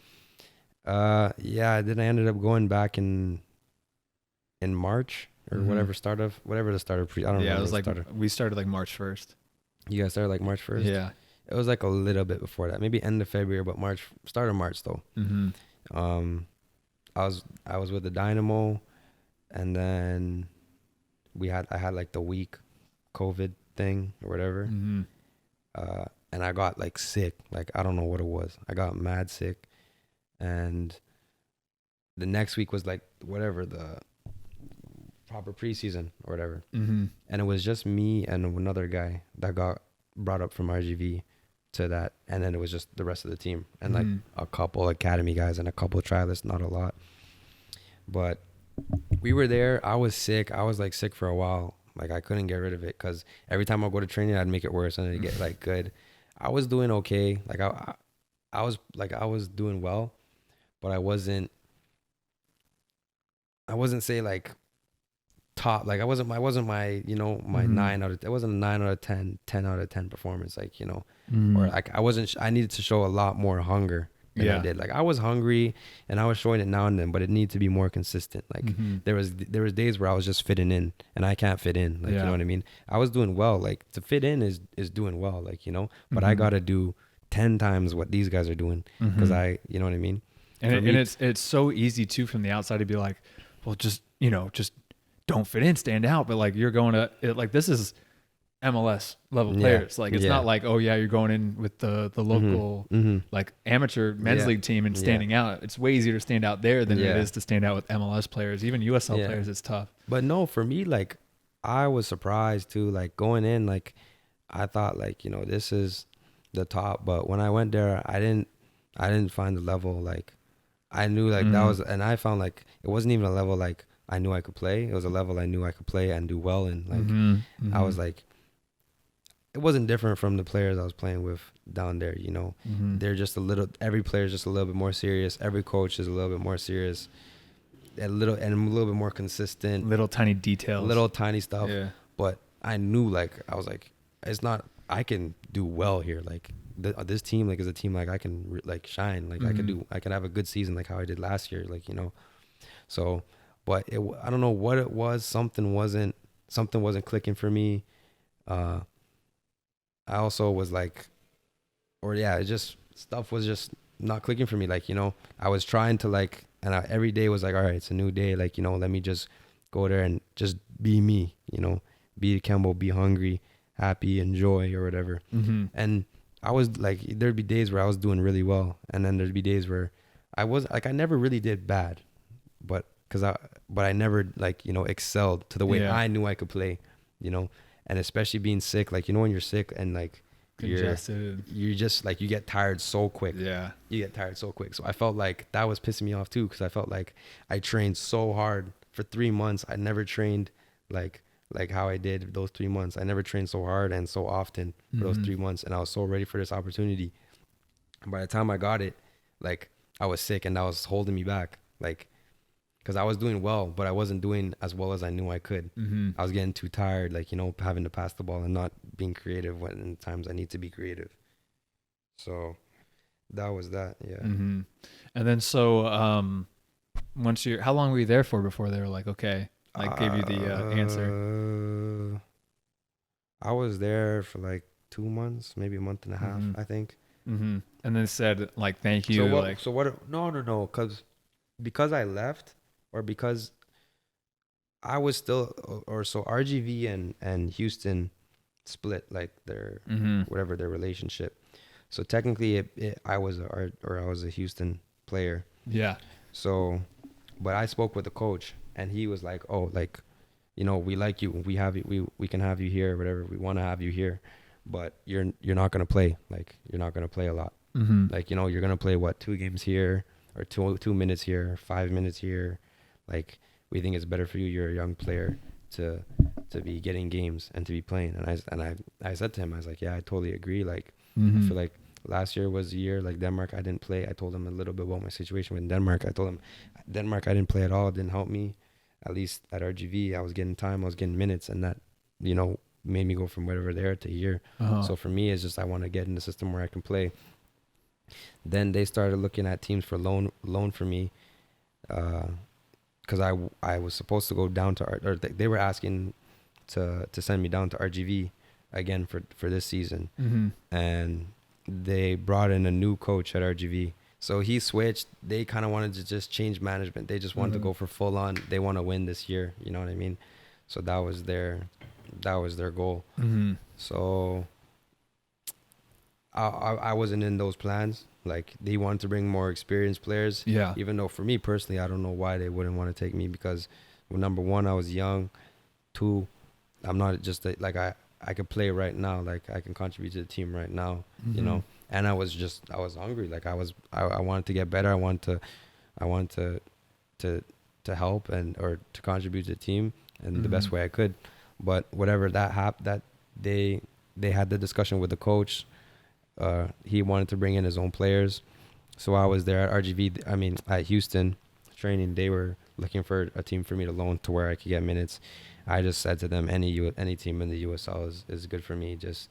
Yeah. Then I ended up going back in March or whatever the start of I don't know. Yeah, it was like, we started like March 1st. You guys started like March 1st? Yeah. It was like a little bit before that, maybe end of February, but start of March though. I was with the Dynamo, and then I had like the week COVID thing or whatever. And I got like sick. Like, I don't know what it was. I got mad sick. And the next week was like whatever, the proper preseason or whatever. And it was just me and another guy that got brought up from RGV to that. And then it was just the rest of the team and like a couple academy guys and a couple trialists, not a lot. But we were there. I was sick. I was like sick for a while. Like, I couldn't get rid of it because every time I go to training, I'd make it worse and it'd get like good. I was doing okay. Like, I was doing well, but I wasn't say like top. Like, I wasn't my, you know, my it wasn't a 9 out of 10, 10 out of 10 performance. Like, you know, or like I needed to show a lot more hunger than I did. Like, I was hungry and I was showing it now and then, but it needed to be more consistent. Like there was days where I was just fitting in and I can't fit in. Like, you know what I mean? I was doing well. Like, to fit in is doing well, like, you know, but I got to do 10 times what these guys are doing because you know what I mean? And it's so easy too from the outside to be like, well, just don't fit in, stand out. But like, you're going to like, this is MLS level players. Like, it's not like, oh yeah, you're going in with the local like amateur men's league team and standing out. It's way easier to stand out there than it is to stand out with MLS players. Even USL players, it's tough. But no, for me, like, I was surprised too. Like, going in, like, I thought like, you know, this is the top. But when I went there, I didn't find the level. Like, I knew like that was, and I found like it wasn't even a level like I knew I could play. It was a level I knew I could play and do well in. Like, I was like, it wasn't different from the players I was playing with down there, you know. They're just every player is just a little bit more serious. Every coach is a little bit more serious. A little bit more consistent. Little tiny details. Little tiny stuff. Yeah. But I knew, like, I was like, it's not, I can do well here. Like, this team, like, is a team, like, I can, like, shine. Like, I can have a good season, like, how I did last year, like, you know. So, but I don't know what it was. Something wasn't clicking for me. I also was like, it just, stuff was just not clicking for me. Like, you know, I was trying to like, and every day was like, all right, it's a new day. Like, you know, let me just go there and just be me, you know, be Kembo, be hungry, happy, enjoy or whatever. And I was like, there'd be days where I was doing really well. And then there'd be days where I was like, I never really did bad, but I never, like, you know, excelled to the way I knew I could play, you know. And especially being sick, like, you know, when you're sick and like congested, you're just like, you get tired so quick. Yeah. You get tired so quick. So I felt like that was pissing me off too. Cause I felt like I trained so hard for 3 months. I never trained like how I did those 3 months. I never trained so hard and so often for those 3 months. And I was so ready for this opportunity. And by the time I got it, like, I was sick and that was holding me back. Like, because I was doing well, but I wasn't doing as well as I knew I could. I was getting too tired, like, you know, having to pass the ball and not being creative when in times I need to be creative. So that was that, yeah. And then so how long were you there for before they were like, okay, like gave you the answer? I was there for like 2 months, maybe a month and a half, I think. And then said like, thank you. No, because I left. Or because I was still, so RGV and Houston split like their whatever their relationship. So technically, I was a Houston player. Yeah. So, but I spoke with the coach, and he was like, "Oh, like, you know, we like you. We have you. We can have you here. Whatever. We want to have you here, but you're not gonna play. Like, you're not gonna play a lot. Like, you know, you're gonna play 2 games here, or 2 minutes here, 5 minutes here." Like, we think it's better for you. You're a young player to be getting games and to be playing. And I said to him, I was like, yeah, I totally agree. Like, I feel like last year was the year, like Denmark, I didn't play. I told him a little bit about my situation with Denmark. I told him Denmark, I didn't play at all. It didn't help me. At least at RGV, I was getting time, I was getting minutes, and that, made me go from whatever there to here. So for me, it's just I want to get in the system where I can play. Then they started looking at teams for loan for me, because I was supposed to go down to, or they were asking to send me down to RGV again for this season. And they brought in a new coach at RGV. So he switched. They kind of wanted to just change management. They just wanted to go for full on. They want to win this year. You know what I mean? So that was their goal. So I wasn't in those plans. Like, they wanted to bring more experienced players. Yeah. Even though for me personally, I don't know why they wouldn't want to take me, because, well, number one, I was young. Two, I'm not just I could play right now. Like, I can contribute to the team right now, And I was hungry. Like, I wanted to get better. I wanted to help or to contribute to the team in the best way I could. But whatever that happened, that they had the discussion with the coach. He wanted to bring in his own players. So I was there at RGV, at Houston training. They were looking for a team for me to loan to where I could get minutes. I just said to them, any team in the USL is good for me. Just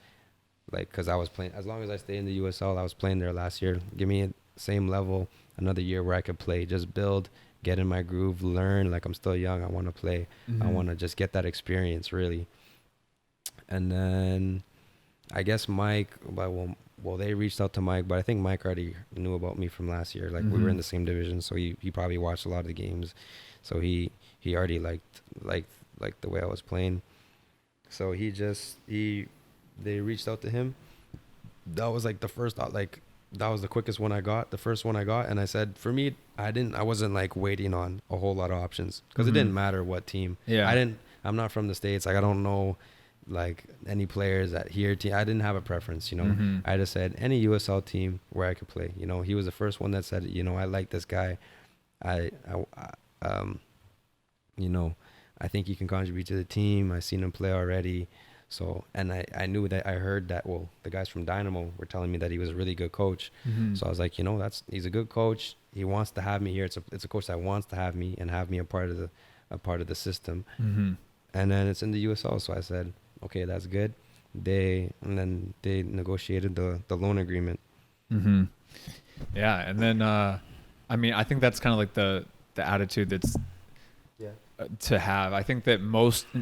like, because I was playing, as long as I stay in the USL, I was playing there last year. Give me the same level, another year where I could play, just build, get in my groove, learn. Like, I'm still young. I want to play. I want to just get that experience, really. And then I guess Mike, well, they reached out to Mike, but I think Mike already knew about me from last year. Like, we were in the same division, so he probably watched a lot of the games. So he already liked the way I was playing. So they reached out to him. That was like the first, that was the quickest one I got, the first one I got. And I said, for me, I wasn't like waiting on a whole lot of options, because it didn't matter what team. Yeah. I'm not from the States. Like, I don't know like any players at here. I didn't have a preference, I just said any USL team where I could play. He was the first one that said, I like this guy. I think he can contribute to the team. I've seen him play already. So, and I knew that, I heard that, well, the guys from Dynamo were telling me that he was a really good coach. So I was like, he's a good coach. He wants to have me here. It's a coach that wants to have me and have me a part of the system. And then it's in the USL. So I said, okay, that's good. They negotiated the loan agreement. Yeah. And then, I think that's kind of like the attitude that's, to have. I think that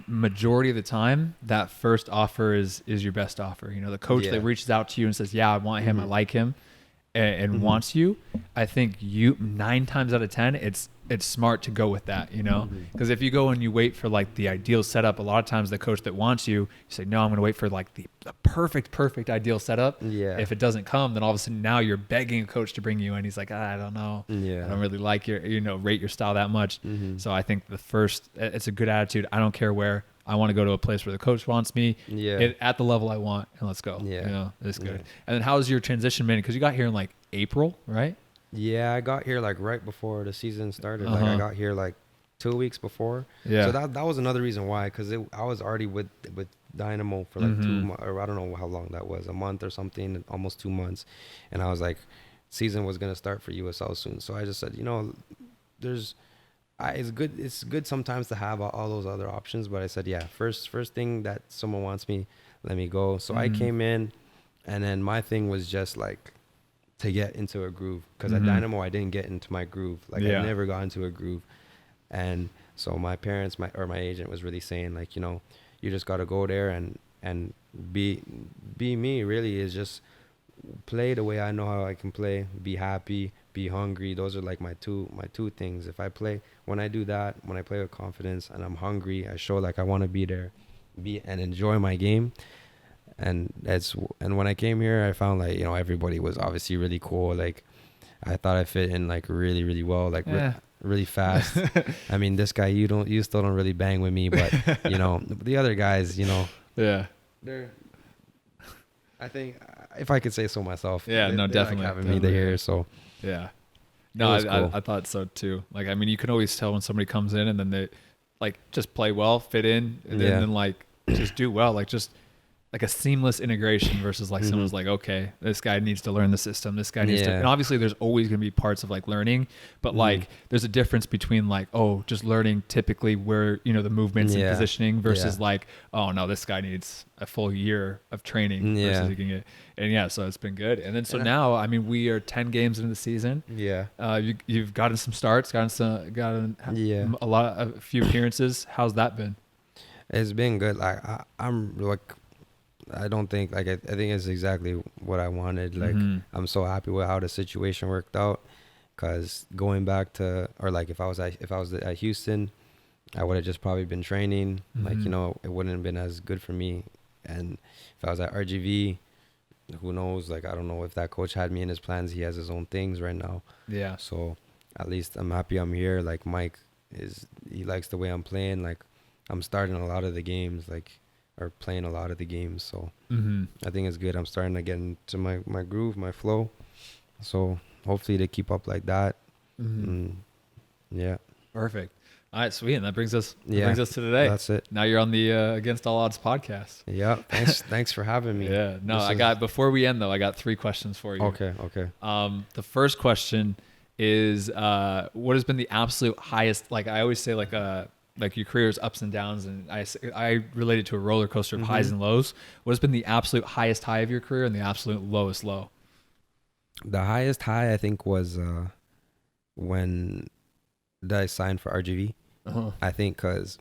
majority of the time, that first offer is your best offer. The coach that reaches out to you and says, yeah, I want him, I like him, and wants you. I think 9 times out of 10, it's smart to go with that, because if you go and you wait for like the ideal setup, a lot of times the coach that wants you say, no, I'm going to wait for like the perfect ideal setup. If it doesn't come, then all of a sudden now you're begging a coach to bring you in. He's like, I don't know. I don't really like rate your style that much. So I think it's a good attitude. I don't care where. I want to go to a place where the coach wants me at the level I want, and let's go. It's good. And then how's your transition been? Because you got here in like April, right? Yeah, I got here like right before the season started. Like, I got here like 2 weeks before. So that was another reason why, because I was already with Dynamo for like 2 months, or I don't know how long that was, a month or something, almost 2 months. And I was like, season was gonna start for USL soon. So I just said, it's good sometimes to have all those other options. But I said, yeah, first thing that someone wants me, let me go. So I came in, and then my thing was just like to get into a groove, because at Dynamo I didn't get into my groove. Like, I never got into a groove. And so my parents, my agent was really saying, like, you just got to go there and be me. Really, is just play the way I know how I can play, be happy, be hungry. Those are like my two things. When I do that, when I play with confidence and I'm hungry, I show like I want to be there, and enjoy my game. And when I came here, I found like, everybody was obviously really cool. Like, I thought I fit in like really, really well, like really fast. This guy, you still don't really bang with me, but the other guys, they're, I think, if I could say so myself, definitely like having me there. So no, cool. I thought so too. Like, you can always tell when somebody comes in and then they like just play well, fit in, and then like just do well, like just like a seamless integration versus like someone's like, okay, this guy needs to learn the system. This guy needs to, and obviously there's always going to be parts of like learning, but like there's a difference between like, oh, just learning typically where, you know, the movements and positioning versus like, oh no, this guy needs a full year of training versus he can get, and so it's been good. And then, so now, I mean, we are 10 games into the season. You've gotten some starts, gotten a few appearances. How's that been? It's been good. Like I'm like, I don't think like I think it's exactly what I wanted. Like I'm so happy with how the situation worked out. Cause going back to, or like if I was at Houston, I would have just probably been training. Like, you know, it wouldn't have been as good for me. And if I was at RGV, who knows? Like, I don't know if that coach had me in his plans. He has his own things right now. Yeah. So at least I'm happy I'm here. Like Mike he likes the way I'm playing. Like I'm starting a lot of the games, like, or playing a lot of the games. So I think it's good. I'm starting to get into my groove, my flow. So hopefully they keep up like that. Yeah. Perfect. All right, sweet. And that brings us to today. That's it. Now you're on the Against All Odds podcast. Yeah. Thanks for having me. Yeah. No, before we end though, I got 3 questions for you. Okay. The first question is, what has been the absolute highest, like I always say, like your career's ups and downs, and I relate it to a roller coaster of highs and lows. What has been the absolute highest high of your career and the absolute lowest low? The highest high, I think, was when I signed for RGV. I think because,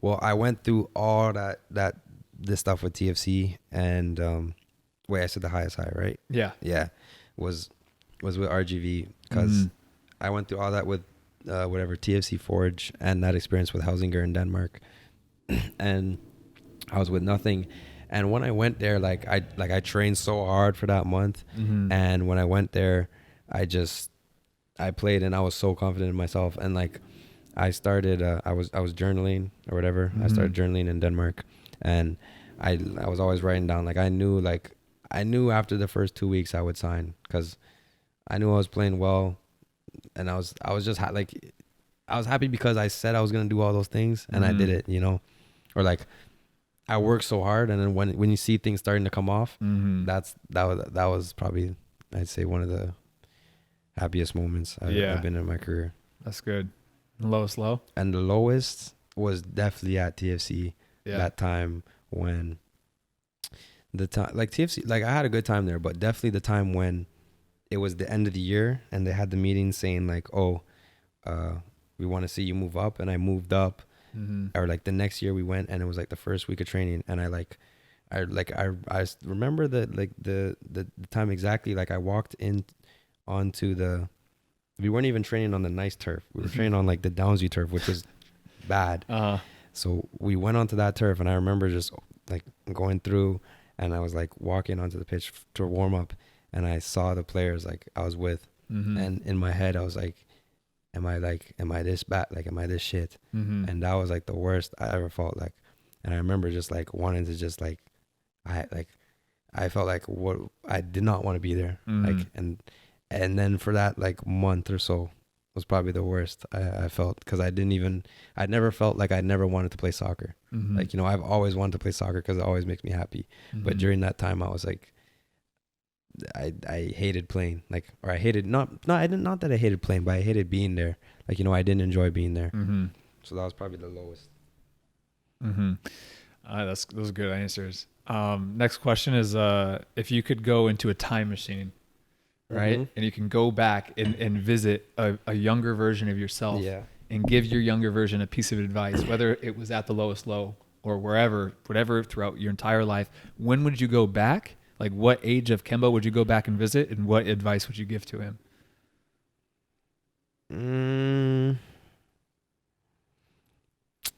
well, I went through all this stuff with TFC, and wait, I said the highest high, right? Yeah, was with RGV, because I went through all that with TFC Forge, and that experience with Helsinger in Denmark, and I was with nothing. And when I went there, I trained so hard for that month, and when I went there, I played, and I was so confident in myself, and like I started I was journaling or whatever. I started journaling in Denmark, and I was always writing down, like I knew after the first 2 weeks I would sign, because I knew I was playing well, and I was just I was happy because I said I was gonna do all those things, and I did it, you know, or like I worked so hard, and then when you see things starting to come off, that was probably, I'd say, one of the happiest moments I've been in my career. That's good. The lowest low? And the lowest was definitely at TFC. That time when TFC, like I had a good time there, but definitely the time when it was the end of the year and they had the meeting saying like, oh, we want to see you move up, and I moved up. Or like the next year we went, and it was like the first week of training, and I remember the time exactly. Like I walked in onto we weren't even training on the nice turf. We were training on like the Downsview turf, which was bad. So we went onto that turf, and I remember just like going through, and I was like walking onto the pitch to warm up, and I saw the players like I was with, and in my head I was like, am I this bad? Like, am I this shit? And that was like the worst I ever felt like. And I remember just like wanting to just like, I felt like what I did not want to be there. Like, and then for that like month or so was probably the worst I felt, because I'd never felt like I'd never wanted to play soccer. Like, you know, I've always wanted to play soccer because it always makes me happy. But during that time I was like, I hated playing, like, or I hated not that I hated playing, but I hated being there. Like, you know, I didn't enjoy being there. So that was probably the lowest. Those are good answers. Next question is, if you could go into a time machine, right, and you can go back and visit a younger version of yourself, and give your younger version a piece of advice, whether it was at the lowest low or whatever throughout your entire life, when would you go back? Like, what age of Kembo would you go back and visit, and what advice would you give to him?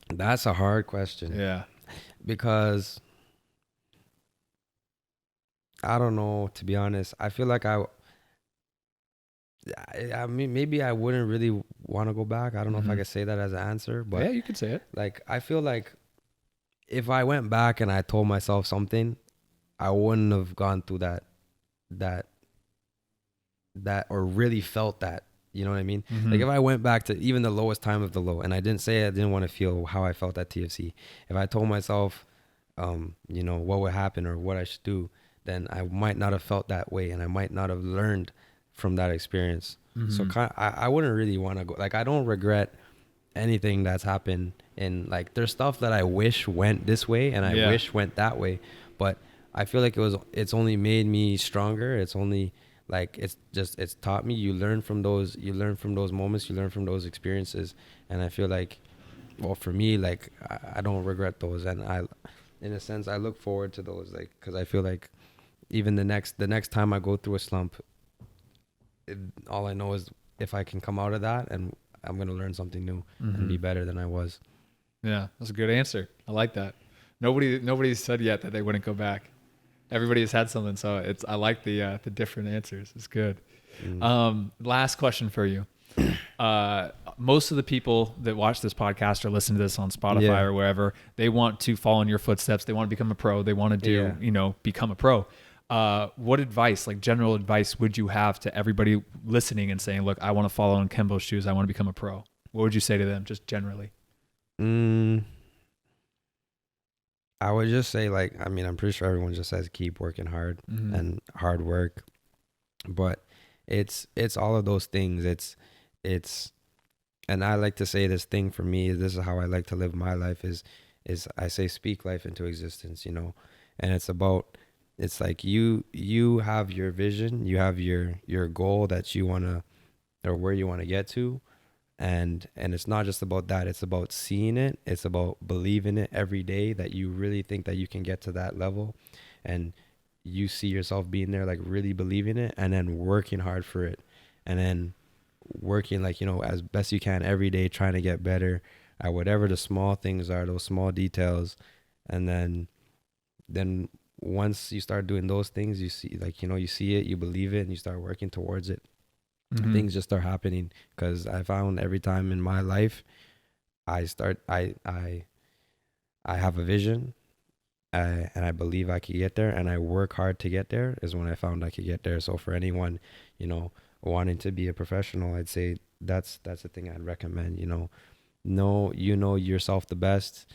That's a hard question. Yeah. Because I don't know, to be honest. I feel like I mean, maybe I wouldn't really want to go back. I don't know if I could say that as an answer, but yeah, you could say it. Like, I feel like if I went back and I told myself something, I wouldn't have gone through that or really felt that, you know what I mean? Like, if I went back to even the lowest time of the low, and I didn't say I didn't want to feel how I felt at TFC, if I told myself, what would happen or what I should do, then I might not have felt that way, and I might not have learned from that experience. So I wouldn't really want to go. Like, I don't regret anything that's happened. And like, there's stuff that I wish went this way and I wish went that way, but I feel like it's only made me stronger. It's only like, it's taught me. You learn from those moments, you learn from those experiences. And I feel like, well, for me, like, I don't regret those. And in a sense, I look forward to those, like, cause I feel like even the next time I go through a slump, all I know is if I can come out of that, and I'm going to learn something new and be better than I was. Yeah, that's a good answer. I like that. Nobody's said yet that they wouldn't go back. Everybody has had something, so I like the different answers. It's good. Last question for you. Most of the people that watch this podcast or listen to this on Spotify or wherever, they want to follow in your footsteps. They want to become a pro. They want to become a pro. What advice, like general advice, would you have to everybody listening and saying, look, I want to follow in Kembo's shoes. I want to become a pro. What would you say to them just generally? I would just say, like, I mean, I'm pretty sure everyone just says keep working hard and hard work, but it's all of those things. It's, and I like to say this thing for me, this is how I like to live my life is I say, speak life into existence, and it's like you have your vision, you have your goal that you want to, or where you want to get to. And it's not just about that. It's about seeing it. It's about believing it every day, that you really think that you can get to that level, and you see yourself being there, like really believing it, and then working hard for it, and then working like, as best you can every day, trying to get better at whatever the small things are, those small details. And then once you start doing those things, you see, like, you see it, you believe it, and you start working towards it. Things just start happening. Because I found every time in my life I have a vision, and I believe I could get there, and I work hard to get there, is when I found I could get there. So for anyone, wanting to be a professional, I'd say that's the thing I'd recommend. Know yourself the best.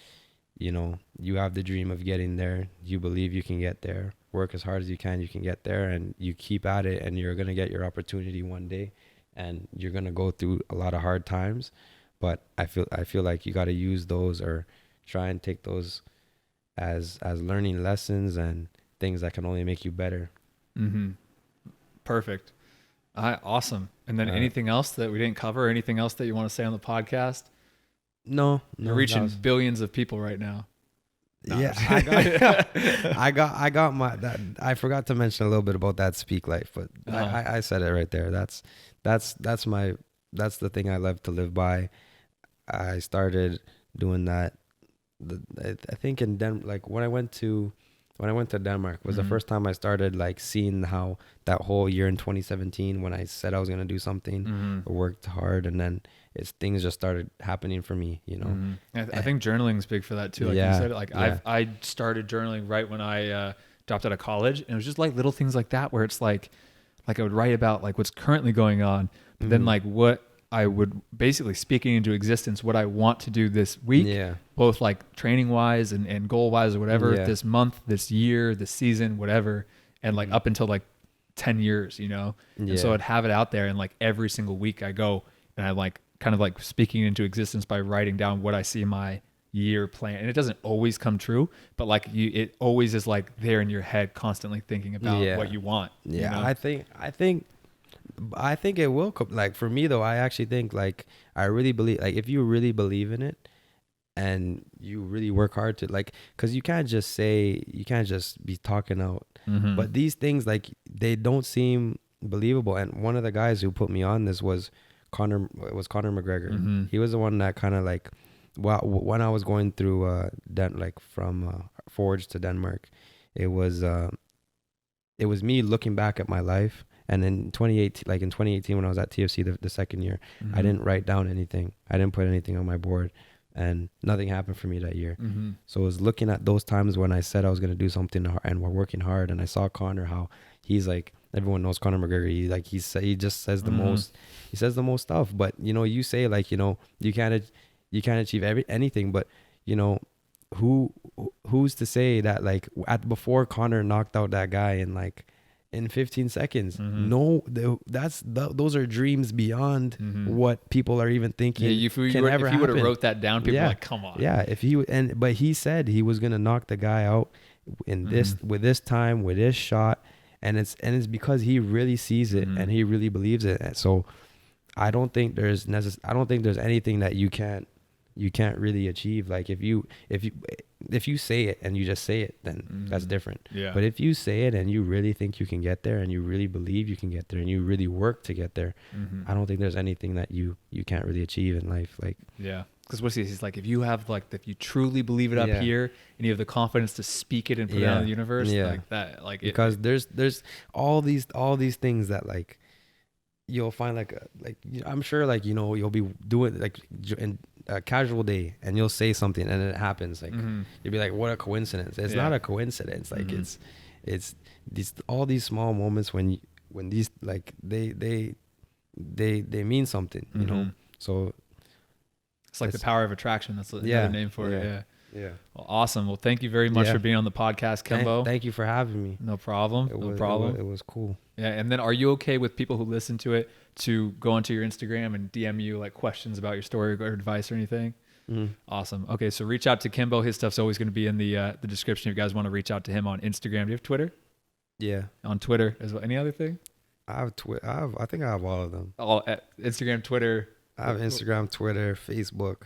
You have the dream of getting there. You believe you can get there. Work as hard as you can get there, and you keep at it, and you're going to get your opportunity one day, and you're going to go through a lot of hard times. But I feel like you got to use those, or try and take those as learning lessons and things that can only make you better. Perfect. Awesome. And then anything else that we didn't cover, or anything else that you want to say on the podcast? No, you're reaching billions of people right now. No, yeah, I got my that. I forgot to mention a little bit about that speak life, but I said it right there. That's the thing I love to live by. I started doing that. I think in like when I went to Denmark was the first time I started like seeing how that whole year in 2017, when I said I was gonna do something, worked hard, and then things just started happening for me, I think journaling is big for that too. Like you said, like I started journaling right when I dropped out of college, and it was just like little things like that, where it's like I would write about like what's currently going on, but then like what I would basically speaking into existence, what I want to do this week, both like training wise and goal wise or whatever, this month, this year, this season, whatever. And like up until like 10 years, And so I'd have it out there, and like every single week I go and I like kind of like speaking into existence by writing down what I see my year plan. And it doesn't always come true, but like it always is like there in your head, constantly thinking about what you want. I think it will come. Like for me though, I actually think like I really believe, like if you really believe in it and you really work hard to like, cause you can't just be talking out, but these things, like they don't seem believable. And one of the guys who put me on this was Conor McGregor. He was the one that kind of like, when I was going through from Forge to Denmark, it was me looking back at my life. And in 2018, when I was at TFC the second year, I didn't write down anything. I didn't put anything on my board, and nothing happened for me that year. So I was looking at those times when I said I was going to do something and we're working hard. And I saw Conor, how he's like, everyone knows Conor McGregor. He just says the most, he says the most stuff. But, you say like, you can't achieve anything, but who who's to say that like before Connor knocked out that guy in 15 seconds? No, those are dreams beyond what people are even thinking. Yeah, if you would have wrote that down, people are like, come on. Yeah, but he said he was gonna knock the guy out in with this time, with this shot, and it's because he really sees it and he really believes it. So I don't think there's anything that you can't really achieve. Like if you say it and you just say it, then that's different. Yeah. But if you say it and you really think you can get there and you really believe you can get there and you really work to get there, I don't think there's anything that you can't really achieve in life. Like, yeah. Because what's he's like, if you have like, if you truly believe it up here and you have the confidence to speak it and put it out in the universe, like that, like because there's all these things that like you'll find like I'm sure like, you know, you'll be doing like in a casual day and you'll say something and it happens, like you'll be like, what a coincidence. It's not a coincidence. Like it's all these small moments when these like they mean something, you know. So it's like the power of attraction. That's another name for it. Yeah. Well, awesome. Well, thank you very much for being on the podcast, Kembo. Thank you for having me. No problem. No problem. It was cool. Yeah. And then are you okay with people who listen to it to go onto your Instagram and DM you like questions about your story or advice or anything? Awesome. Okay. So reach out to Kembo. His stuff's always going to be in the description if you guys want to reach out to him on Instagram. Do you have Twitter? Yeah. On Twitter as well. Any other thing? I have I think I have all of them. All at Instagram, Twitter. I have Instagram, Twitter, Facebook.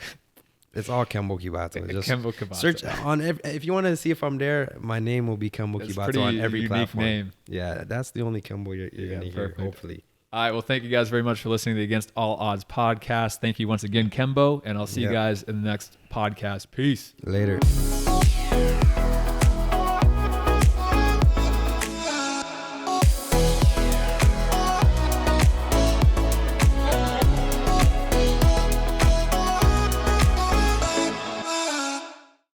It's all Kembo Kibato. Just Kembo Kibato. Search on if you want to see if I'm there, my name will be Kembo Kibato on every platform. Name. Yeah, that's the only Kembo you're gonna hear, hopefully. All right. Well, thank you guys very much for listening to the Against All Odds podcast. Thank you once again, Kembo, and I'll see you guys in the next podcast. Peace. Later.